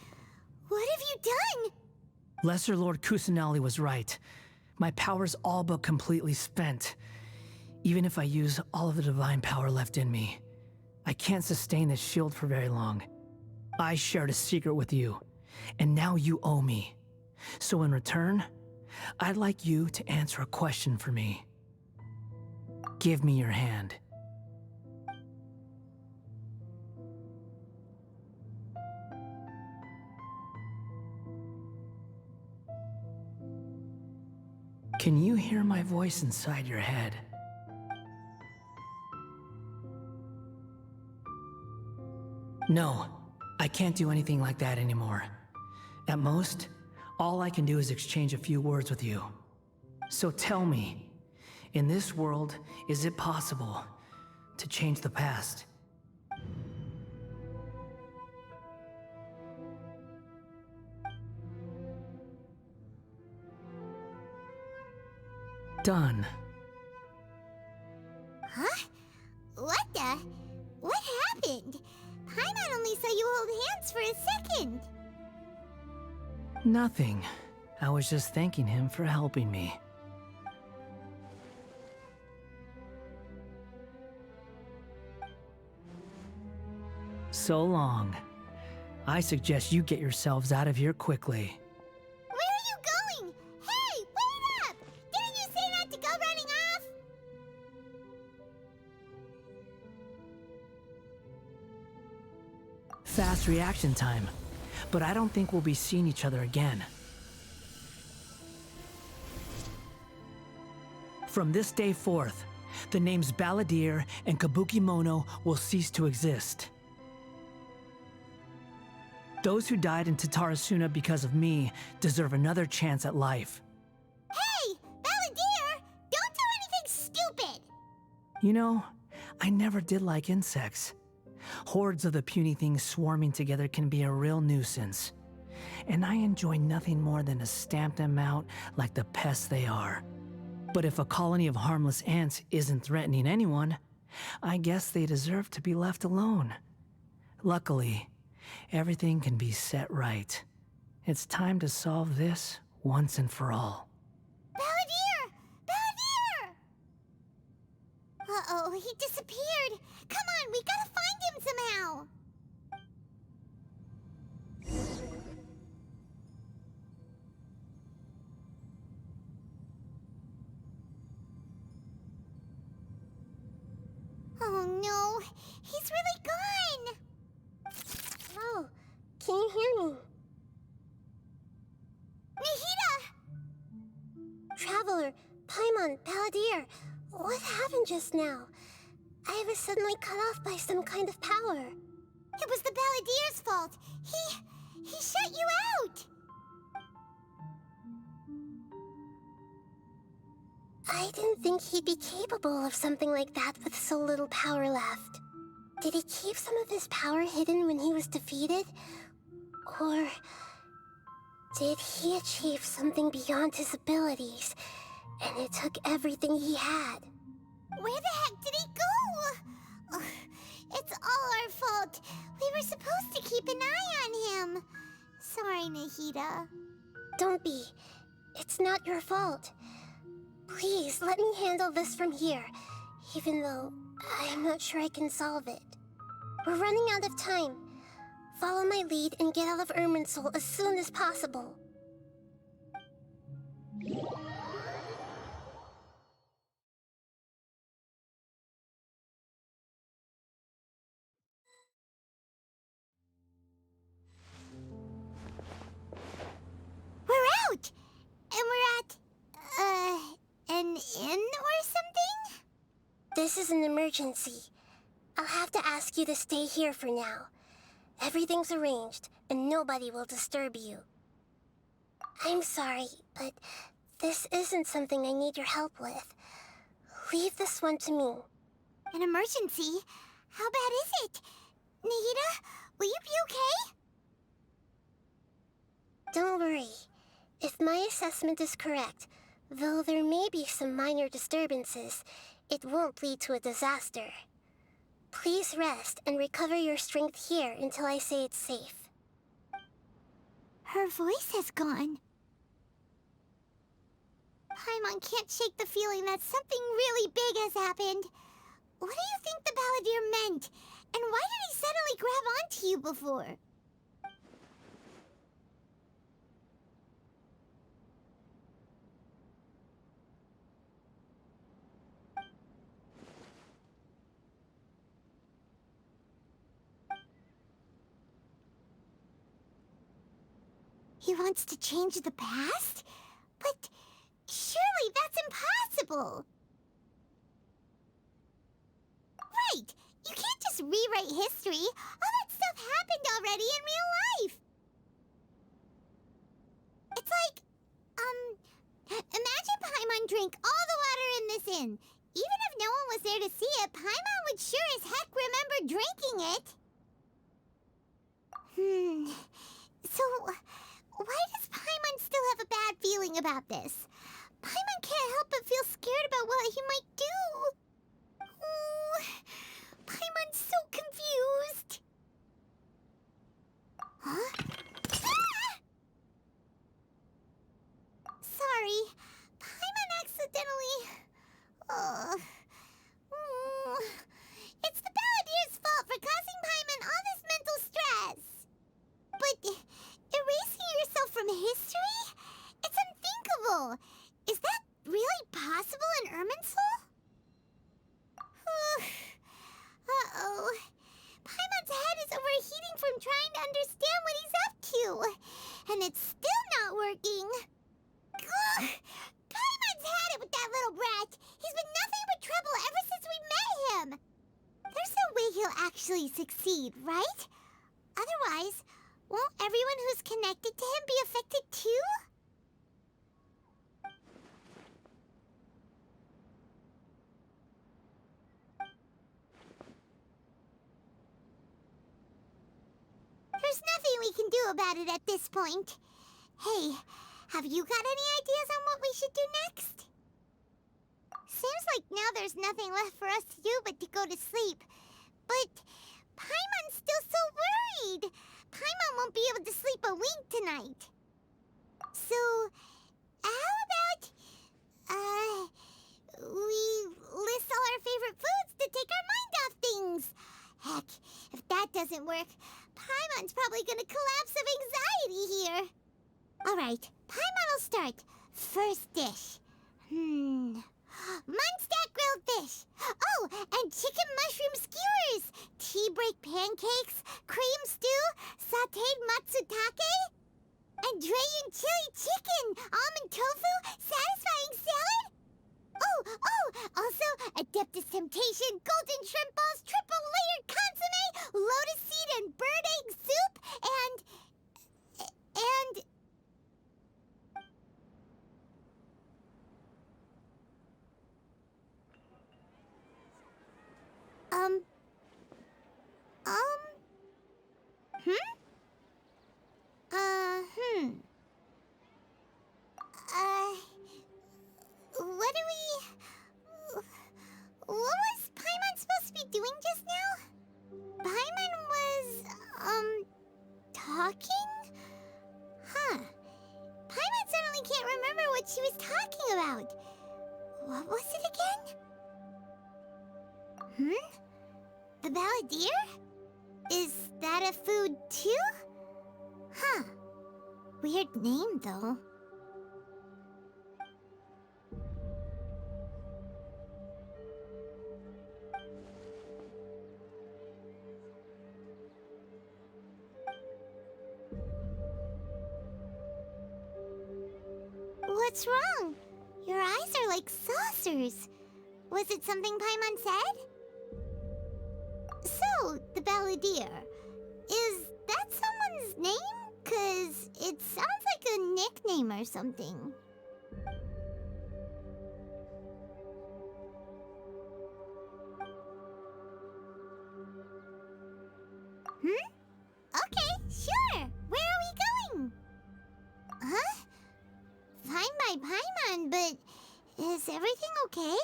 What have you done? Lesser Lord Kusanali was right. My power's all but completely spent. Even if I use all of the divine power left in me, I can't sustain this shield for very long. I shared a secret with you, and now you owe me. So in return, I'd like you to answer a question for me. Give me your hand. Can you hear my voice inside your head? No, I can't do anything like that anymore. At most, all I can do is exchange a few words with you. So tell me, in this world, is it possible to change the past? Done. Huh? What the? What happened? Paimon only saw you hold hands for a second. Nothing. I was just thanking him for helping me. So long. I suggest you get yourselves out of here quickly. Where are you going? Hey, wait up! Didn't you say not to go running off? Fast reaction time. But I don't think we'll be seeing each other again. From this day forth, the names Balladeer and Kabuki Mono will cease to exist. Those who died in Tatarasuna because of me deserve another chance at life. Hey, Balladeer! Don't do anything stupid! You know, I never did like insects. Hordes of the puny things swarming together can be a real nuisance. And I enjoy nothing more than to stamp them out like the pests they are. But if a colony of harmless ants isn't threatening anyone, I guess they deserve to be left alone. Luckily, everything can be set right. It's time to solve this once and for all. Balladeer! Balladeer! Uh-oh, he disappeared. Come on, we gotta find him somehow. Oh no, he's really gone. Oh, can you hear me? Nahida! Traveler, Paimon, Balladeer, what happened just now? I was suddenly cut off by some kind of power. It was the Balladeer's fault. He shut you out. I didn't think he'd be capable of something like that with so little power left. Did he keep some of his power hidden when he was defeated? Or did he achieve something beyond his abilities, and it took everything he had? Where the heck did he go? Ugh, it's all our fault. We were supposed to keep an eye on him. Sorry, Nahida. Don't be. It's not your fault. Please, let me handle this from here, even though I'm not sure I can solve it. We're running out of time. Follow my lead and get out of Irminsul as soon as possible. We're out! And we're at, an inn or something? This is an emergency. I'll have to ask you to stay here for now. Everything's arranged, and nobody will disturb you. I'm sorry, but this isn't something I need your help with. Leave this one to me. An emergency? How bad is it? Nahida, will you be okay? Don't worry. If my assessment is correct, though there may be some minor disturbances, it won't lead to a disaster. Please rest and recover your strength here until I say it's safe. Her voice has gone. Paimon can't shake the feeling that something really big has happened. What do you think the Balladeer meant? And why did he suddenly grab onto you before? He wants to change the past? But surely that's impossible! Right! You can't just rewrite history! All that stuff happened already in real life! It's like, imagine Paimon drank all the water in this inn. Even if no one was there to see it, Paimon would sure as heck remember drinking it! So, why does Paimon still have a bad feeling about this? Paimon can't help but feel scared about what he might do. Oh, Paimon's so confused. Huh? Ah! Sorry, Paimon accidentally... It's the Balladeer's fault for causing Paimon all this mental stress. But erasing yourself from history? It's unthinkable. Is that really possible in Irminsul? Uh-oh. Paimon's head is overheating from trying to understand what he's up to. And it's still not working. Ugh. Paimon's had it with that little brat. He's been nothing but trouble ever since we met him. There's no way he'll actually succeed, right? Otherwise, won't everyone who's connected to him be affected too? There's nothing we can do about it at this point. Hey, have you got any ideas on what we should do next? Seems like now there's nothing left for us to do but to go to sleep. But Paimon's still so worried. Paimon won't be able to sleep a wink tonight. So, how about, we list all our favorite foods to take our mind off things? Heck, if that doesn't work, Paimon's probably gonna collapse of anxiety here. Alright, Paimon will start. First dish. Munstack grilled fish. Oh, and chicken mushroom skewers. Tea break pancakes. Cream stew. Sauteed matsutake. And Dragon chili chicken. Almond tofu. Satisfying salad. Oh, also Adeptus Temptation. Golden shrimp balls. Triple layered consomme. Lotus seed and bird egg soup. And... What do we... What was Paimon supposed to be doing just now? Paimon was, she was talking about. What was it again? The balladeer? Is that a food too? Huh. Weird name, though. What's wrong? Your eyes are like saucers. Was it something Paimon said? So, the balladeer. Is that someone's name? 'Cause it sounds like a nickname or something. Okay, sure. Where are we going? Huh? Fine by Paimon, but is everything okay?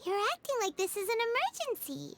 You're acting like this is an emergency.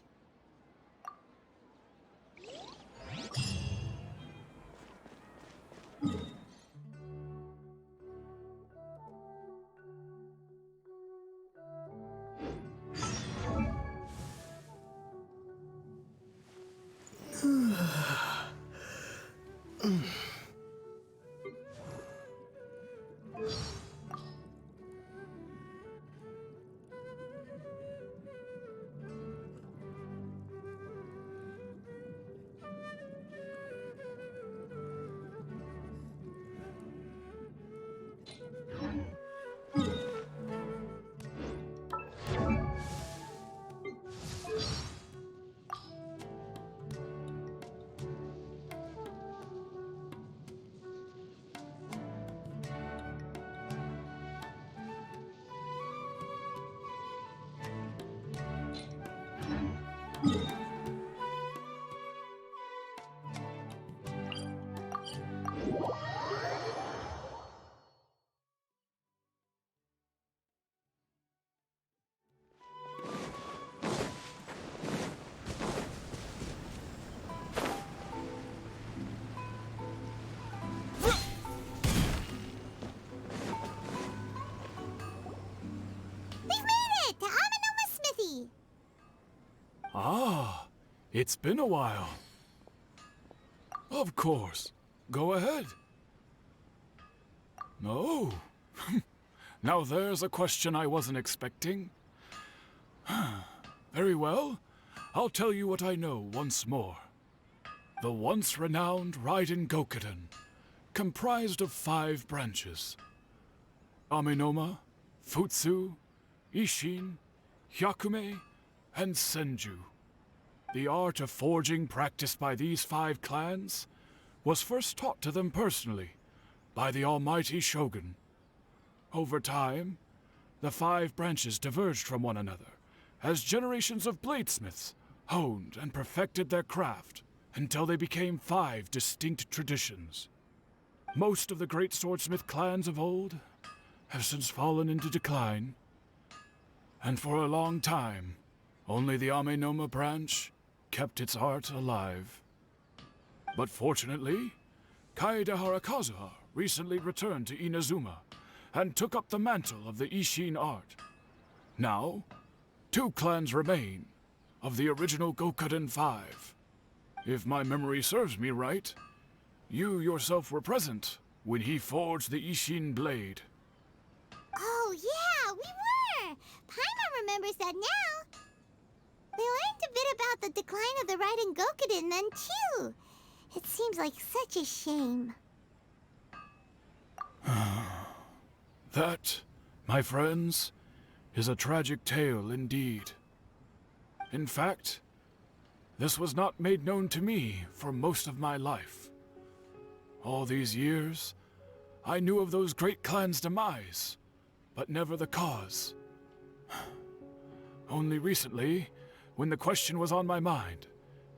Ah, it's been a while. Of course. Go ahead. No. Now there's a question I wasn't expecting. Very well. I'll tell you what I know once more. The once renowned Raiden Gokuden, comprised of 5 branches. Amenoma, Futsu, Ishin, Hyakume, and Senju. The art of forging practiced by these 5 clans was first taught to them personally by the almighty Shogun. Over time, the 5 branches diverged from one another as generations of bladesmiths honed and perfected their craft until they became 5 distinct traditions. Most of the great swordsmith clans of old have since fallen into decline, and for a long time, only the Amenoma branch kept its art alive. But fortunately, Kaedehara Kazuha recently returned to Inazuma and took up the mantle of the Ishin art. Now, 2 clans remain of the original Gokuden 5. If my memory serves me right, you yourself were present when he forged the Ishin blade. Oh yeah, we were! Paimon remembers that now. We learned a bit about the decline of the Raiden Gokuden then too. It seems like such a shame. That, my friends, is a tragic tale indeed. In fact, this was not made known to me for most of my life. All these years, I knew of those great clans' demise, but never the cause. Only recently, when the question was on my mind,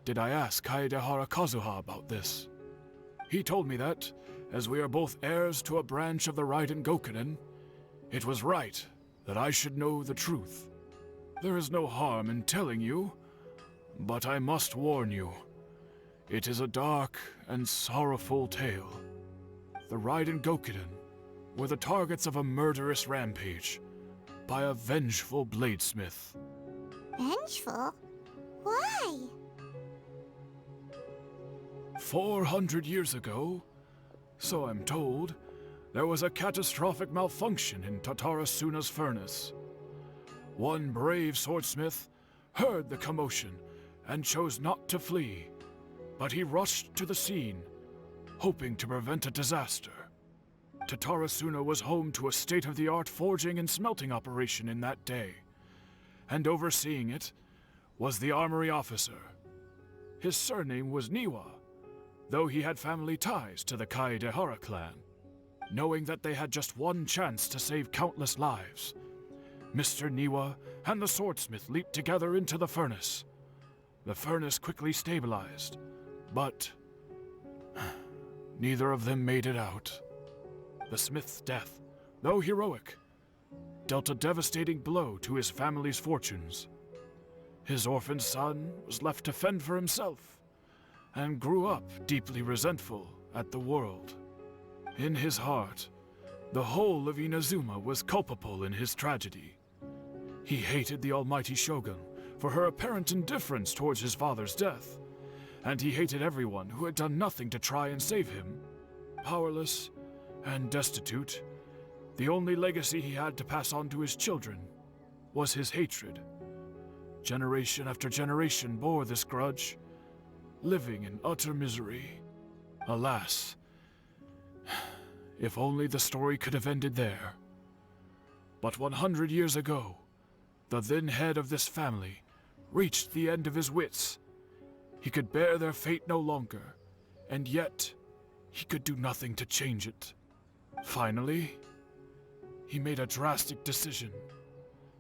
did I ask Kaedehara Kazuha about this. He told me that, as we are both heirs to a branch of the Raiden Gokuden, it was right that I should know the truth. There is no harm in telling you, but I must warn you. It is a dark and sorrowful tale. The Raiden Gokuden, were the targets of a murderous rampage by a vengeful bladesmith. Vengeful? Why? 400 years ago, so I'm told, there was a catastrophic malfunction in Tatarasuna's furnace. One brave swordsmith heard the commotion and chose not to flee, but he rushed to the scene, hoping to prevent a disaster. Tatarasuna was home to a state-of-the-art forging and smelting operation in that day, and overseeing it was the armory officer. His surname was Niwa, though he had family ties to the Kaedehara clan. Knowing that they had just one chance to save countless lives, Mr. Niwa and the swordsmith leaped together into the furnace. The furnace quickly stabilized, but neither of them made it out. The smith's death, though heroic, dealt a devastating blow to his family's fortunes. His orphaned son was left to fend for himself, and grew up deeply resentful at the world. In his heart, the whole of Inazuma was culpable in his tragedy. He hated the almighty shogun for her apparent indifference towards his father's death, and he hated everyone who had done nothing to try and save him. Powerless and destitute, the only legacy he had to pass on to his children was his hatred. Generation after generation bore this grudge, living in utter misery. Alas, if only the story could have ended there. But 100 years ago, the then head of this family reached the end of his wits. He could bear their fate no longer, and yet he could do nothing to change it. Finally, he made a drastic decision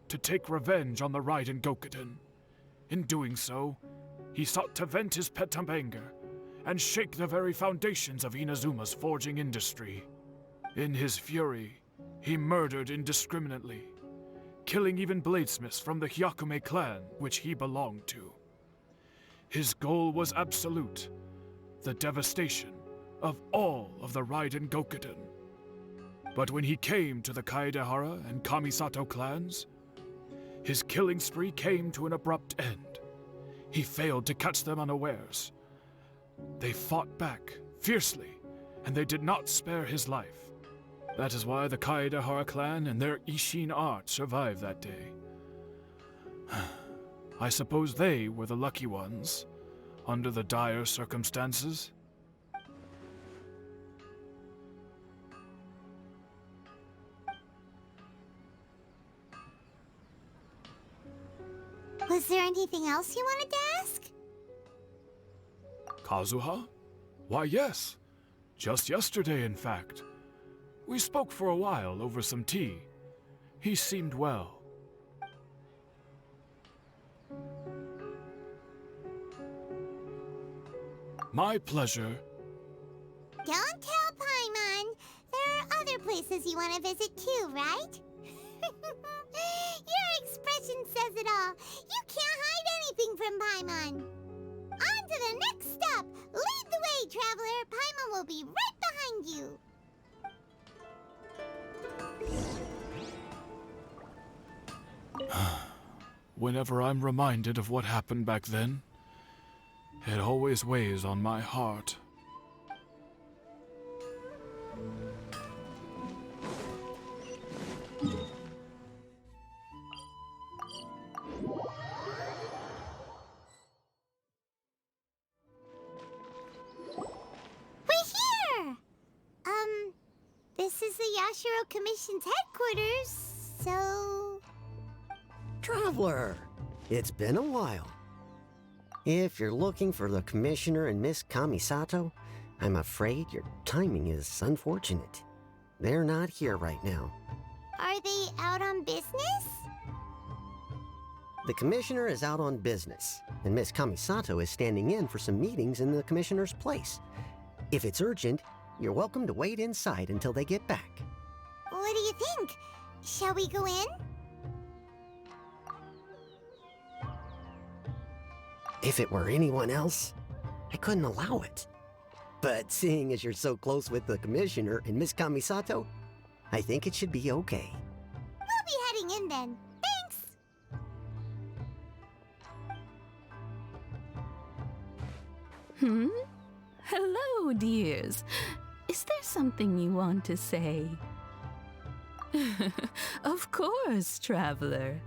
to take revenge on the Raiden Gokuden. In doing so, he sought to vent his pent up anger and shake the very foundations of Inazuma's forging industry. In his fury, he murdered indiscriminately, killing even bladesmiths from the Hyakume clan which he belonged to. His goal was absolute, the devastation of all of the Raiden Gokuden. But when he came to the Kaedehara and Kamisato clans, his killing spree came to an abrupt end. He failed to catch them unawares. They fought back fiercely, and they did not spare his life. That is why the Kaedehara clan and their Ishin art survived that day. I suppose they were the lucky ones, under the dire circumstances. Was there anything else you wanted to ask? Kazuha? Why, yes. Just yesterday, in fact. We spoke for a while over some tea. He seemed well. My pleasure. Don't tell Paimon. There are other places you want to visit too, right? Your expression says it all. You can't hide anything from Paimon. On to the next stop. Lead the way, traveler. Paimon will be right behind you. Whenever I'm reminded of what happened back then, it always weighs on my heart. We're here! This is the Yashiro Commission's headquarters, so... Traveler, it's been a while. If you're looking for the Commissioner and Miss Kamisato, I'm afraid your timing is unfortunate. They're not here right now. Are they out on business? The Commissioner is out on business, and Miss Kamisato is standing in for some meetings in the Commissioner's place. If it's urgent, you're welcome to wait inside until they get back. What do you think? Shall we go in? If it were anyone else, I couldn't allow it. But seeing as you're so close with the Commissioner and Miss Kamisato, I think it should be okay. We'll be heading in then. Thanks! Hello, dears. Is there something you want to say? Of course, traveler.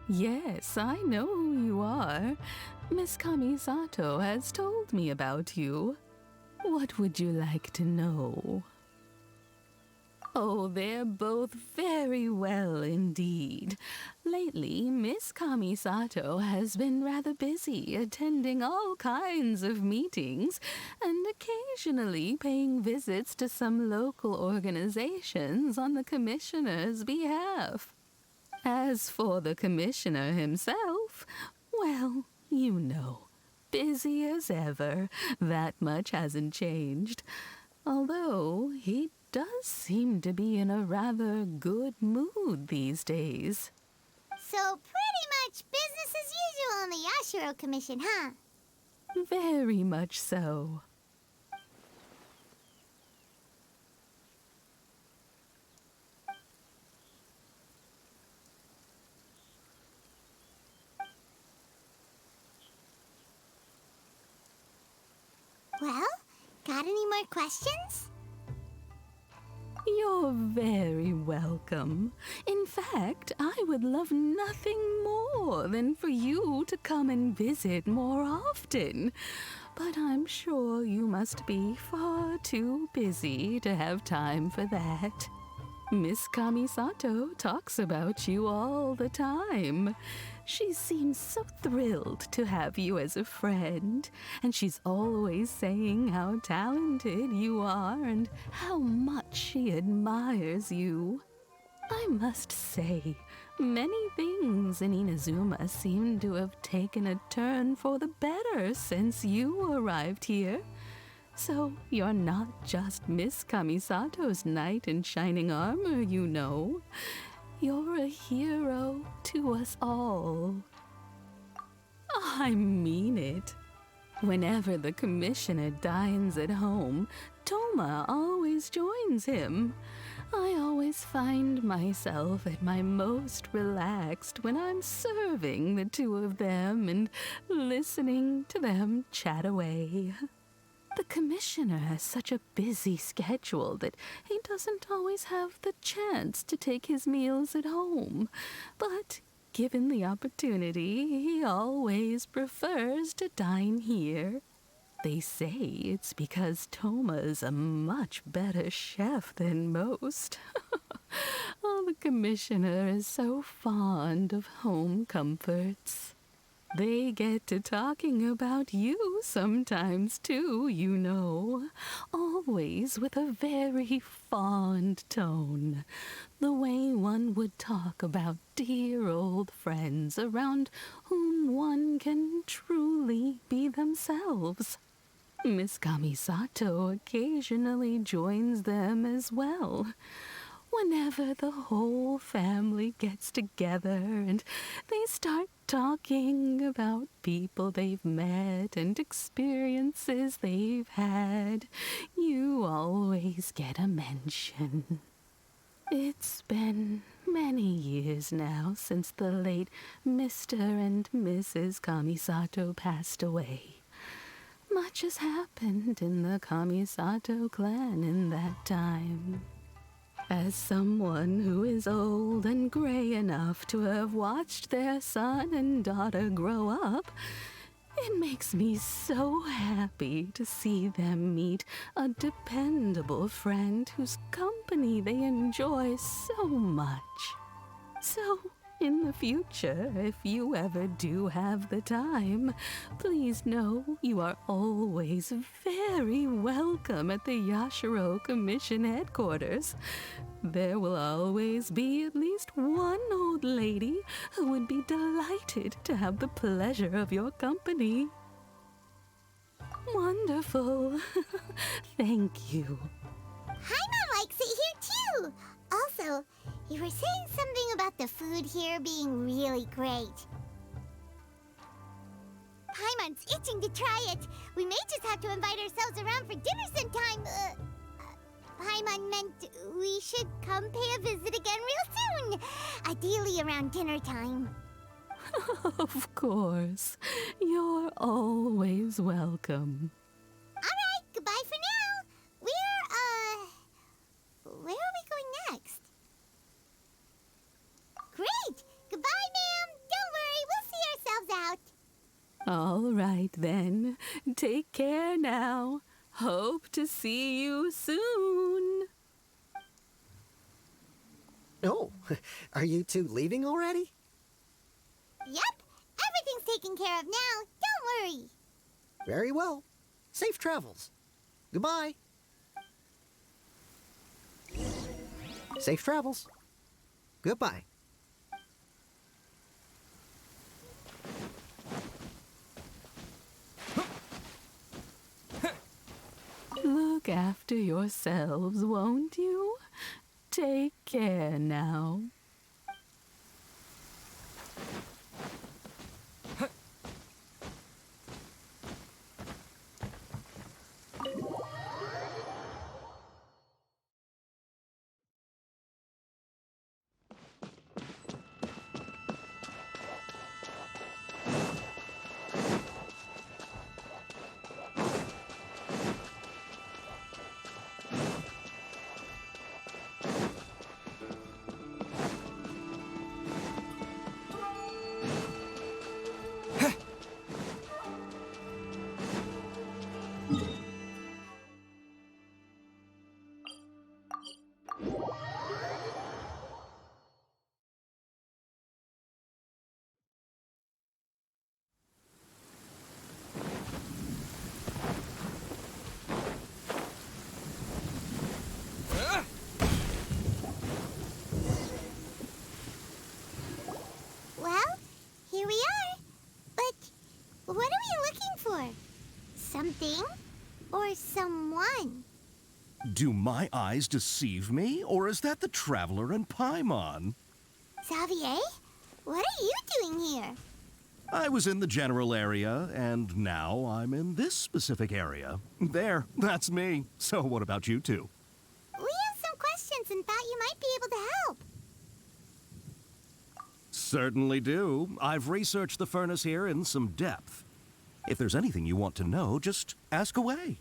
Yes, I know who you are. Miss Kamisato has told me about you. What would you like to know? Oh, they're both very well indeed. Lately, Miss Kamisato has been rather busy attending all kinds of meetings and occasionally paying visits to some local organizations on the commissioner's behalf. As for the commissioner himself, well, you know, busy as ever. That much hasn't changed. Although he does seem to be in a rather good mood these days. So pretty much business as usual in the Yashiro Commission, huh? Very much so. Well, got any more questions? You're very welcome. In fact, I would love nothing more than for you to come and visit more often. But I'm sure you must be far too busy to have time for that. Miss Kamisato talks about you all the time. She seems so thrilled to have you as a friend, and she's always saying how talented you are and how much she admires you. I must say, many things in Inazuma seem to have taken a turn for the better since you arrived here. So you're not just Miss Kamisato's knight in shining armor, you know. You're a hero to us all. I mean it. Whenever the commissioner dines at home, Toma always joins him. I always find myself at my most relaxed when I'm serving the two of them and listening to them chat away. The commissioner has such a busy schedule that he doesn't always have the chance to take his meals at home. But given the opportunity, he always prefers to dine here. They say it's because Toma's a much better chef than most. Oh, the commissioner is so fond of home comforts. They get to talking about you sometimes, too, you know. Always with a very fond tone. The way one would talk about dear old friends around whom one can truly be themselves. Miss Kamisato occasionally joins them as well. Whenever the whole family gets together and they start talking about people they've met and experiences they've had, you always get a mention. It's been many years now since the late Mr. and Mrs. Kamisato passed away. Much has happened in the Kamisato clan in that time. As someone who is old and gray enough to have watched their son and daughter grow up, it makes me so happy to see them meet a dependable friend whose company they enjoy so much. So, in the future, if you ever do have the time, please know you are always very welcome at the Yashiro Commission headquarters. There will always be at least one old lady who would be delighted to have the pleasure of your company. Wonderful. Thank you. Paimon likes it here too. Also, you were saying something about the food here being really great. Paimon's itching to try it. We may just have to invite ourselves around for dinner sometime. Paimon meant we should come come pay a visit again real soon. Ideally around dinner time. Of course. You're always welcome. Alright, goodbye for now. Where are we going next? Great! Goodbye, ma'am. Don't worry, we'll see ourselves out. All right, then. Take care now. Hope to see you soon. Oh, are you two leaving already? Yep, everything's taken care of now. Don't worry. Very well. Safe travels. Goodbye. Safe travels. Goodbye. Look after yourselves, won't you? Take care now. Well, here we are. But what are we looking for? Something or someone? Do my eyes deceive me, or is that the Traveler and Paimon? Xavier, what are you doing here? I was in the general area, and now I'm in this specific area. There, that's me. So what about you two? We have some questions and thought you might be able to help. Certainly do. I've researched the furnace here in some depth. If there's anything you want to know, just ask away.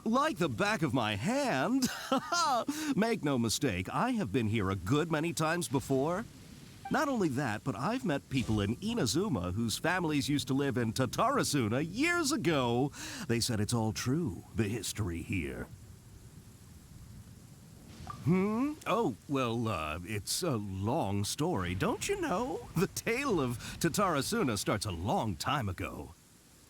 Like the back of my hand. Make no mistake, I have been here a good many times before. Not only that, but I've met people in Inazuma whose families used to live in Tatarasuna years ago. They said it's all true, the history here. Oh, well, it's a long story, don't you know? The tale of Tatarasuna starts a long time ago.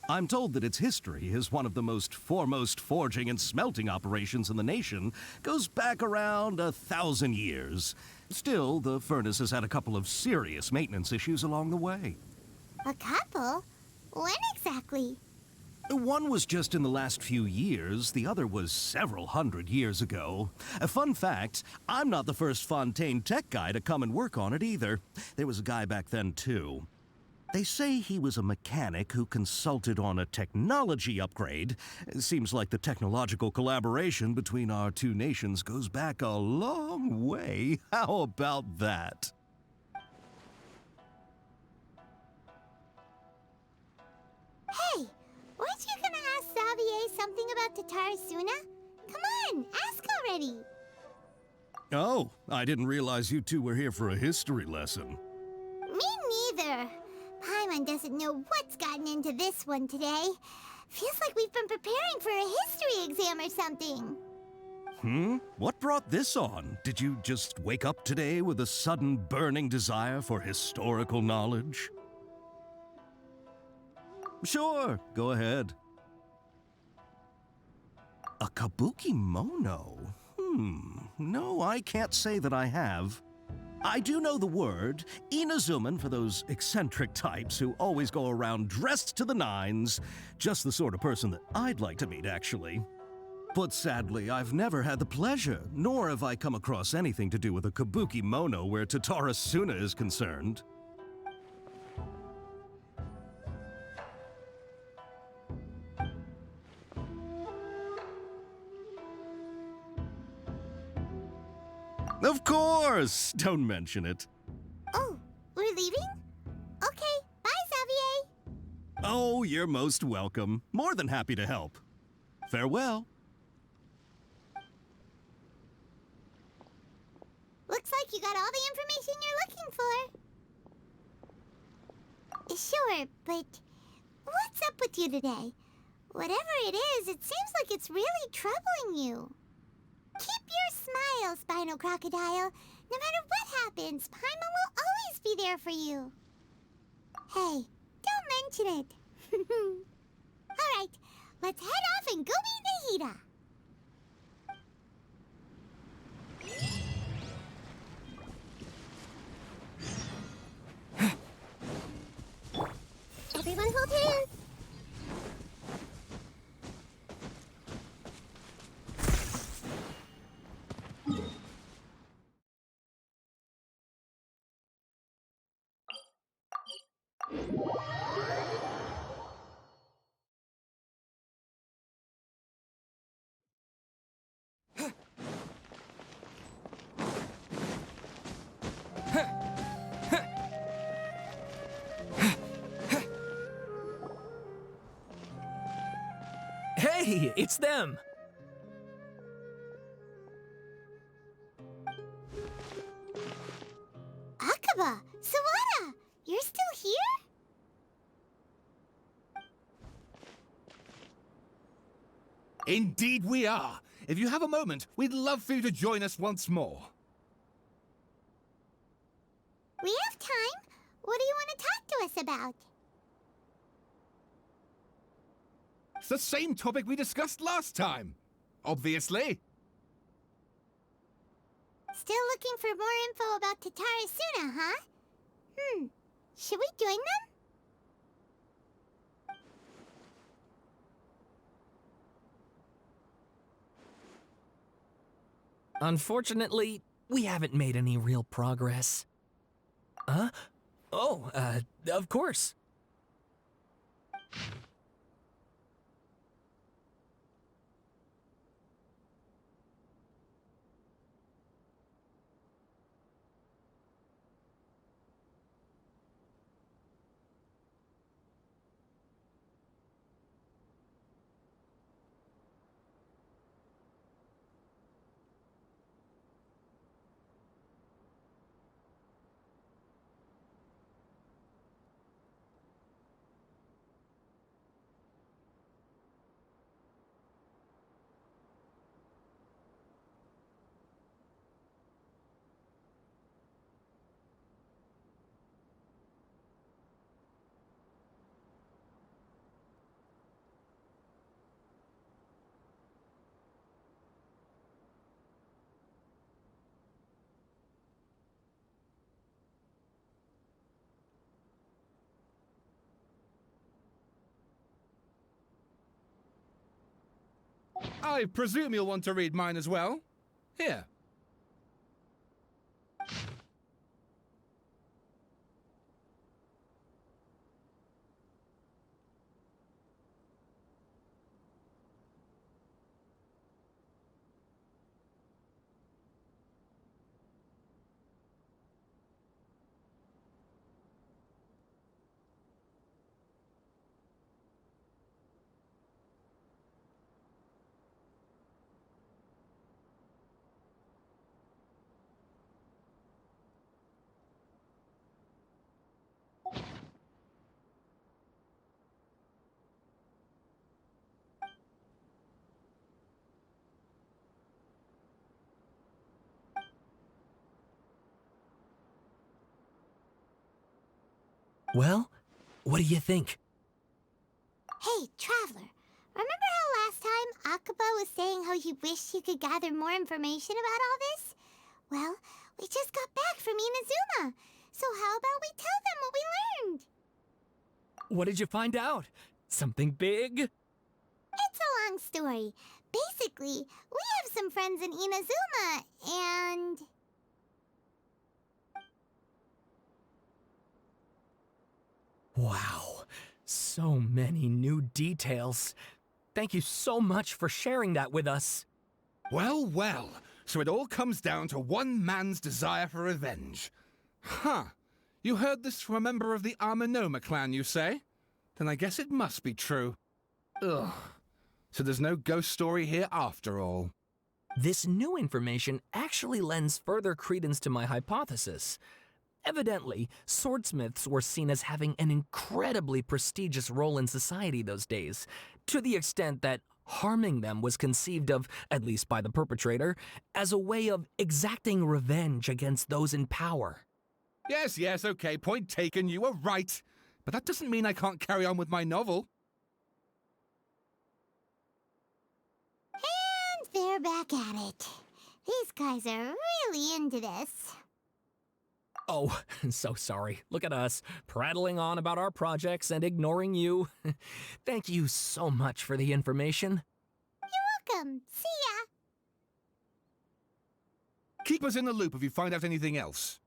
I'm told that its history is one of the most foremost forging and smelting operations in the nation, goes back around 1,000 years. Still, the furnace has had a couple of serious maintenance issues along the way. A couple? When exactly? One was just in the last few years, the other was several hundred years ago. A fun fact, I'm not the first Fontaine tech guy to come and work on it either. There was a guy back then too. They say he was a mechanic who consulted on a technology upgrade. It seems like the technological collaboration between our two nations goes back a long way. How about that? Hey, weren't you gonna ask Xavier something about Tatarasuna? Come on, ask already. Oh, I didn't realize you two were here for a history lesson. Me neither. Paimon doesn't know what's gotten into this one today. Feels like we've been preparing for a history exam or something. What brought this on? Did you just wake up today with a sudden burning desire for historical knowledge? Sure, go ahead. A kabuki mono? No, I can't say that I have. I do know the word, Inazuman for those eccentric types who always go around dressed to the nines. Just the sort of person that I'd like to meet, actually. But sadly, I've never had the pleasure, nor have I come across anything to do with a kabuki mono where Tatarasuna is concerned. Of course! Don't mention it. Oh, we're leaving? Okay, bye, Xavier. Oh, you're most welcome. More than happy to help. Farewell. Looks like you got all the information you're looking for. Sure, but what's up with you today? Whatever it is, it seems like it's really troubling you. Keep your smile, Spinal Crocodile. No matter what happens, Paimon will always be there for you. Hey, don't mention it. All right, let's head off and go meet Nahida. Everyone hold hands. Hey, it's them! Akaba, Sawada, you're still here? Indeed we are. If you have a moment, we'd love for you to join us once more. We have time. What do you want to talk to us about? It's the same topic we discussed last time. Obviously. Still looking for more info about Tatarasuna, huh? Should we join them? Unfortunately, we haven't made any real progress. Huh? Oh, of course. I presume you'll want to read mine as well. Here. Well, what do you think? Hey, Traveler. Remember how last time Akaba was saying how he wished he could gather more information about all this? Well, we just got back from Inazuma. So how about we tell them what we learned? What did you find out? Something big? It's a long story. Basically, we have some friends in Inazuma, and... Wow, so many new details. Thank you so much for sharing that with us. Well, well. So it all comes down to one man's desire for revenge. Huh. You heard this from a member of the Arminoma clan, you say? Then I guess it must be true. Ugh. So there's no ghost story here after all. This new information actually lends further credence to my hypothesis. Evidently, swordsmiths were seen as having an incredibly prestigious role in society those days, to the extent that harming them was conceived of, at least by the perpetrator, as a way of exacting revenge against those in power. Yes, okay, point taken, you were right. But that doesn't mean I can't carry on with my novel. And they're back at it. These guys are really into this. Oh, so sorry. Look at us, prattling on about our projects and ignoring you. Thank you so much for the information. You're welcome. See ya. Keep us in the loop if you find out anything else.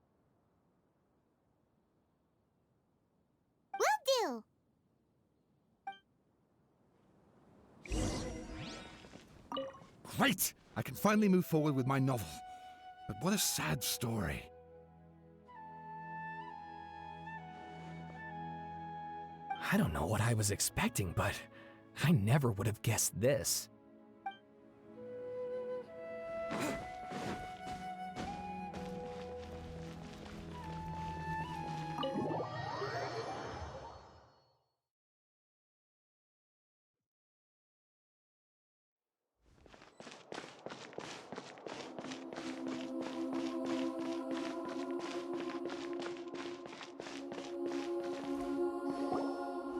Will do. Great! I can finally move forward with my novel. But what a sad story. I don't know what I was expecting, but I never would have guessed this.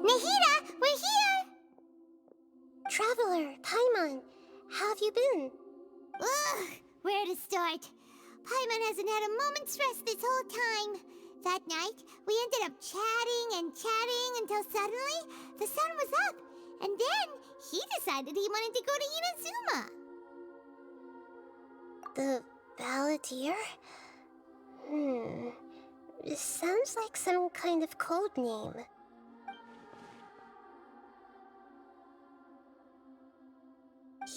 Nahida, we're here! Traveler, Paimon, how have you been? Ugh, where to start? Paimon hasn't had a moment's rest this whole time. That night, we ended up chatting and chatting until suddenly the sun was up. And then he decided he wanted to go to Inazuma. The Balladeer? This sounds like some kind of code name.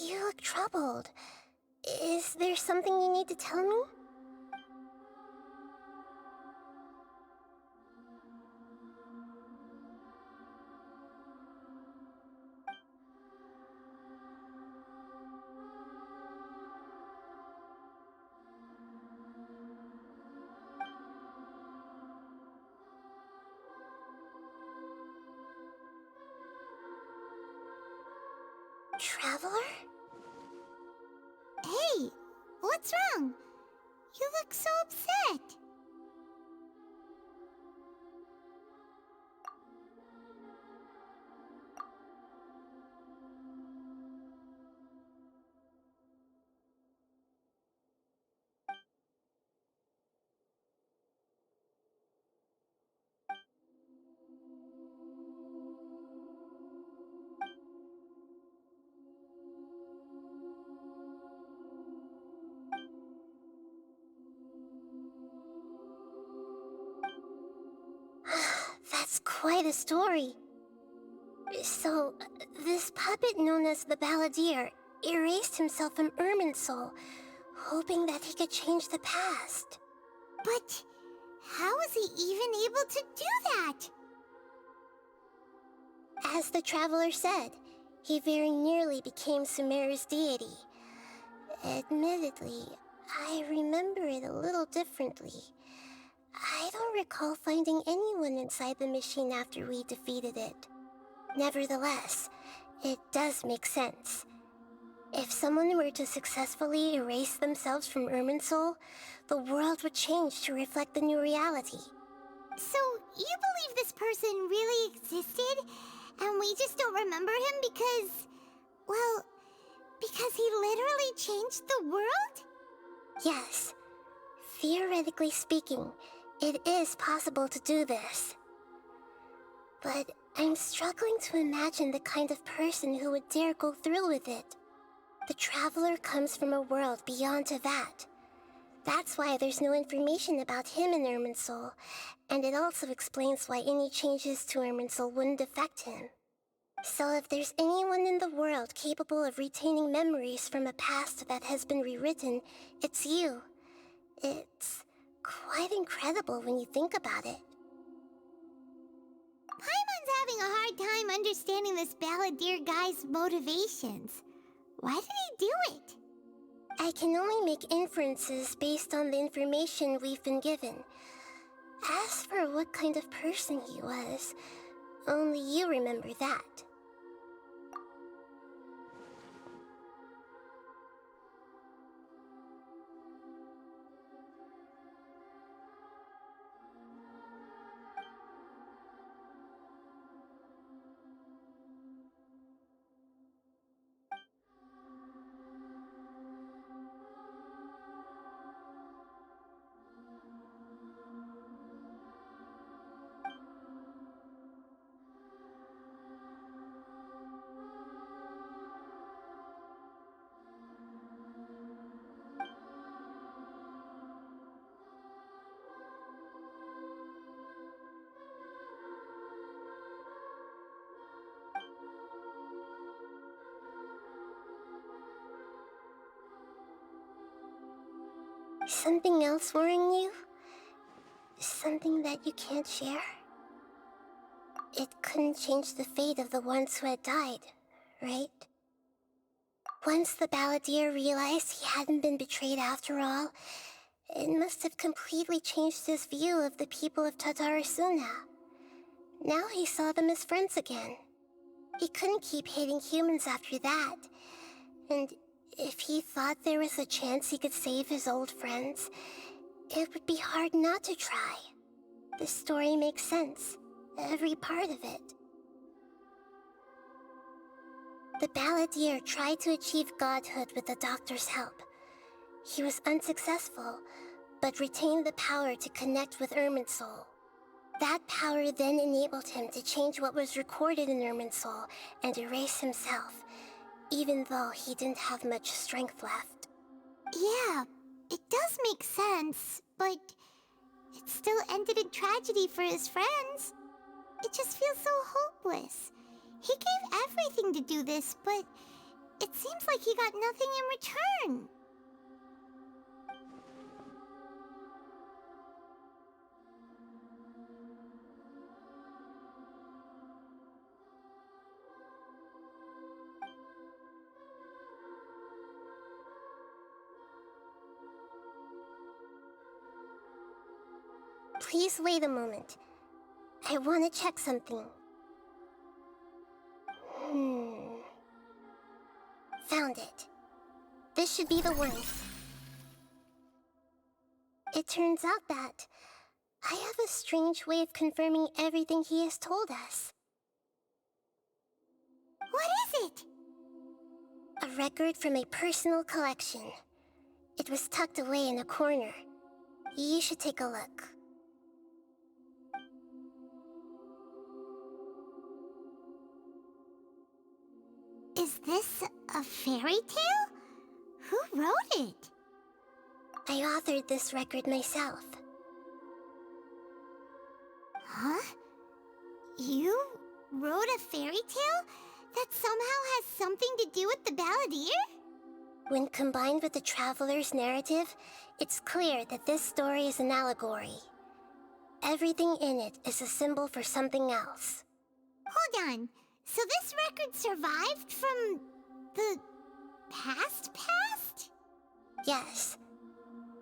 You look troubled. Is there something you need to tell me? Traveler? Hey, what's wrong? You look so upset. That's quite a story. So, this puppet known as the Balladeer erased himself from Irminsul, hoping that he could change the past. But how was he even able to do that? As the Traveler said, he very nearly became Sumeru's deity. Admittedly, I remember it a little differently. I don't recall finding anyone inside the machine after we defeated it. Nevertheless, it does make sense. If someone were to successfully erase themselves from Irminsul, the world would change to reflect the new reality. So, you believe this person really existed, and we just don't remember him because... well, because he literally changed the world? Yes. Theoretically speaking, it is possible to do this. But I'm struggling to imagine the kind of person who would dare go through with it. The Traveler comes from a world beyond to that. That's why there's no information about him in Irminsul, and it also explains why any changes to Irminsul wouldn't affect him. So if there's anyone in the world capable of retaining memories from a past that has been rewritten, it's you. It's quite incredible when you think about it. Paimon's having a hard time understanding this balladeer guy's motivations. Why did he do it? I can only make inferences based on the information we've been given. As for what kind of person he was, only you remember that. Something else worrying you? Something that you can't share? It couldn't change the fate of the ones who had died, right? Once the balladeer realized he hadn't been betrayed after all, it must have completely changed his view of the people of Tatarasuna. Now he saw them as friends again. He couldn't keep hating humans after that, and if he thought there was a chance he could save his old friends, it would be hard not to try. The story makes sense, every part of it. The balladeer tried to achieve godhood with the doctor's help. He was unsuccessful, but retained the power to connect with Irminsul. That power then enabled him to change what was recorded in Irminsul and erase himself, even though he didn't have much strength left. Yeah, it does make sense, but it still ended in tragedy for his friends. It just feels so hopeless. He gave everything to do this, but it seems like he got nothing in return. Please wait a moment. I want to check something. Found it. This should be the one. It turns out that I have a strange way of confirming everything he has told us. What is it? A record from a personal collection. It was tucked away in a corner. You should take a look. Is this a fairy tale? Who wrote it? I authored this record myself. Huh? You wrote a fairy tale that somehow has something to do with the balladeer? When combined with the traveler's narrative, it's clear that this story is an allegory. Everything in it is a symbol for something else. Hold on. So this record survived from the past? Yes.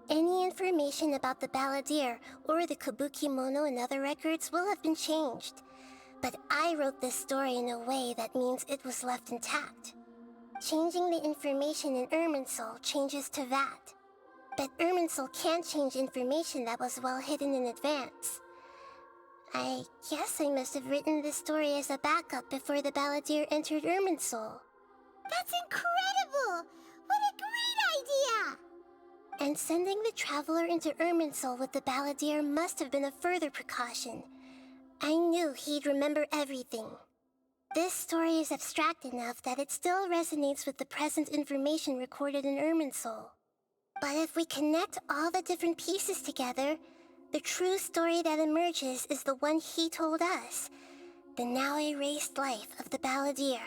Any information about the balladeer or the kabuki mono in other records will have been changed. But I wrote this story in a way that means it was left intact. Changing the information in Irminsul changes to that. But Irminsul can't change information that was well hidden in advance. I guess I must have written this story as a backup before the balladeer entered Irminsul. That's incredible! What a great idea! And sending the traveler into Irminsul with the balladeer must have been a further precaution. I knew he'd remember everything. This story is abstract enough that it still resonates with the present information recorded in Irminsul. But if we connect all the different pieces together, the true story that emerges is the one he told us. the now erased life of the balladeer.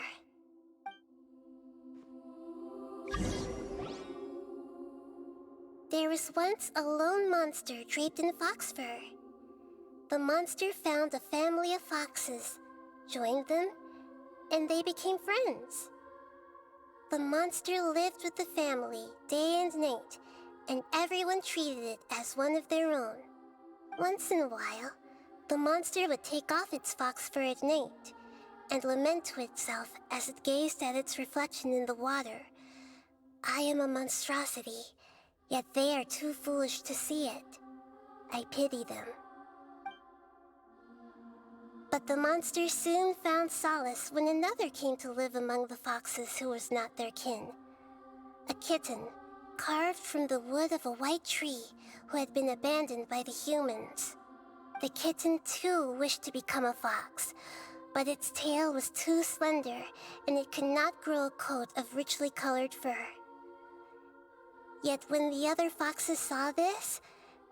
There was once a lone monster draped in fox fur. The monster found a family of foxes, joined them, and they became friends. The monster lived with the family day and night, and everyone treated it as one of their own. Once in a while, the monster would take off its fox fur at night and lament to itself as it gazed at its reflection in the water. I am a monstrosity, yet they are too foolish to see it. I pity them. But the monster soon found solace when another came to live among the foxes who was not their kin. A kitten, carved from the wood of a white tree who had been abandoned by the humans. The kitten too wished to become a fox, but its tail was too slender and it could not grow a coat of richly colored fur. Yet when the other foxes saw this,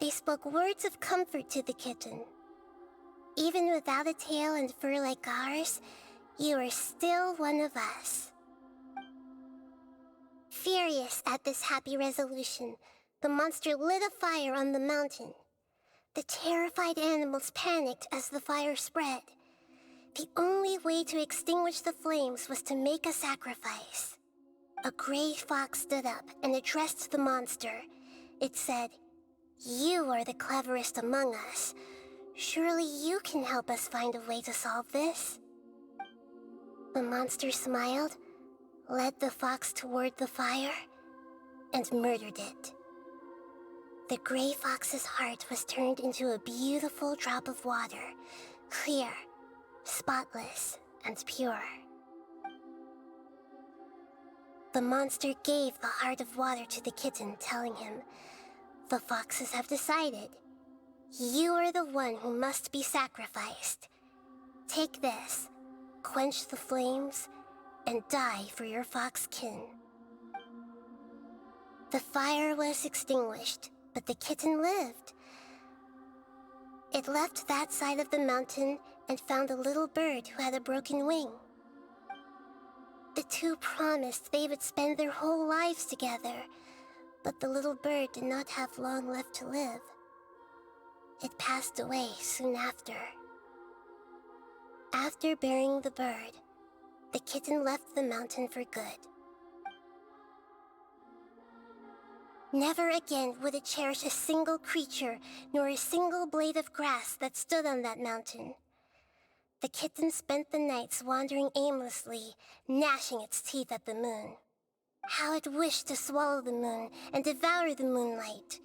they spoke words of comfort to the kitten. Even without a tail and fur like ours, you are still one of us. Furious at this happy resolution, the monster lit a fire on the mountain. The terrified animals panicked as the fire spread. The only way to extinguish the flames was to make a sacrifice. A gray fox stood up and addressed the monster. It said, "You are the cleverest among us. Surely you can help us find a way to solve this." The monster smiled, led the fox toward the fire, and murdered it. The gray fox's heart was turned into a beautiful drop of water, clear, spotless, and pure. The monster gave the heart of water to the kitten, telling him, "The foxes have decided. You are the one who must be sacrificed. Take this, quench the flames, and die for your fox kin." The fire was extinguished, but the kitten lived. It left that side of the mountain and found a little bird who had a broken wing. The two promised they would spend their whole lives together, but the little bird did not have long left to live. It passed away soon after. After burying the bird, the kitten left the mountain for good. Never again would it cherish a single creature, nor a single blade of grass that stood on that mountain. The kitten spent the nights wandering aimlessly, gnashing its teeth at the moon. How it wished to swallow the moon and devour the moonlight.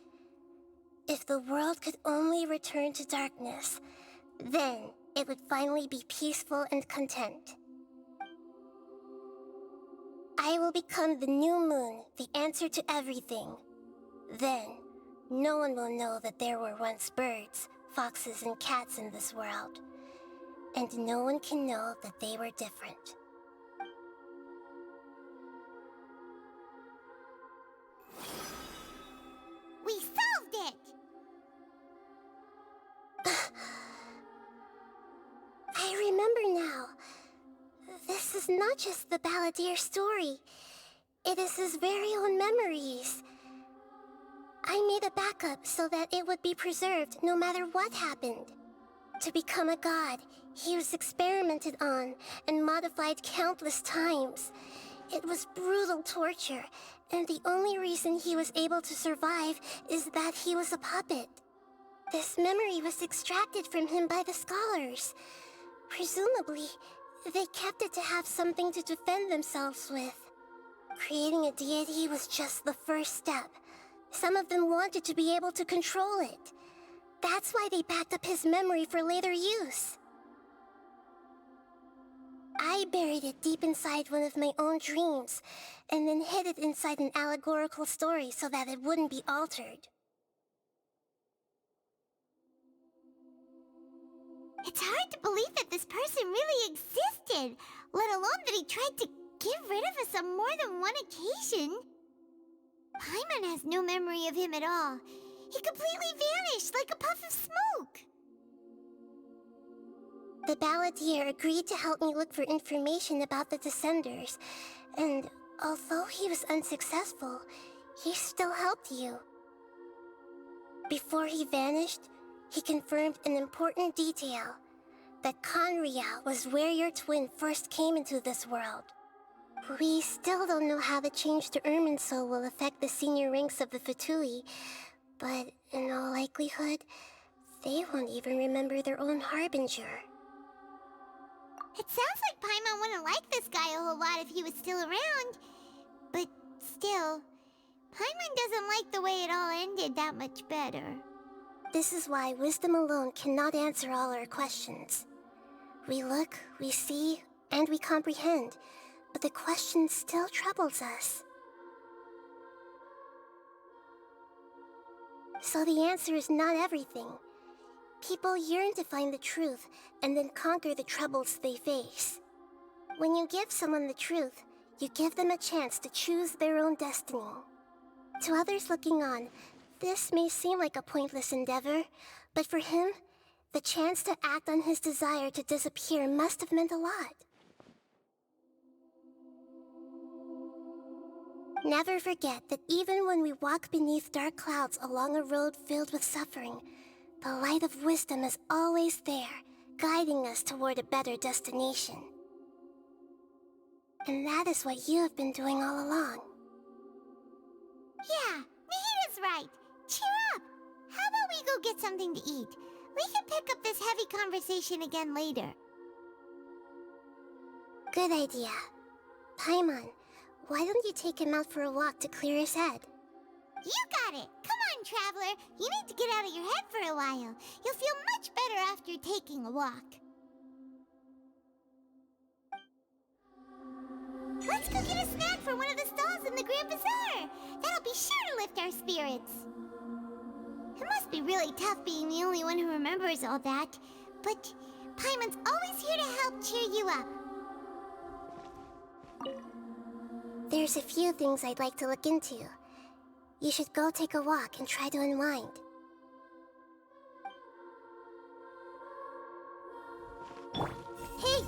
If the world could only return to darkness, then it would finally be peaceful and content. I will become the new moon, the answer to everything. Then, no one will know that there were once birds, foxes, and cats in this world. And no one can know that they were different. We solved it! I remember now. This is not just the balladeer's story. It is his very own memories. I made a backup so that it would be preserved no matter what happened. To become a god, he was experimented on and modified countless times. It was brutal torture, and the only reason he was able to survive is that he was a puppet. This memory was extracted from him by the scholars. Presumably, they kept it to have something to defend themselves with. Creating a deity was just the first step. Some of them wanted to be able to control it. That's why they backed up his memory for later use. I buried it deep inside one of my own dreams, and then hid it inside an allegorical story so that it wouldn't be altered. It's hard to believe that this person really existed, let alone that he tried to get rid of us on more than one occasion. Paimon has no memory of him at all. He completely vanished like a puff of smoke. The balladeer agreed to help me look for information about the Descenders, and although he was unsuccessful, he still helped you. Before he vanished, he confirmed an important detail, that Conria was where your twin first came into this world. We still don't know how the change to Irminsul will affect the senior ranks of the Fatui, but in all likelihood, they won't even remember their own Harbinger. It sounds like Paimon wouldn't like this guy a whole lot if he was still around. But still, Paimon doesn't like the way it all ended that much better. This is why wisdom alone cannot answer all our questions. We look, we see, and we comprehend, but the question still troubles us. So the answer is not everything. People yearn to find the truth and then conquer the troubles they face. When you give someone the truth, you give them a chance to choose their own destiny. To others looking on, this may seem like a pointless endeavor, but for him, the chance to act on his desire to disappear must have meant a lot. Never forget that even when we walk beneath dark clouds along a road filled with suffering, the light of wisdom is always there, guiding us toward a better destination. And that is what you have been doing all along. Yeah, Nahita's right. Cheer up! How about we go get something to eat? We can pick up this heavy conversation again later. Good idea. Paimon, why don't you take him out for a walk to clear his head? You got it! Come on, Traveler! You need to get out of your head for a while. You'll feel much better after taking a walk. Let's go get a snack from one of the stalls in the Grand Bazaar! That'll be sure to lift our spirits. It must be really tough being the only one who remembers all that, but Paimon's always here to help cheer you up. There's a few things I'd like to look into. You should go take a walk and try to unwind. Hey!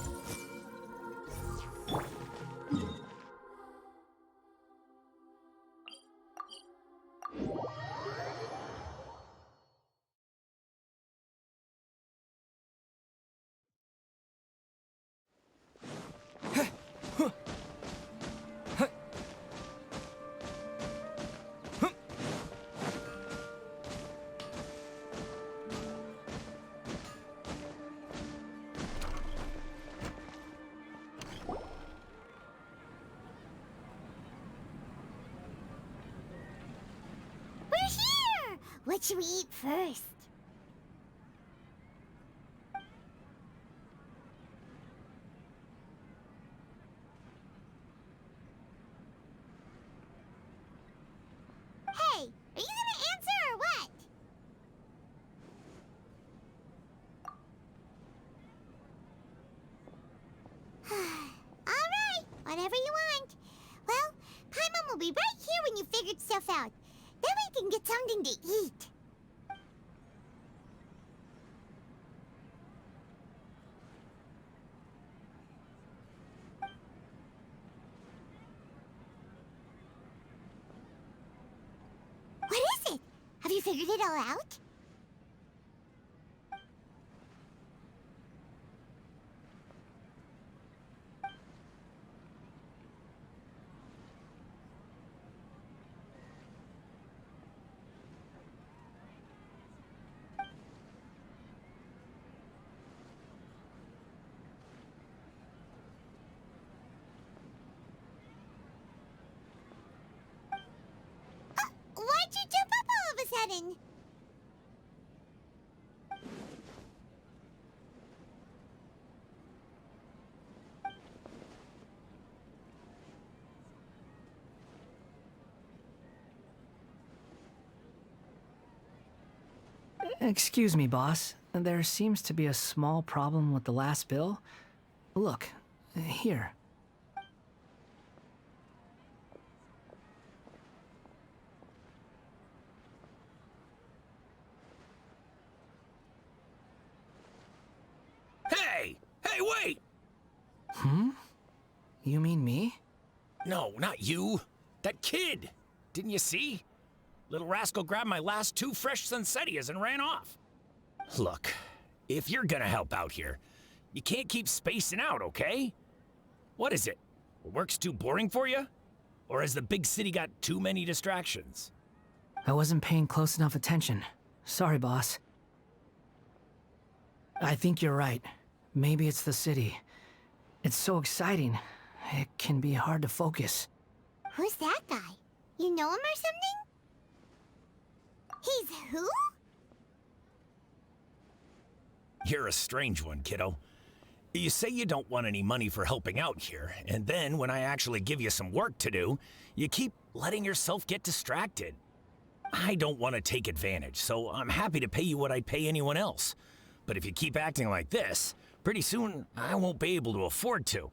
What should we eat first? Hey, are you gonna answer or what? Alright, whatever you want. Well, Paimon will be right here when you figured stuff out. Then we can get something to eat. What is it? Have you figured it all out? Why'd you jump up all of a sudden? Excuse me, boss. There seems to be a small problem with the last bill. Look, here. Hey! not you. That kid. Didn't you see? Little rascal grabbed my last 2 fresh Sunsettias and ran off. Look, if you're gonna help out here, you can't keep spacing out, okay? What is it? Work's too boring for you? Or has the big city got too many distractions? I wasn't paying close enough attention. Sorry, boss. I think you're right. Maybe it's the city. It's so exciting. It can be hard to focus. Who's that guy? You know him or something? He's who? You're a strange one, kiddo. You say you don't want any money for helping out here, and then when I actually give you some work to do, you keep letting yourself get distracted. I don't want to take advantage, so I'm happy to pay you what I'd pay anyone else. But if you keep acting like this, pretty soon I won't be able to afford to.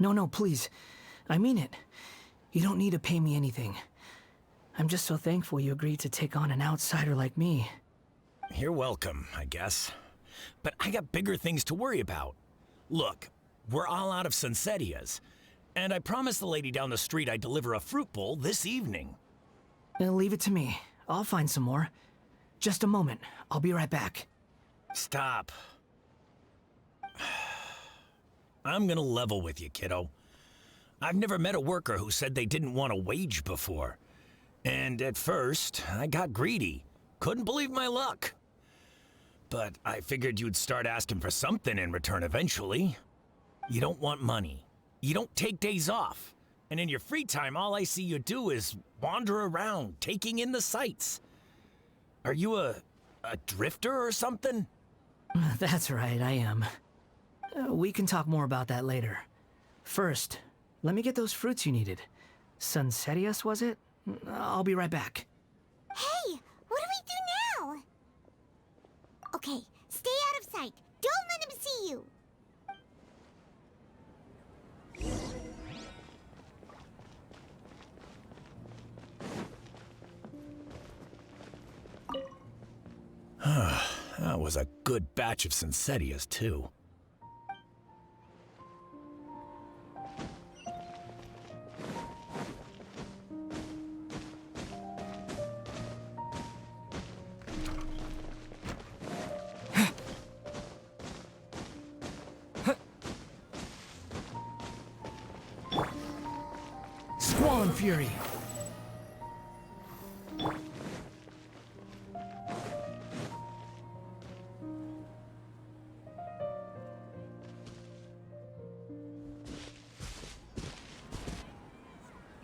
No, please. I mean it. You don't need to pay me anything. I'm just so thankful you agreed to take on an outsider like me. You're welcome, I guess. But I got bigger things to worry about. Look, we're all out of Sunsettias, and I promised the lady down the street I'd deliver a fruit bowl this evening. Leave it to me. I'll find some more. Just a moment. I'll be right back. Stop. I'm gonna level with you, kiddo. I've never met a worker who said they didn't want a wage before. And at first, I got greedy. Couldn't believe my luck. But I figured you'd start asking for something in return eventually. You don't want money. You don't take days off. And in your free time, all I see you do is wander around, taking in the sights. Are you a drifter or something? That's right, I am. We can talk more about that later. First, let me get those fruits you needed. Sunsettias, was it? I'll be right back. Hey, what do we do now? Okay, stay out of sight. Don't let him see you. That was a good batch of Sunsettias, too. Squall and Fury!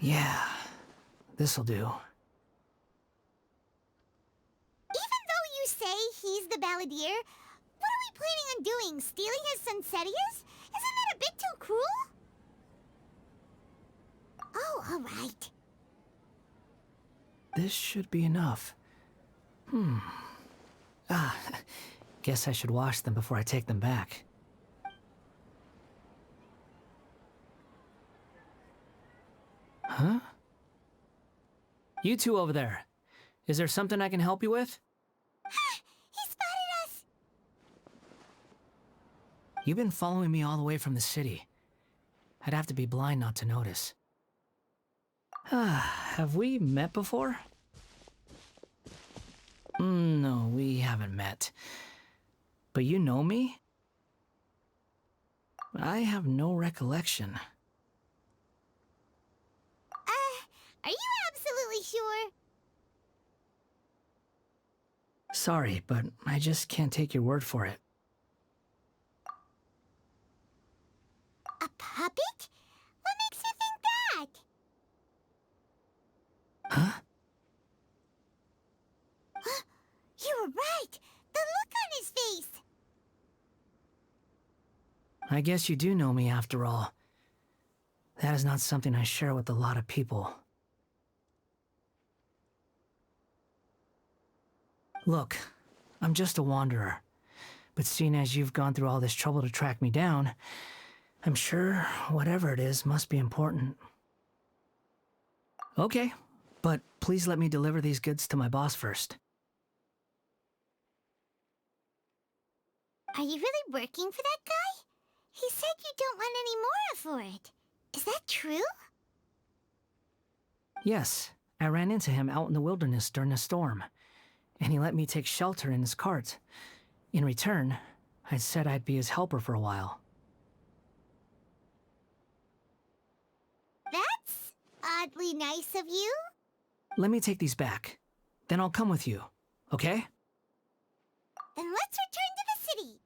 Yeah, this'll do. Even though you say he's the balladeer, what are we planning on doing? Stealing his Sunsettias? Isn't that a bit too cruel? Oh, all right. This should be enough. Guess I should wash them before I take them back. Huh? You two over there. Is there something I can help you with? He spotted us! You've been following me all the way from the city. I'd have to be blind not to notice. Have we met before? No, we haven't met. But you know me? I have no recollection. Are you absolutely sure? Sorry, but I just can't take your word for it. A puppet? What makes you think that? Huh? You were right! The look on his face! I guess you do know me after all. That is not something I share with a lot of people. Look, I'm just a wanderer. But seeing as you've gone through all this trouble to track me down, I'm sure whatever it is must be important. Okay, but please let me deliver these goods to my boss first. Are you really working for that guy? He said you don't want any more for it. Is that true? Yes, I ran into him out in the wilderness during a storm, and he let me take shelter in his cart. In return, I said I'd be his helper for a while. That's oddly nice of you. Let me take these back. Then I'll come with you, okay? Then let's return to the city.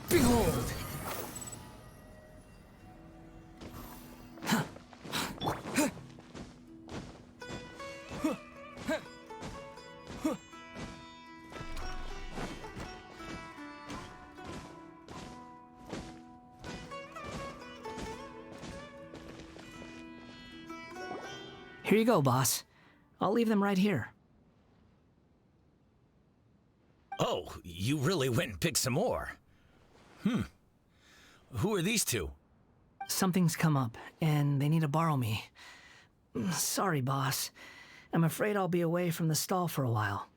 Behold! Here you go, boss. I'll leave them right here. Oh, you really went and picked some more. Who are these two? Something's come up, and they need to borrow me. Sorry, boss. I'm afraid I'll be away from the stall for a while.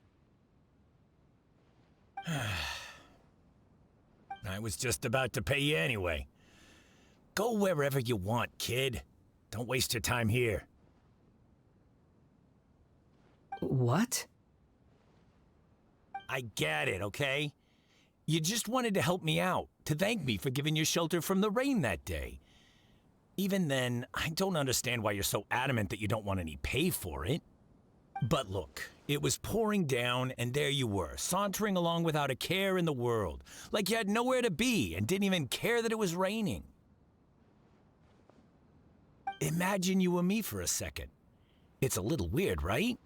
I was just about to pay you anyway. Go wherever you want, kid. Don't waste your time here. What? I get it, okay? You just wanted to help me out, to thank me for giving you shelter from the rain that day. Even then, I don't understand why you're so adamant that you don't want any pay for it. But look, it was pouring down, and there you were, sauntering along without a care in the world, like you had nowhere to be and didn't even care that it was raining. Imagine you and me for a second. It's a little weird, right?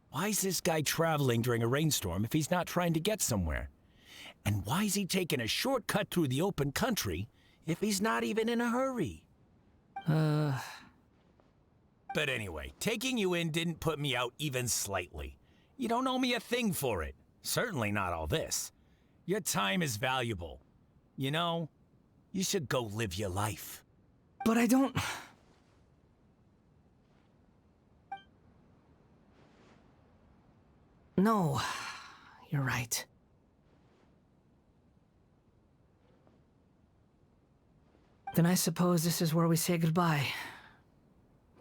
Why is this guy traveling during a rainstorm if he's not trying to get somewhere? And why is he taking a shortcut through the open country if he's not even in a hurry? But anyway, taking you in didn't put me out even slightly. You don't owe me a thing for it. Certainly not all this. Your time is valuable. You know, you should go live your life. But I don't... No, you're right. Then I suppose this is where we say goodbye.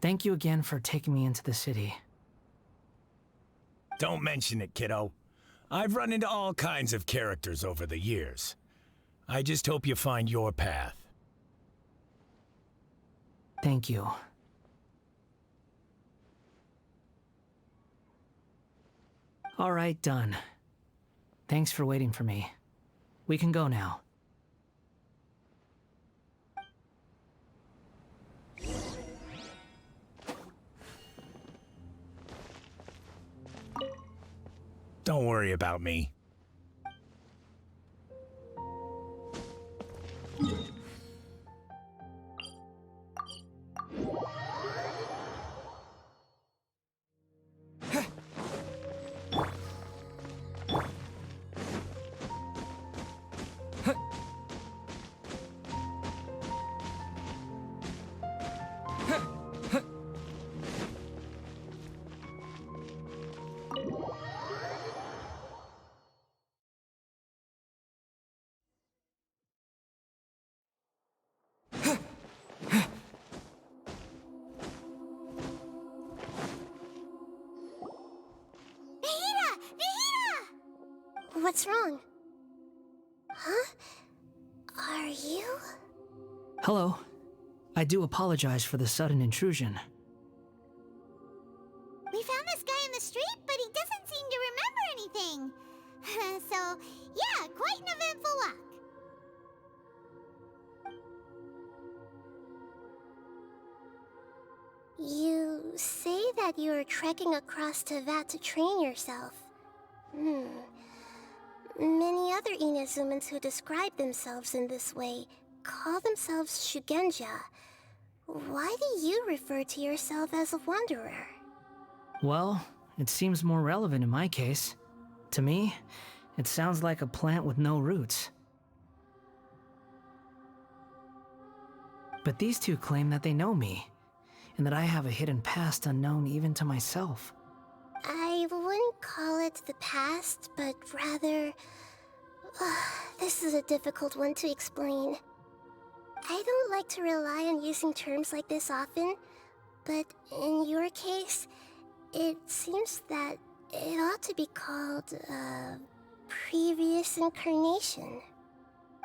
Thank you again for taking me into the city. Don't mention it, kiddo. I've run into all kinds of characters over the years. I just hope you find your path. Thank you. All right, done. Thanks for waiting for me. We can go now. Don't worry about me. What's wrong? Huh? Are you? Hello. I do apologize for the sudden intrusion. We found this guy in the street, but he doesn't seem to remember anything. So, yeah, quite an eventful walk. You say that you are trekking across Teyvat to train yourself. Many other Inazumans who describe themselves in this way call themselves Shugenja. Why do you refer to yourself as a wanderer? Well, it seems more relevant in my case. To me, it sounds like a plant with no roots. But these two claim that they know me, and that I have a hidden past unknown even to myself. I wouldn't call it the past, but rather... this is a difficult one to explain. I don't like to rely on using terms like this often, but in your case, it seems that it ought to be called, previous incarnation.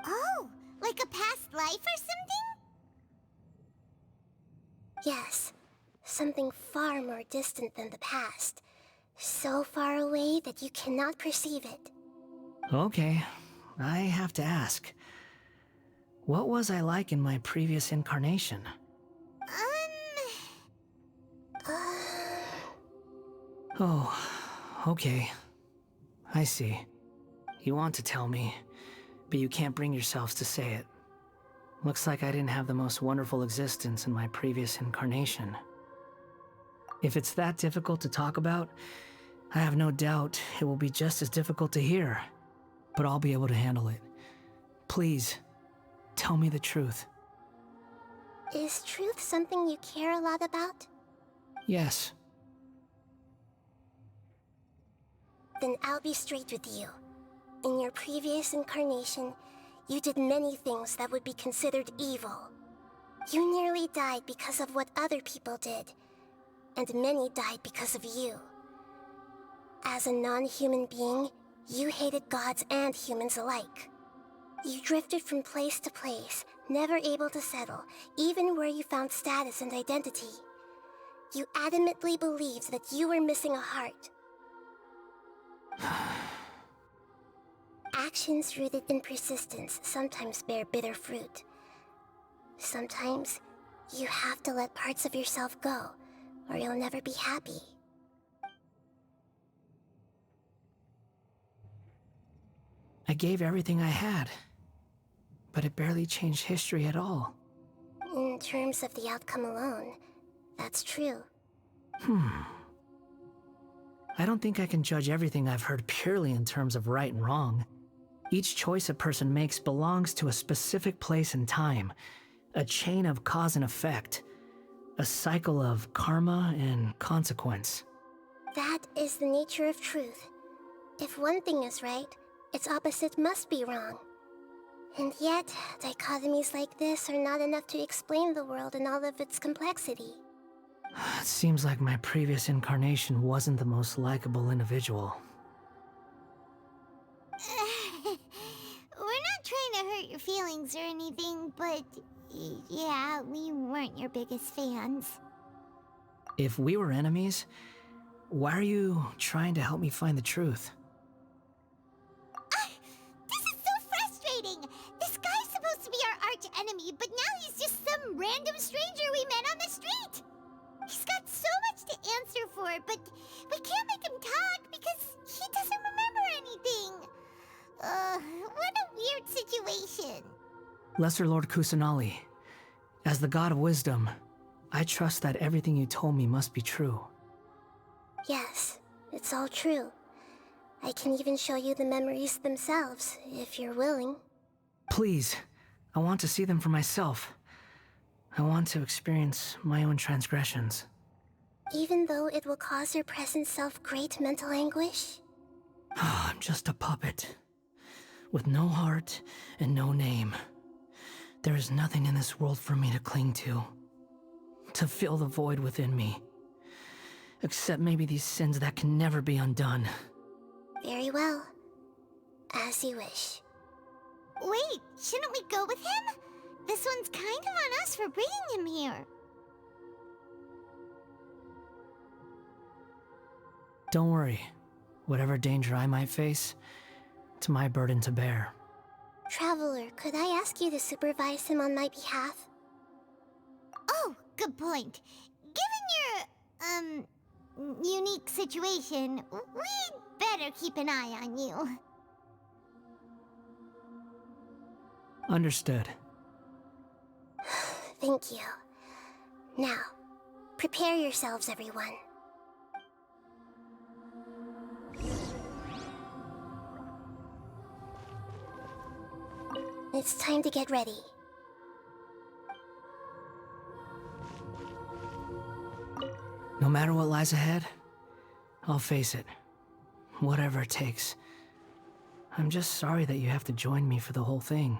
Oh, like a past life or something? Yes, something far more distant than the past. So far away that you cannot perceive it. Okay, I have to ask. What was I like in my previous incarnation? Oh, okay. I see. You want to tell me, but you can't bring yourselves to say it. Looks like I didn't have the most wonderful existence in my previous incarnation. If it's that difficult to talk about, I have no doubt it will be just as difficult to hear, but I'll be able to handle it. Please, tell me the truth. Is truth something you care a lot about? Yes. Then I'll be straight with you. In your previous incarnation, you did many things that would be considered evil. You nearly died because of what other people did, and many died because of you. As a non-human being, you hated gods and humans alike. You drifted from place to place, never able to settle, even where you found status and identity. You adamantly believed that you were missing a heart. Actions rooted in persistence sometimes bear bitter fruit. Sometimes, you have to let parts of yourself go, or you'll never be happy. I gave everything I had, but it barely changed history at all. In terms of the outcome alone, that's true. I don't think I can judge everything I've heard purely in terms of right and wrong. Each choice a person makes belongs to a specific place and time, a chain of cause and effect, a cycle of karma and consequence. That is the nature of truth. If one thing is right, its opposite must be wrong. And yet, dichotomies like this are not enough to explain the world in all of its complexity. It seems like my previous incarnation wasn't the most likable individual. We're not trying to hurt your feelings or anything, but yeah, we weren't your biggest fans. If we were enemies, why are you trying to help me find the truth? This is so frustrating! This guy's supposed to be our arch enemy, but now he's just some random stranger we met on the street! He's got so much to answer for, but we can't make him talk because he doesn't remember anything. What a weird situation. Lesser Lord Kusanali, as the God of Wisdom, I trust that everything you told me must be true. Yes, it's all true. I can even show you the memories themselves, if you're willing. Please, I want to see them for myself. I want to experience my own transgressions. Even though it will cause your present self great mental anguish? I'm just a puppet, with no heart and no name. There is nothing in this world for me to cling to fill the void within me. Except maybe these sins that can never be undone. Very well. As you wish. Wait, shouldn't we go with him? This one's kind of on us for bringing him here. Don't worry. Whatever danger I might face, it's my burden to bear. Traveler, could I ask you to supervise him on my behalf? Oh, good point. Given your, unique situation, we'd better keep an eye on you. Understood. Thank you. Now, prepare yourselves, everyone. It's time to get ready. No matter what lies ahead, I'll face it. Whatever it takes. I'm just sorry that you have to join me for the whole thing.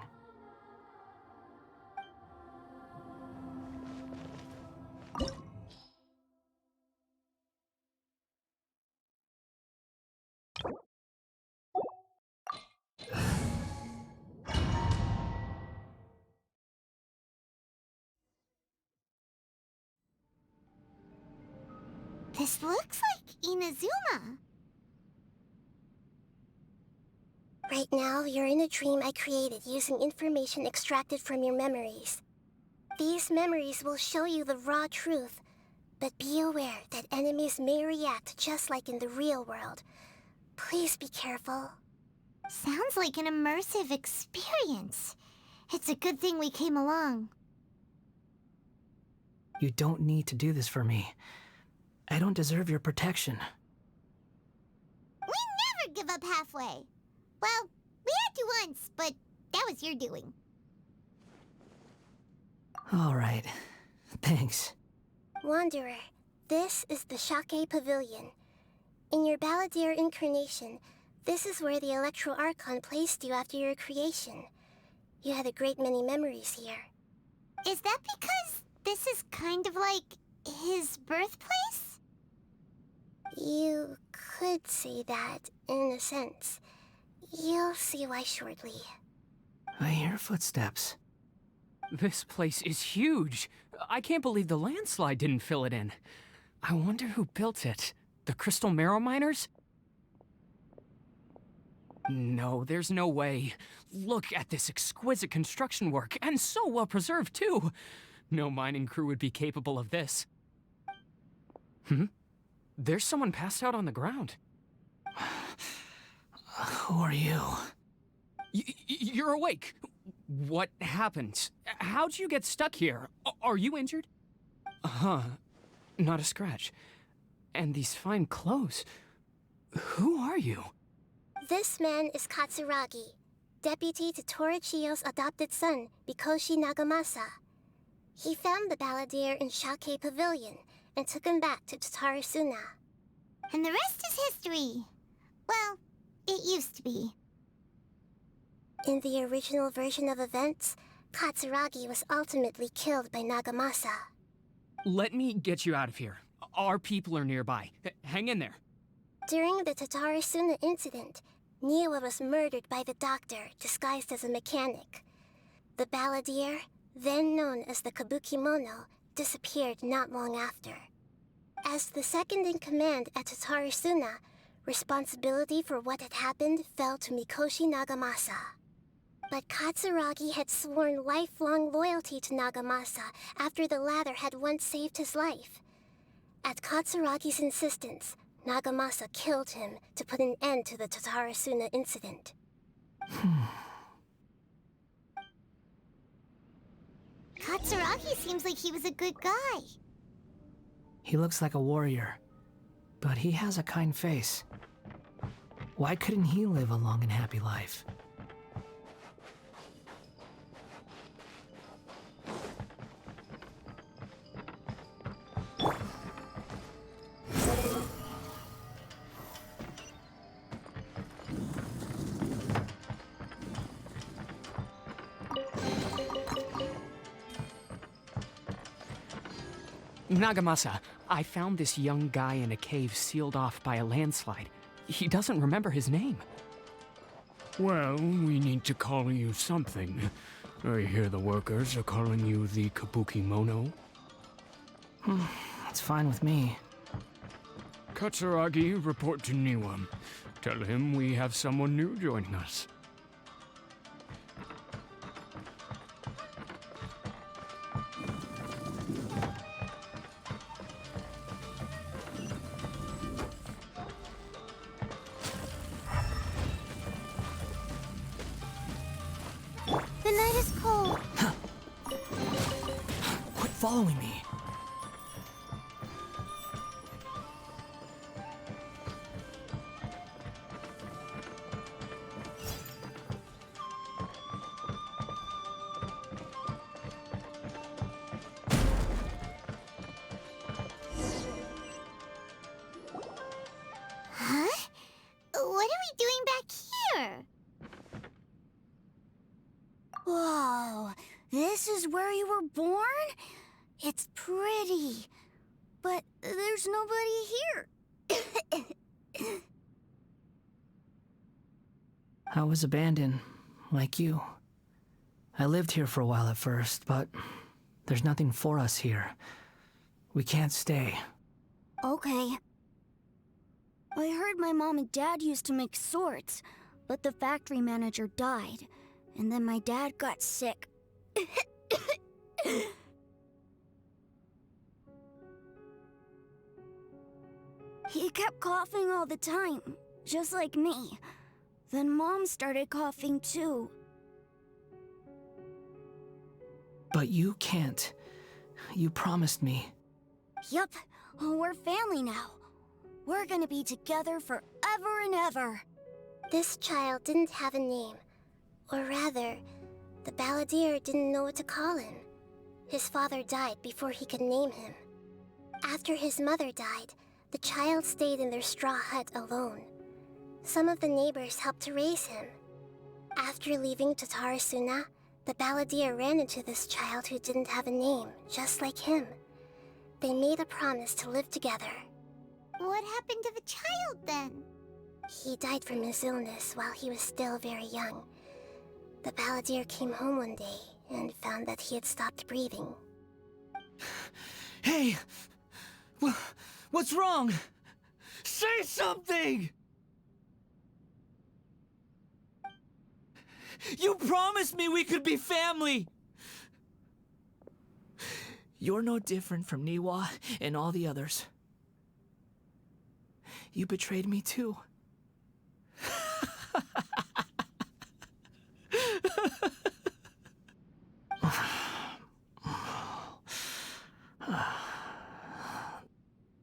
This looks like Inazuma. Right now, you're in a dream I created using information extracted from your memories. These memories will show you the raw truth, but be aware that enemies may react just like in the real world. Please be careful. Sounds like an immersive experience. It's a good thing we came along. You don't need to do this for me. I don't deserve your protection. We never give up halfway. Well, we had to once, but that was your doing. All right. Thanks. Wanderer, this is the Shake Pavilion. In your Balladeer incarnation, this is where the Electro Archon placed you after your creation. You had a great many memories here. Is that because this is kind of like his birthplace? You could say that, in a sense. You'll see why shortly. I hear footsteps. This place is huge. I can't believe the landslide didn't fill it in. I wonder who built it. The Crystal Marrow Miners? No, there's no way. Look at this exquisite construction work, and so well preserved, too. No mining crew would be capable of this. There's someone passed out on the ground. Who are you? You're awake. What happened? How'd you get stuck here? Are you injured? Huh. Not a scratch. And these fine clothes. Who are you? This man is Katsuragi, deputy to Torichiyo's adopted son, Mikoshi Nagamasa. He found the Balladeer in Shake Pavilion and took him back to Tatarasuna. And the rest is history. Well, it used to be. In the original version of events, Katsuragi was ultimately killed by Nagamasa. Let me get you out of here. Our people are nearby. Hang in there. During the Tatarasuna incident, Niwa was murdered by the doctor disguised as a mechanic. The Balladeer, then known as the Kabukimono, disappeared not long after. As the second in command at Tatarasuna, responsibility for what had happened fell to Mikoshi Nagamasa. But Katsuragi had sworn lifelong loyalty to Nagamasa after the latter had once saved his life. At Katsuragi's insistence, Nagamasa killed him to put an end to the Tatarasuna incident. Katsuragi seems like he was a good guy. He looks like a warrior, but he has a kind face. Why couldn't he live a long and happy life? Nagamasa, I found this young guy in a cave sealed off by a landslide. He doesn't remember his name. Well, we need to call you something. I hear the workers are calling you the Kabukimono. That's fine with me. Katsuragi, report to Niwa. Tell him we have someone new joining us. The night is cold. Quit following me. here. Whoa, this is where you were born? It's pretty, but there's nobody here. I was abandoned, like you. I lived here for a while at first, but there's nothing for us here. We can't stay. Okay. I heard my mom and dad used to make swords, but the factory manager died, and then my dad got sick. He kept coughing all the time, just like me. Then Mom started coughing too. But you can't. You promised me. Yup, we're family now. We're gonna be together forever and ever. This child didn't have a name. Or rather, the balladeer didn't know what to call him. His father died before he could name him. After his mother died, the child stayed in their straw hut alone. Some of the neighbors helped to raise him. After leaving Tatarasuna, the balladeer ran into this child who didn't have a name, just like him. They made a promise to live together. What happened to the child then? He died from his illness while he was still very young. The balladeer came home one day and found that he had stopped breathing. Hey! What's wrong? Say something! You promised me we could be family! You're no different from Niwa and all the others. You betrayed me too.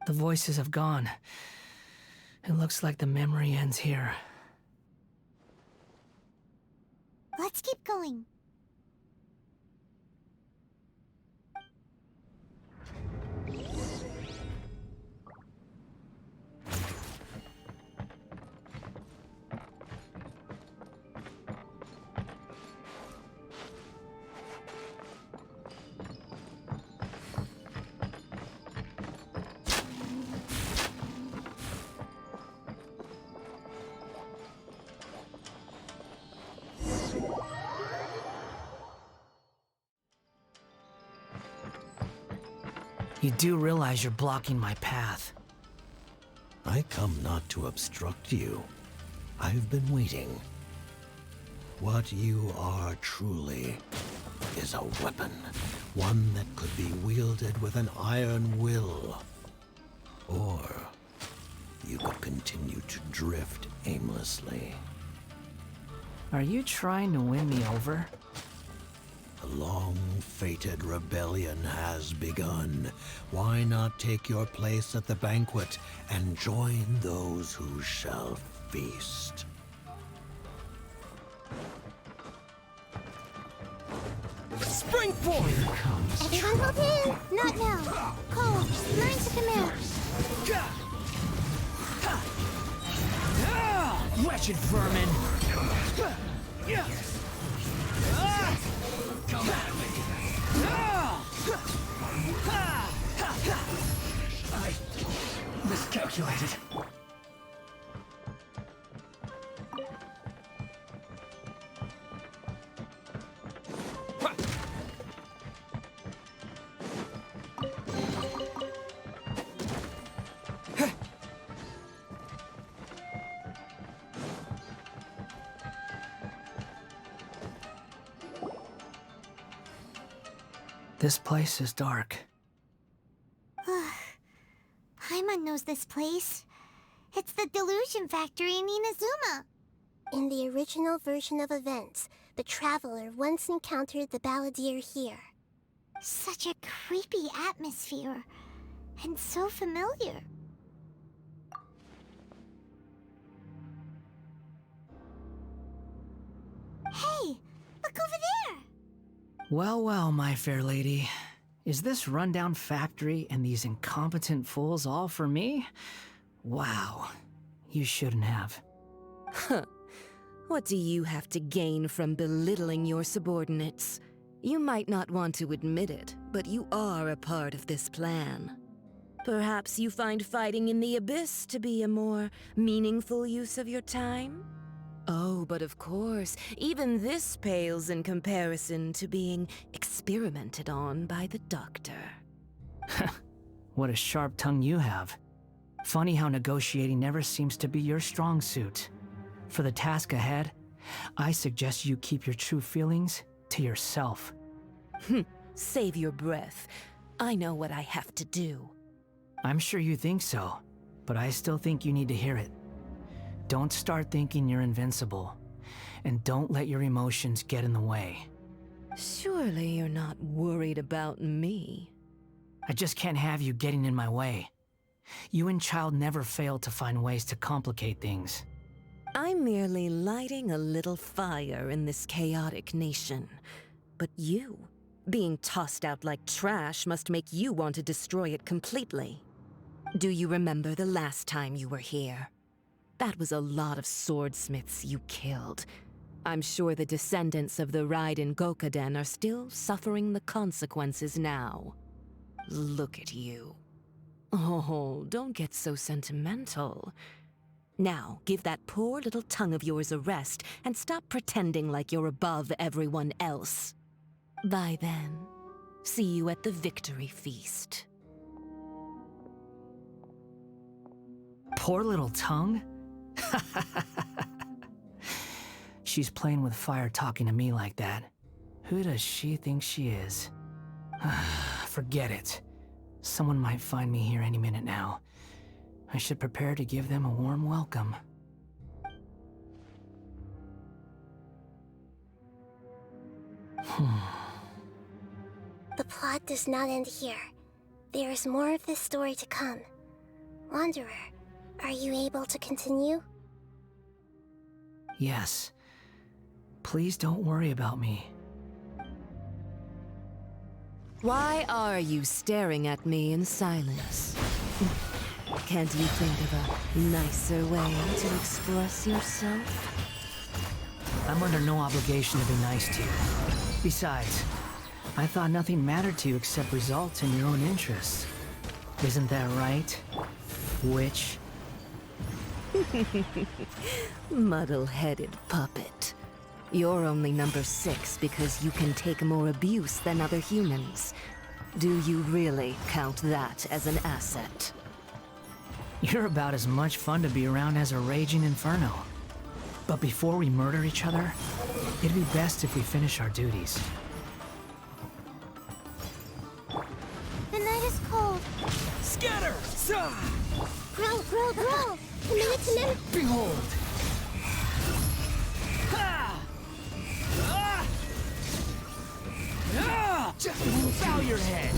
The voices have gone. It looks like the memory ends here. Let's keep going. You do realize you're blocking my path. I come not to obstruct you. I've been waiting. What you are truly is a weapon. One that could be wielded with an iron will. Or you could continue to drift aimlessly. Are you trying to win me over? The long-fated rebellion has begun. Why not take your place at the banquet and join those who shall feast? Spring forth! Everyone hold in! Not now! Cole, learn to command! Wretched vermin! Come at me! I miscalculated. This place is dark. Paimon knows this place. It's the Delusion Factory in Inazuma. In the original version of events, the Traveler once encountered the balladeer here. Such a creepy atmosphere. And so familiar. Hey, look over there! Well, well, my fair lady. Is this rundown factory and these incompetent fools all for me? Wow. You shouldn't have. What do you have to gain from belittling your subordinates? You might not want to admit it, but you are a part of this plan. Perhaps you find fighting in the Abyss to be a more meaningful use of your time? Oh, but of course, even this pales in comparison to being experimented on by the Doctor. What a sharp tongue you have. Funny how negotiating never seems to be your strong suit. For the task ahead, I suggest you keep your true feelings to yourself. Save your breath. I know what I have to do. I'm sure you think so, but I still think you need to hear it. Don't start thinking you're invincible, and don't let your emotions get in the way. Surely you're not worried about me. I just can't have you getting in my way. You and Child never fail to find ways to complicate things. I'm merely lighting a little fire in this chaotic nation. But you, being tossed out like trash, must make you want to destroy it completely. Do you remember the last time you were here? That was a lot of swordsmiths you killed. I'm sure the descendants of the Raiden Gokaden are still suffering the consequences now. Look at you. Oh, don't get so sentimental. Now, give that poor little tongue of yours a rest and stop pretending like you're above everyone else. Bye then. See you at the victory feast. Poor little tongue? She's playing with fire talking to me like that. Who does she think she is? Forget it. Someone might find me here any minute now. I should prepare to give them a warm welcome. The plot does not end here. There is more of this story to come. Wanderer, are you able to continue? Yes. Please don't worry about me. Why are you staring at me in silence? Can't you think of a nicer way to express yourself? I'm under no obligation to be nice to you. Besides, I thought nothing mattered to you except results and your own interests. Isn't that right, witch? Muddle-headed puppet. You're only number 6 because you can take more abuse than other humans. Do you really count that as an asset? You're about as much fun to be around as a raging inferno. But before we murder each other, it'd be best if we finish our duties. The night is cold. Scatter! Growl, growl, growl! Behold! Bow your head!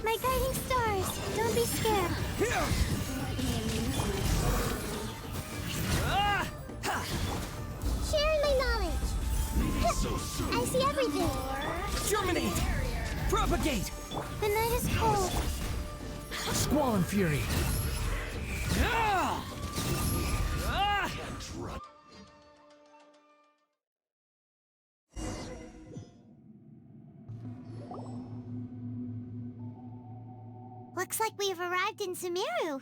My guiding stars! Don't be scared. Sharing my knowledge. I see everything. Germinate! Propagate! The night is cold. Squall and fury! Looks like we have arrived in Sumeru.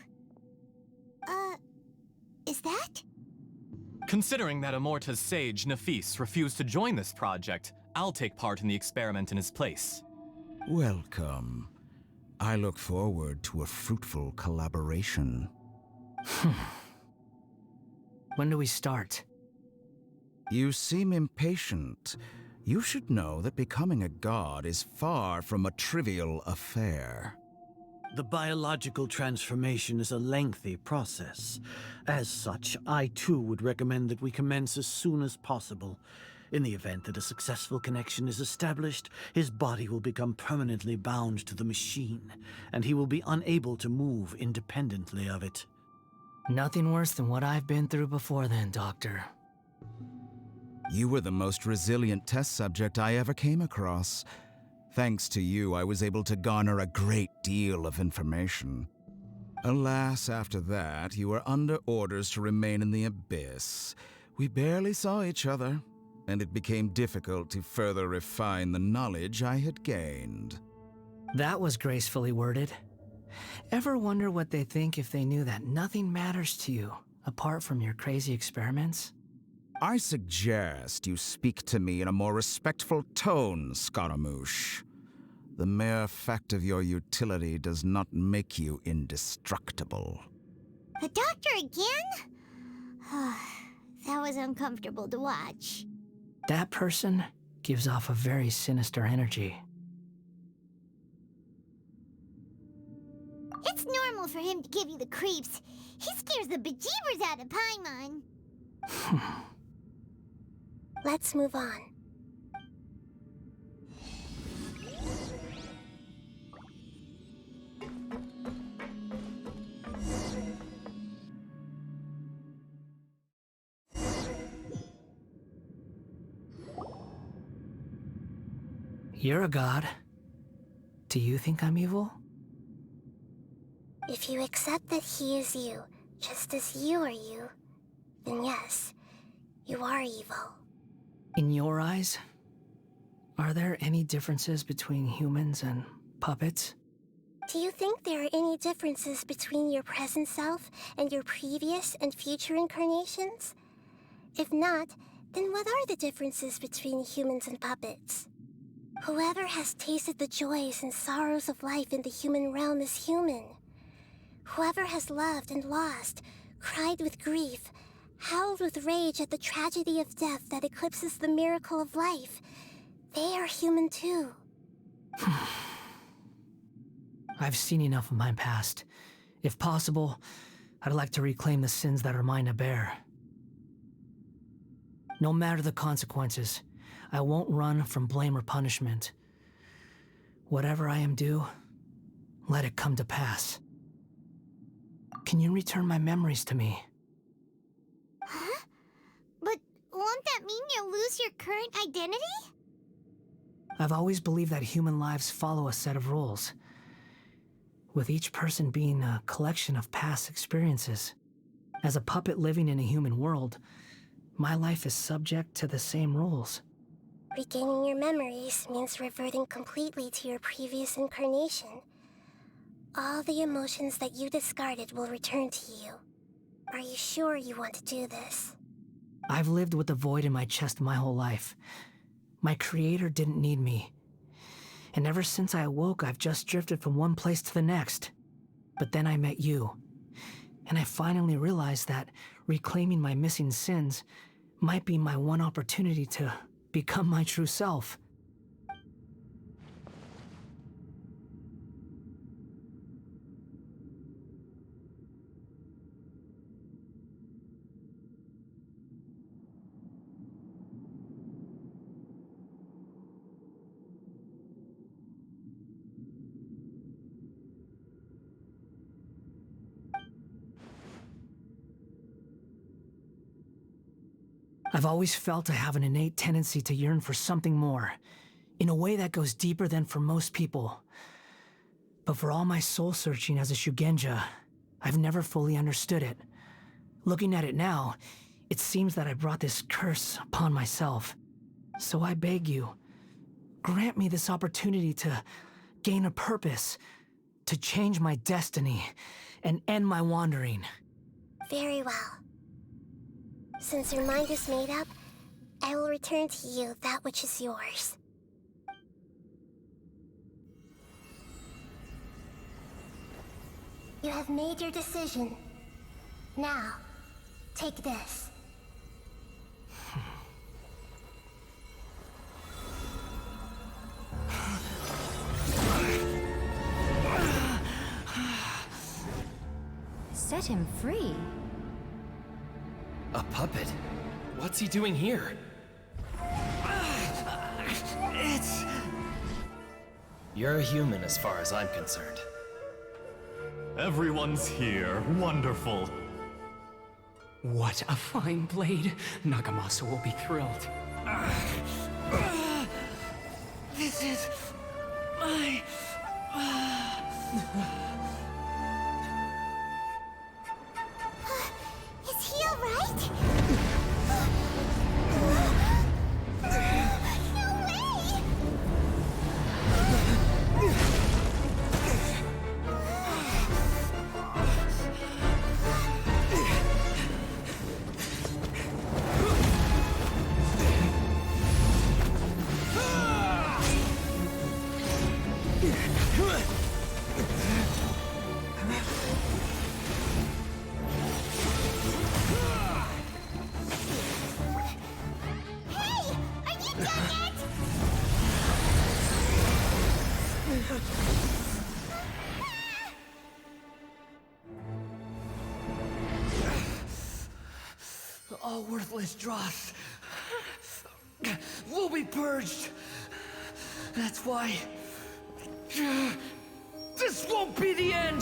Is that? Considering that Amorta's sage, Nafis, refused to join this project, I'll take part in the experiment in his place. Welcome. I look forward to a fruitful collaboration. When do we start? You seem impatient. You should know that becoming a god is far from a trivial affair. The biological transformation is a lengthy process. As such, I too would recommend that we commence as soon as possible. In the event that a successful connection is established, his body will become permanently bound to the machine, and he will be unable to move independently of it. Nothing worse than what I've been through before then, Doctor. You were the most resilient test subject I ever came across. Thanks to you, I was able to garner a great deal of information. Alas, after that, you were under orders to remain in the Abyss. We barely saw each other, and it became difficult to further refine the knowledge I had gained. That was gracefully worded. Ever wonder what they think if they knew that nothing matters to you apart from your crazy experiments? I suggest you speak to me in a more respectful tone, Scaramouche. The mere fact of your utility does not make you indestructible. The doctor again? That was uncomfortable to watch. That person gives off a very sinister energy. It's normal for him to give you the creeps. He scares the bejeebers out of Paimon. Let's move on. You're a god. Do you think I'm evil? If you accept that he is you, just as you are you, then yes, you are evil. In your eyes, are there any differences between humans and puppets? Do you think there are any differences between your present self and your previous and future incarnations? If not, then what are the differences between humans and puppets? Whoever has tasted the joys and sorrows of life in the human realm is human. Whoever has loved and lost, cried with grief, howled with rage at the tragedy of death that eclipses the miracle of life, they are human too. I've seen enough of my past. If possible, I'd like to reclaim the sins that are mine to bear. No matter the consequences, I won't run from blame or punishment. Whatever I am due, let it come to pass. Can you return my memories to me? Huh? But won't that mean you'll lose your current identity? I've always believed that human lives follow a set of rules, with each person being a collection of past experiences. As a puppet living in a human world, my life is subject to the same rules. Regaining your memories means reverting completely to your previous incarnation. All the emotions that you discarded will return to you. Are you sure you want to do this? I've lived with the void in my chest my whole life. My creator didn't need me. And ever since I awoke, I've just drifted from one place to the next. But then I met you. And I finally realized that reclaiming my missing sins might be my one opportunity to become my true self. I've always felt I have an innate tendency to yearn for something more, in a way that goes deeper than for most people. But for all my soul-searching as a Shugenja, I've never fully understood it. Looking at it now, it seems that I brought this curse upon myself. So I beg you, grant me this opportunity to gain a purpose, to change my destiny, and end my wandering. Very well. Since your mind is made up, I will return to you that which is yours. You have made your decision. Now, take this. Set him free? A puppet? What's he doing here? You're a human as far as I'm concerned. Everyone's here. Wonderful. What a fine blade. Nagamasa will be thrilled. This is my... All worthless dross will be purged. That's why this won't be the end.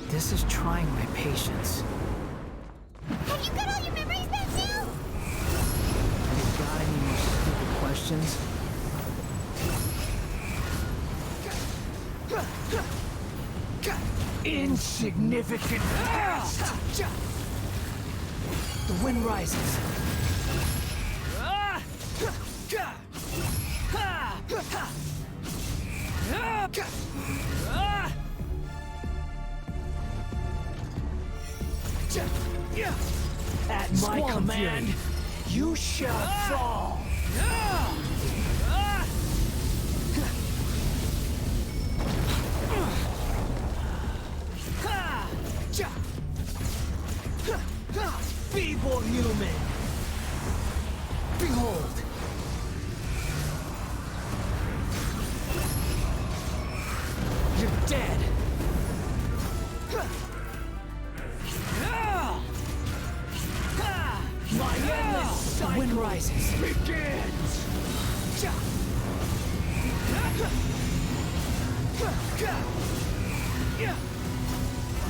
This is trying my patience. Have you got all your memories back now? You got any more stupid questions? Insignificant past! The wind rises. At my command, you shall fall! Feeble human! Behold! You're dead! My endless cycle the wind rises. begins!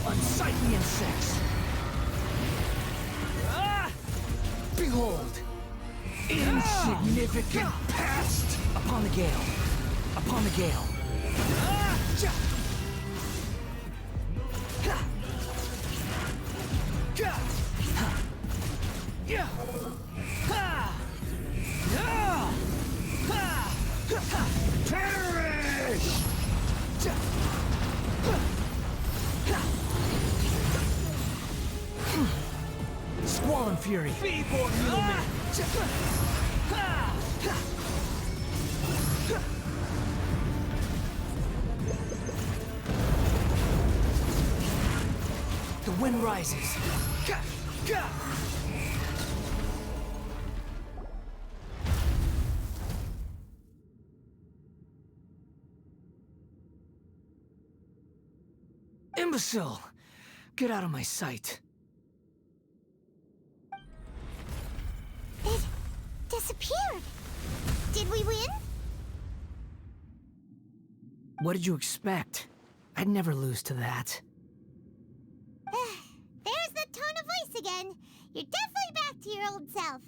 Unsightly insects! Behold! Insignificant past! Upon the gale. Upon the gale. Perish! Squall fury. Feeble human! The wind rises. Imbecile! Get out of my sight. It disappeared. Did we win? What did you expect? I'd never lose to that. There's the tone of voice again. You're definitely back to your old self.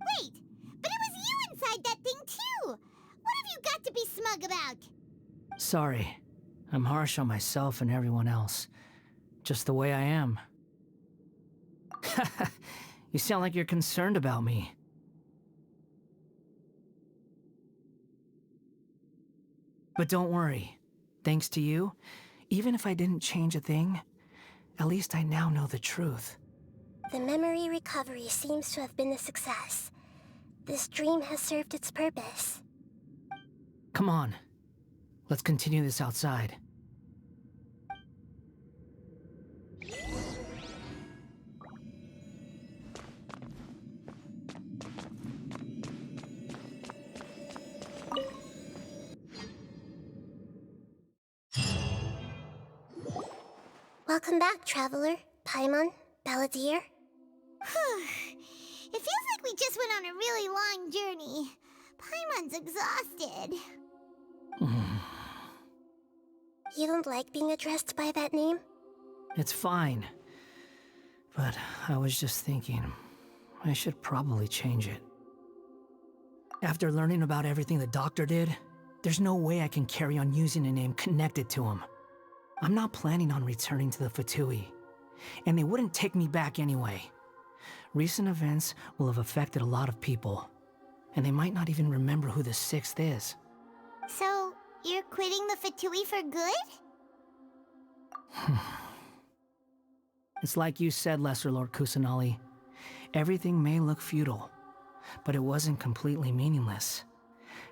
Wait, but it was you inside that thing too! What have you got to be smug about? Sorry. I'm harsh on myself and everyone else. Just the way I am. You sound like you're concerned about me. But don't worry. Thanks to you, even if I didn't change a thing, at least I now know the truth. The memory recovery seems to have been a success. This dream has served its purpose. Come on. Let's continue this outside. Welcome back, Traveler, Paimon, Balladeer. It feels like we just went on a really long journey. Paimon's exhausted. You don't like being addressed by that name? It's fine. But I was just thinking, I should probably change it. After learning about everything the doctor did, there's no way I can carry on using a name connected to him. I'm not planning on returning to the Fatui, and they wouldn't take me back anyway. Recent events will have affected a lot of people, and they might not even remember who the Sixth is. So, you're quitting the Fatui for good? It's like you said, Lesser Lord Kusanali. Everything may look futile, but it wasn't completely meaningless.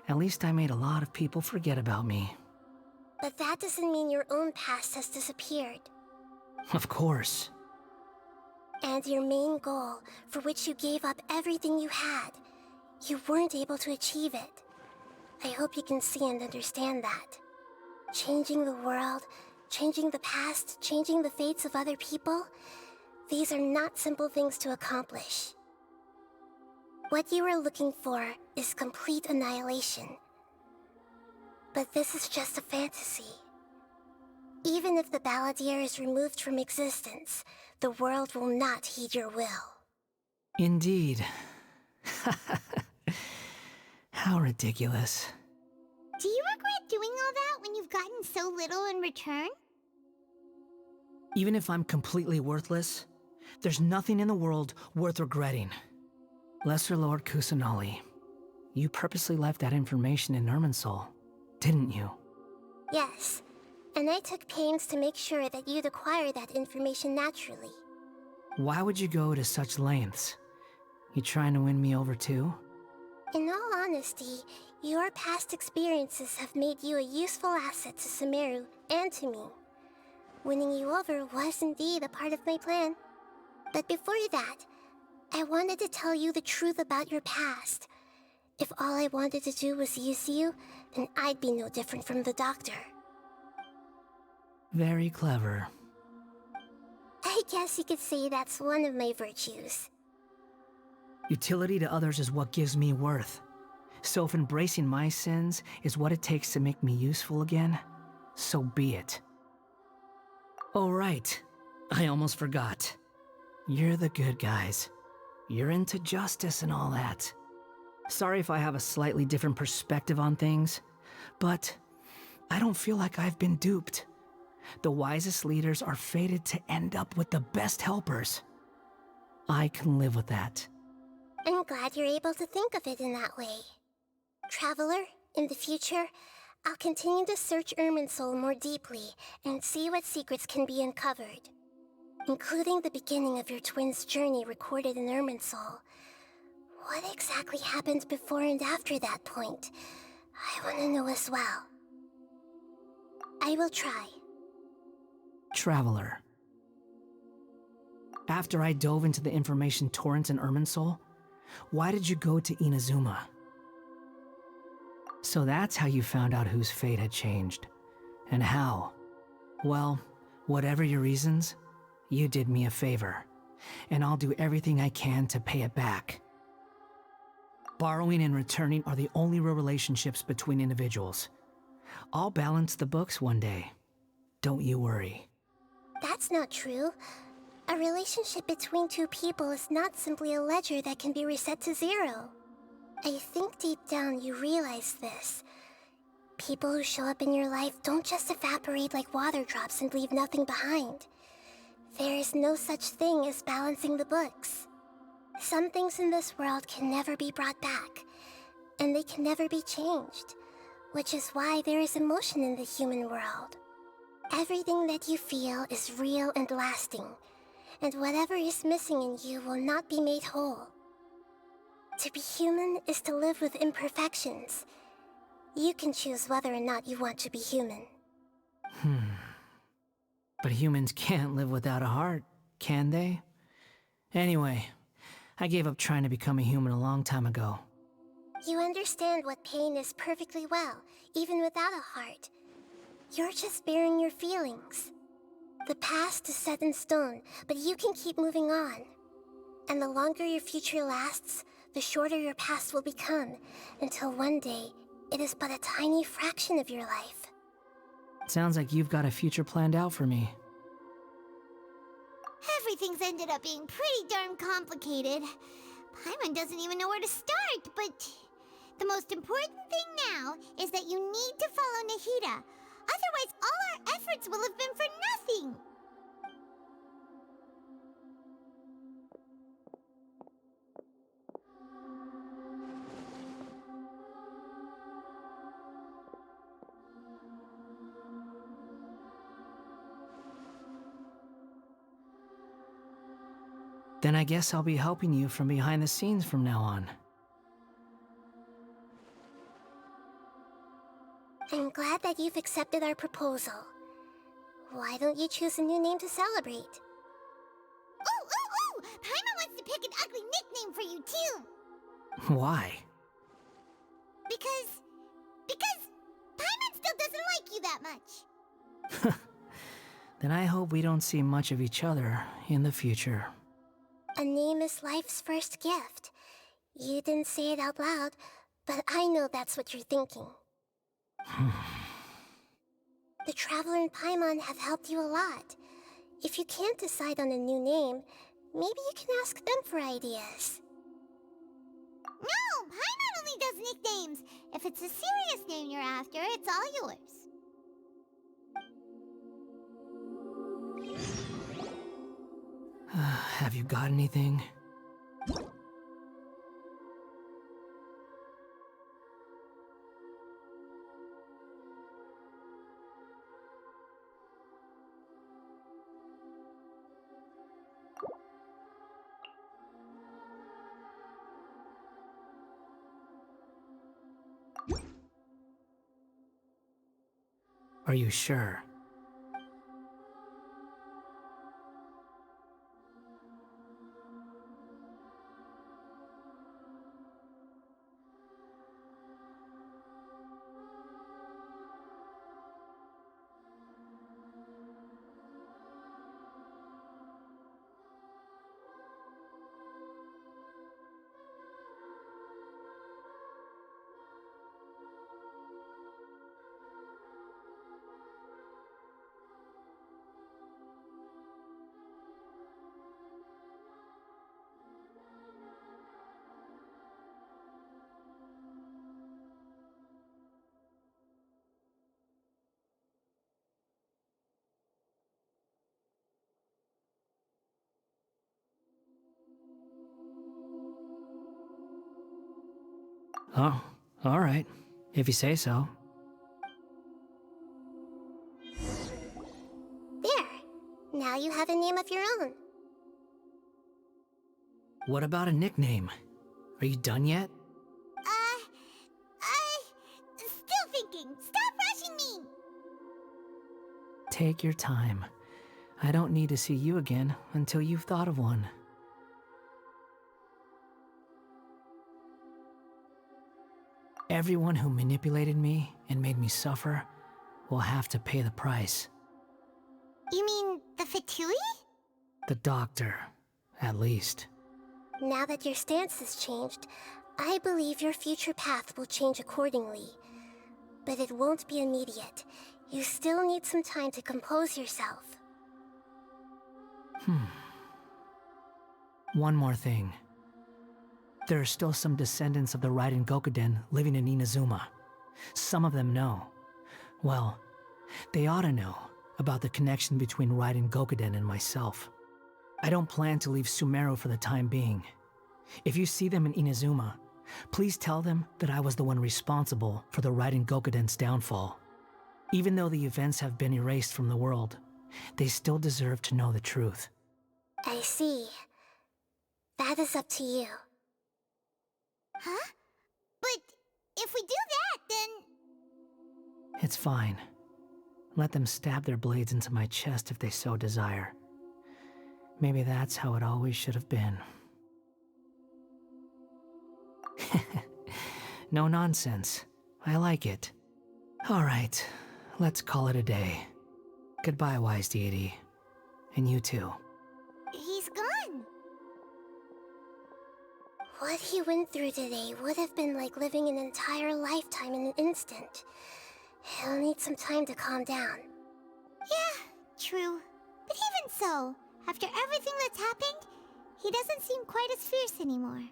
At least I made a lot of people forget about me. But that doesn't mean your own past has disappeared. Of course. And your main goal, for which you gave up everything you had, you weren't able to achieve it. I hope you can see and understand that. Changing the world, changing the past, changing the fates of other people, these are not simple things to accomplish. What you are looking for is complete annihilation. But this is just a fantasy. Even if the Balladeer is removed from existence, the world will not heed your will. Indeed. How ridiculous. Do you regret doing all that when you've gotten so little in return? Even if I'm completely worthless, there's nothing in the world worth regretting. Lesser Lord Kusanali, you purposely left that information in Irminsul, didn't you? Yes, and I took pains to make sure that you'd acquire that information naturally. Why would you go to such lengths? You trying to win me over too? In all honesty, your past experiences have made you a useful asset to Sumeru and to me. Winning you over was indeed a part of my plan. But before that, I wanted to tell you the truth about your past. If all I wanted to do was use you, then I'd be no different from the doctor. Very clever. I guess you could say that's one of my virtues. Utility to others is what gives me worth. So if embracing my sins is what it takes to make me useful again, so be it. Oh right, I almost forgot. You're the good guys. You're into justice and all that. Sorry if I have a slightly different perspective on things, but I don't feel like I've been duped. The wisest leaders are fated to end up with the best helpers. I can live with that. I'm glad you're able to think of it in that way. Traveler, in the future, I'll continue to search Irminsul more deeply and see what secrets can be uncovered, including the beginning of your twins' journey recorded in Irminsul. What exactly happened before and after that point? I want to know as well. I will try. Traveler. After I dove into the information torrents in Irminsul, why did you go to Inazuma? So that's how you found out whose fate had changed. And how? Well, whatever your reasons, you did me a favor, and I'll do everything I can to pay it back. Borrowing and returning are the only real relationships between individuals. I'll balance the books one day. Don't you worry. That's not true. A relationship between two people is not simply a ledger that can be reset to zero. I think deep down you realize this. People who show up in your life don't just evaporate like water drops and leave nothing behind. There is no such thing as balancing the books. Some things in this world can never be brought back, and they can never be changed, which is why there is emotion in the human world. Everything that you feel is real and lasting, and whatever is missing in you will not be made whole. To be human is to live with imperfections. You can choose whether or not you want to be human. But humans can't live without a heart, can they? Anyway, I gave up trying to become a human a long time ago. You understand what pain is perfectly well, even without a heart. You're just bearing your feelings. The past is set in stone, but you can keep moving on. And the longer your future lasts, the shorter your past will become, until one day, it is but a tiny fraction of your life. Sounds like you've got a future planned out for me. Everything's ended up being pretty darn complicated. Paimon doesn't even know where to start, but the most important thing now is that you need to follow Nahida. Otherwise, all our efforts efforts will have been for nothing. Then I guess I'll be helping you from behind the scenes from now on. I'm glad that you've accepted our proposal. Why don't you choose a new name to celebrate? Ooh! Paimon wants to pick an ugly nickname for you, too! Why? Because Paimon still doesn't like you that much. Then I hope we don't see much of each other in the future. A name is life's first gift. You didn't say it out loud, but I know that's what you're thinking. The Traveler and Paimon have helped you a lot. If you can't decide on a new name, maybe you can ask them for ideas. No! Paimon only does nicknames! If it's a serious name you're after, it's all yours. Have you got anything? Are you sure? Oh, all right. If you say so. There! Now you have a name of your own. What about a nickname? Are you done yet? Still thinking. Stop rushing me! Take your time. I don't need to see you again until you've thought of one. Everyone who manipulated me and made me suffer will have to pay the price. You mean the Fatui? The doctor, at least. Now that your stance has changed, I believe your future path will change accordingly. But it won't be immediate. You still need some time to compose yourself. One more thing. There are still some descendants of the Raiden Gokuden living in Inazuma. Some of them know. Well, they ought to know about the connection between Raiden Gokuden and myself. I don't plan to leave Sumeru for the time being. If you see them in Inazuma, please tell them that I was the one responsible for the Raiden Gokuden's downfall. Even though the events have been erased from the world, they still deserve to know the truth. I see. That is up to you. Huh? But if we do that, then... It's fine. Let them stab their blades into my chest if they so desire. Maybe that's how it always should have been. No nonsense. I like it. All right, let's call it a day. Goodbye, wise deity. And you too. He's gone. What he went through today would have been like living an entire lifetime in an instant. He'll need some time to calm down. Yeah, true. But even so, after everything that's happened, he doesn't seem quite as fierce anymore.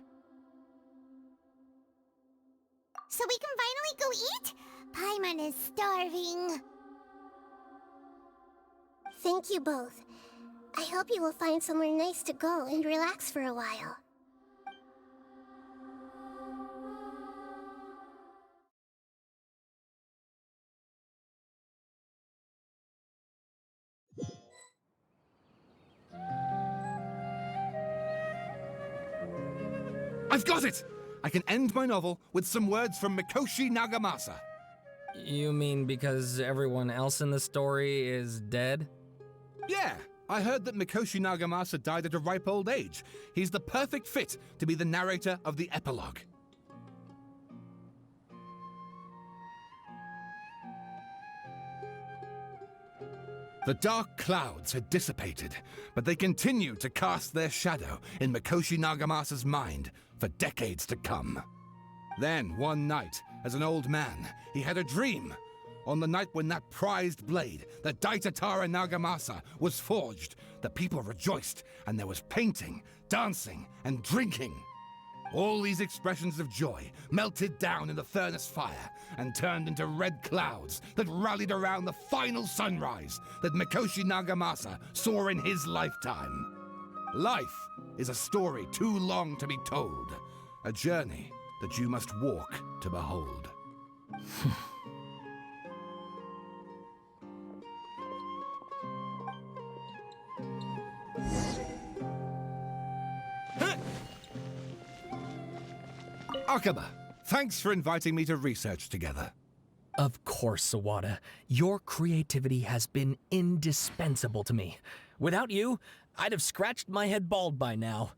So we can finally go eat? Paimon is starving. Thank you both. I hope you will find somewhere nice to go and relax for a while. I've got it! I can end my novel with some words from Mikoshi Nagamasa. You mean because everyone else in the story is dead? Yeah, I heard that Mikoshi Nagamasa died at a ripe old age. He's the perfect fit to be the narrator of the epilogue. The dark clouds had dissipated, but they continued to cast their shadow in Mikoshi Nagamasa's mind for decades to come. Then, one night, as an old man, he had a dream. On the night when that prized blade, the Daitatara Nagamasa, was forged, the people rejoiced, and there was painting, dancing, and drinking. All these expressions of joy melted down in the furnace fire and turned into red clouds that rallied around the final sunrise that Mikoshi Nagamasa saw in his lifetime. Life is a story too long to be told, a journey that you must walk to behold. Akaba, thanks for inviting me to research together. Of course, Sawada. Your creativity has been indispensable to me. Without you, I'd have scratched my head bald by now.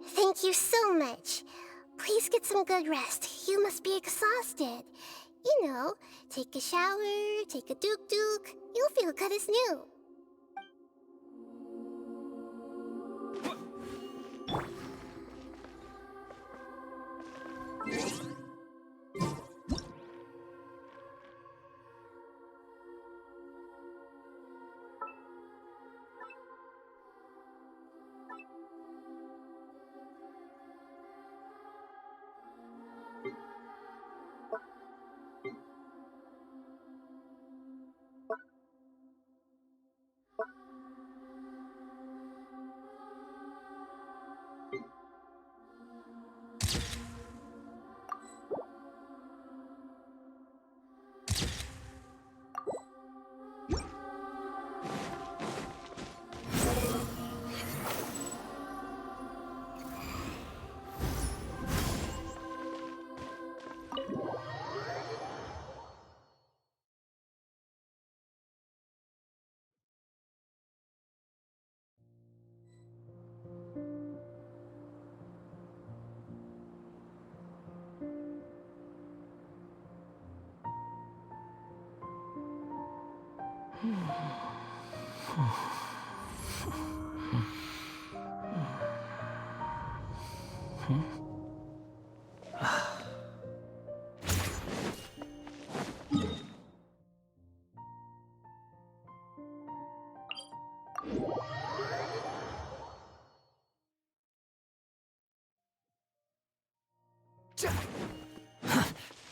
Thank you so much. Please get some good rest. You must be exhausted. You know, take a shower, take a duk-duk. You'll feel good as new.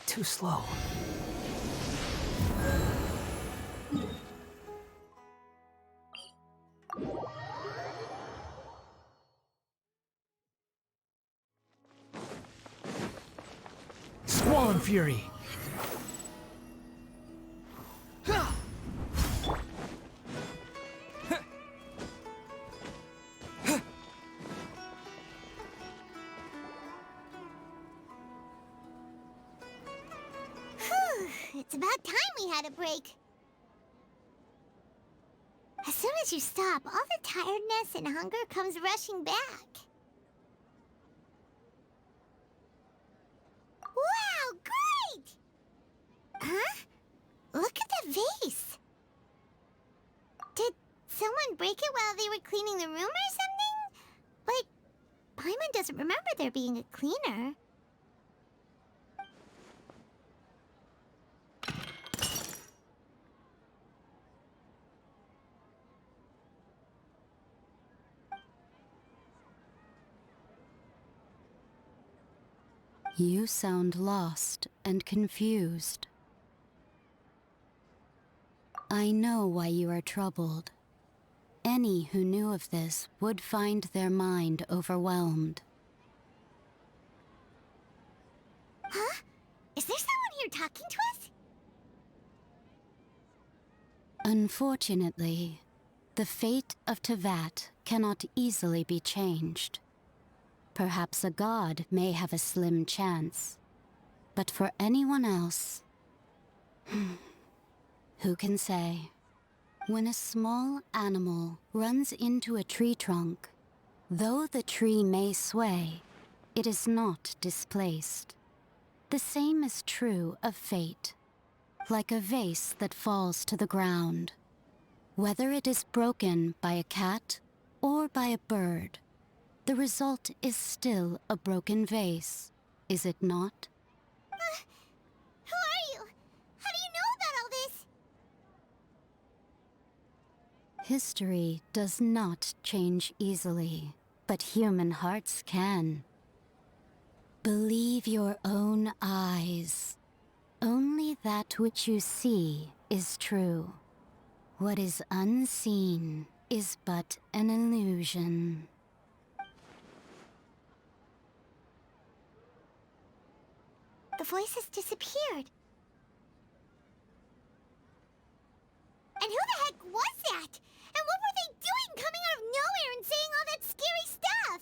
Too slow. Squall and Fury. It's about time we had a break. As soon as you stop, all the tiredness and hunger comes rushing back. Wow, great! Huh? Look at the vase. Did someone break it while they were cleaning the room or something? But Paimon doesn't remember there being a cleaner. You sound lost and confused. I know why you are troubled. Any who knew of this would find their mind overwhelmed. Huh? Is there someone here talking to us? Unfortunately, the fate of Tevat cannot easily be changed. Perhaps a god may have a slim chance, but for anyone else, who can say? When a small animal runs into a tree trunk, though the tree may sway, it is not displaced. The same is true of fate, like a vase that falls to the ground. Whether it is broken by a cat or by a bird, the result is still a broken vase, is it not? Who are you? How do you know about all this? History does not change easily, but human hearts can. Believe your own eyes. Only that which you see is true. What is unseen is but an illusion. The voice has disappeared. And who the heck was that? And what were they doing coming out of nowhere and saying all that scary stuff?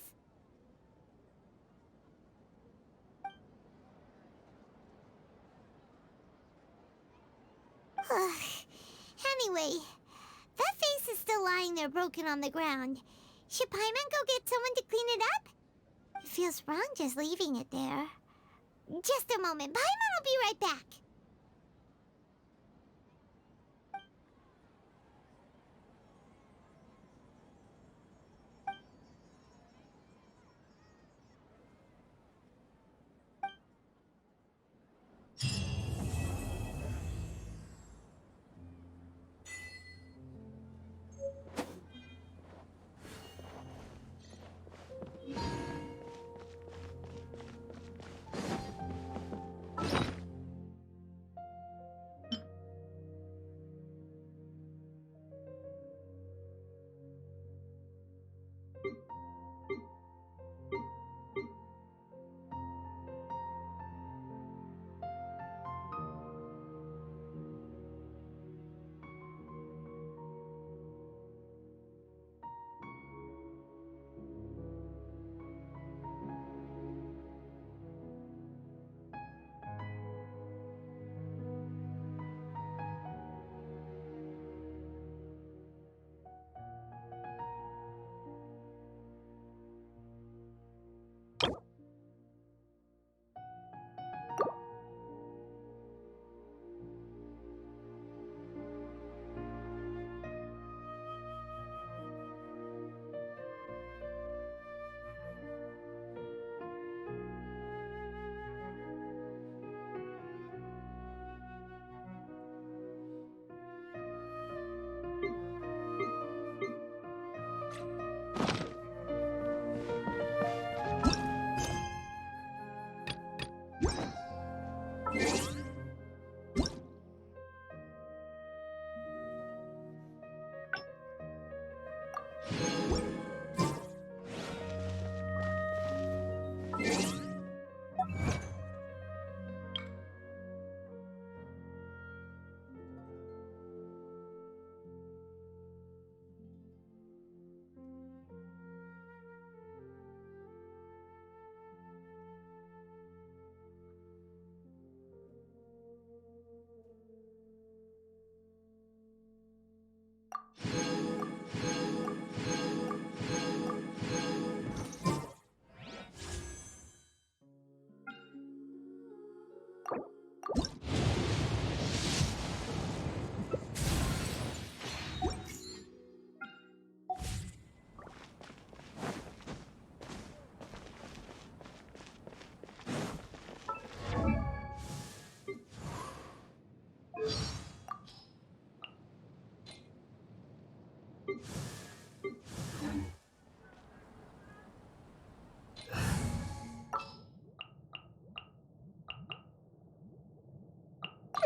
Anyway, that face is still lying there broken on the ground. Should Paimon go get someone to clean it up? It feels wrong just leaving it there. Just a moment. Paimon will be right back.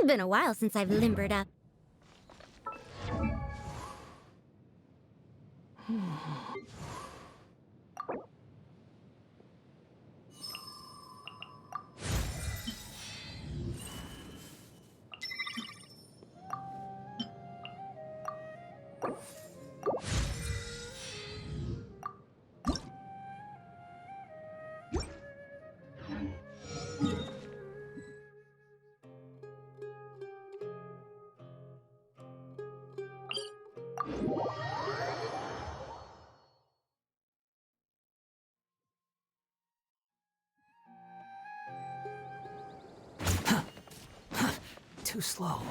been a while since I've limbered up. Too slow.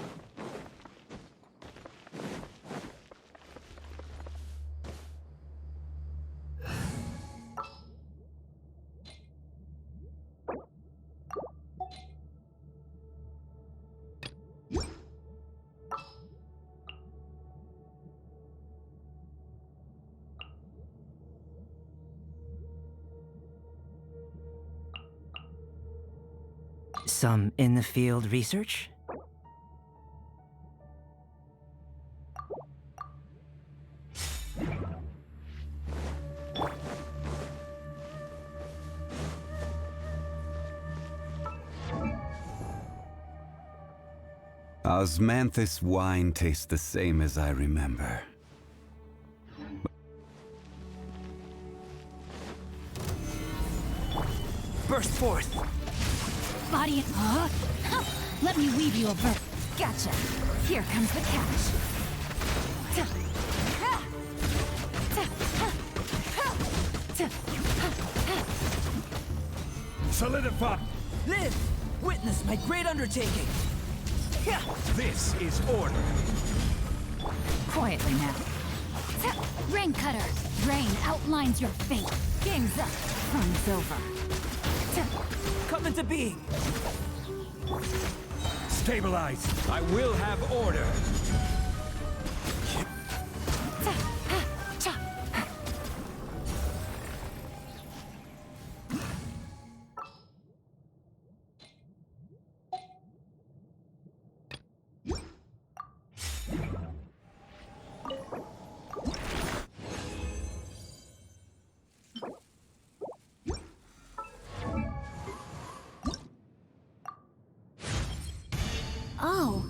Some in-the-field research? Osmanthus wine tastes the same as I remember. Burst forth! Body and... Let me weave you a verse. Gotcha. Here comes the catch. Solidify! Live! Witness my great undertaking! This is order. Quietly now. Rain Cutter. Rain outlines your fate. Game's up. Fun's over. Come into being! Stabilize. I will have order. Oh.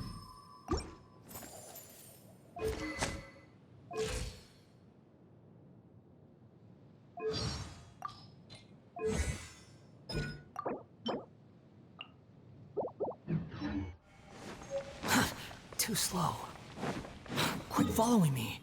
Too slow. Quit following me.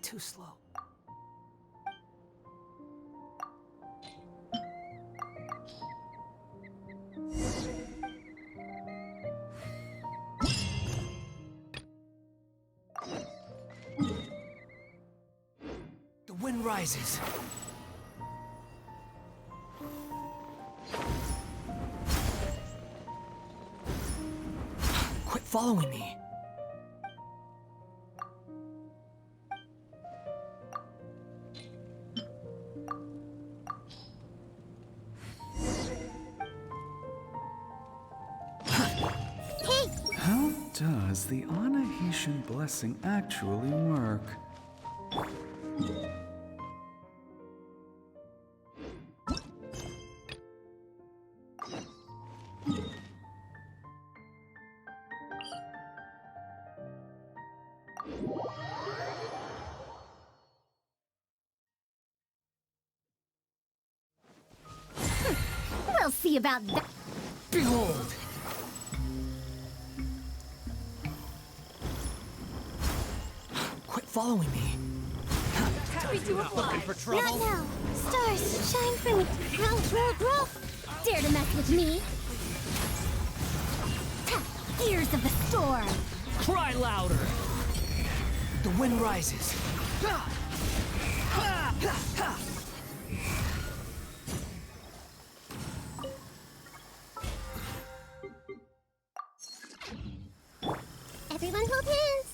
Too slow. The wind rises. Quit following me. does the Anahitian blessing actually work? We'll see about that. Behold! Quit following me. Looking for trouble? Not now. Stars, shine for me. Roll. Dare to mess with me? Ha! Ears of the storm. Cry louder! The wind rises. Everyone hold hands.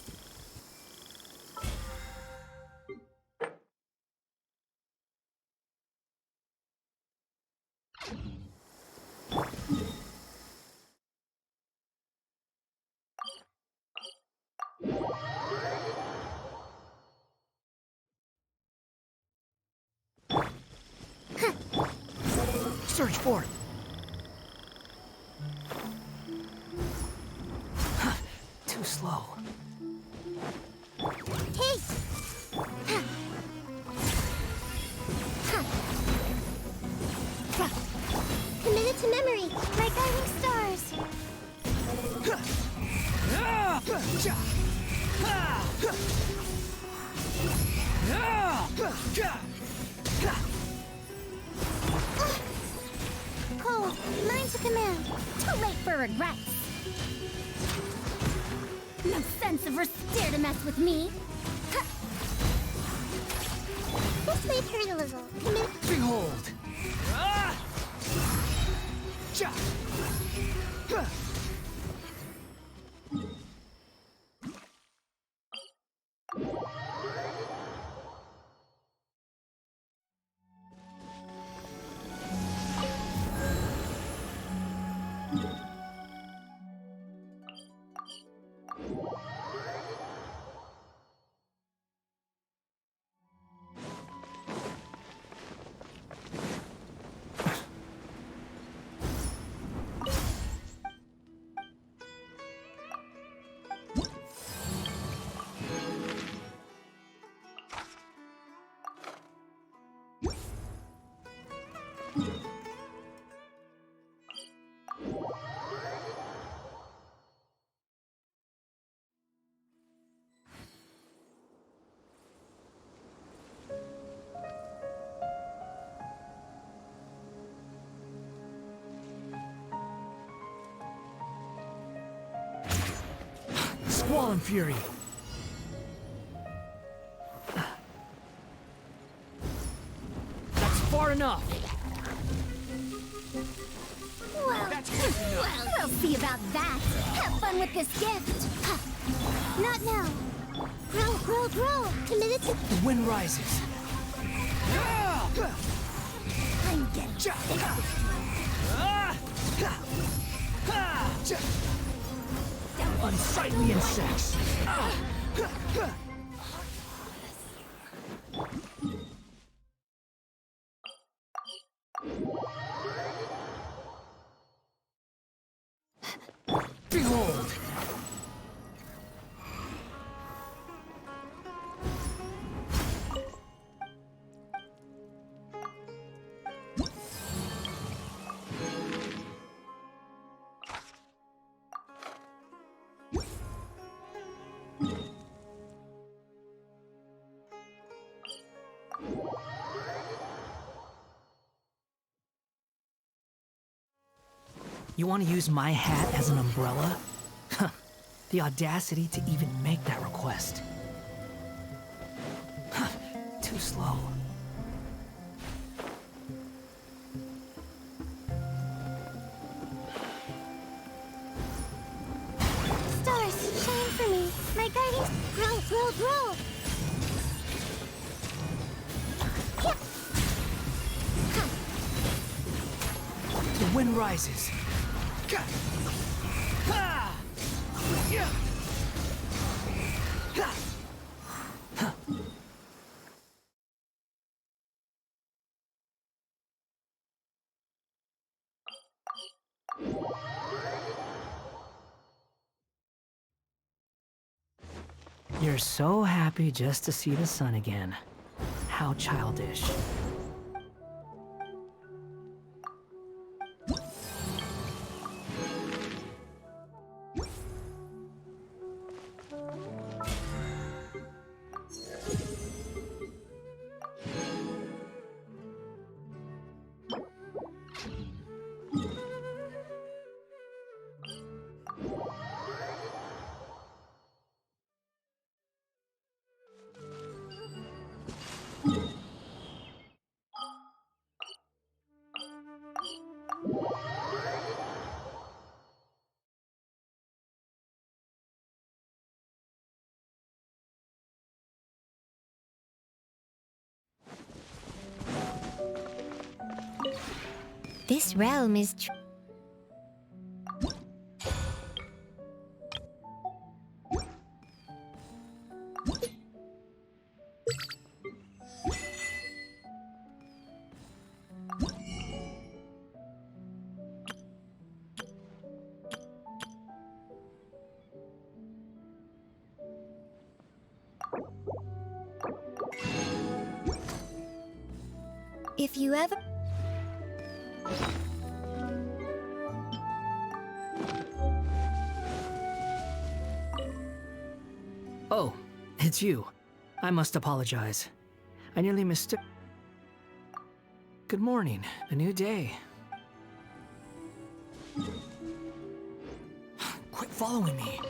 Search for it. Too slow. Hey! Committed to memory. My guiding stars. Cold, mine to command. Too late for regrets. No sense of dare to mess with me. This may hurt a little. Behold! Squall Fury. That's far enough. Well, we'll see about that. Have fun with this gift. Not now. Grow. Committed to... The wind rises. I'm getting... Unsightly insects. Behold! You want to use my hat as an umbrella? Huh. The audacity to even make that request. Huh. Too slow. Stars, shine for me. My guiding... Grow. The wind rises. You're so happy just to see the sun again. How childish. This realm is If you ever... Oh, it's you. I must apologize. I nearly mistook... Good morning. A new day. Quit following me.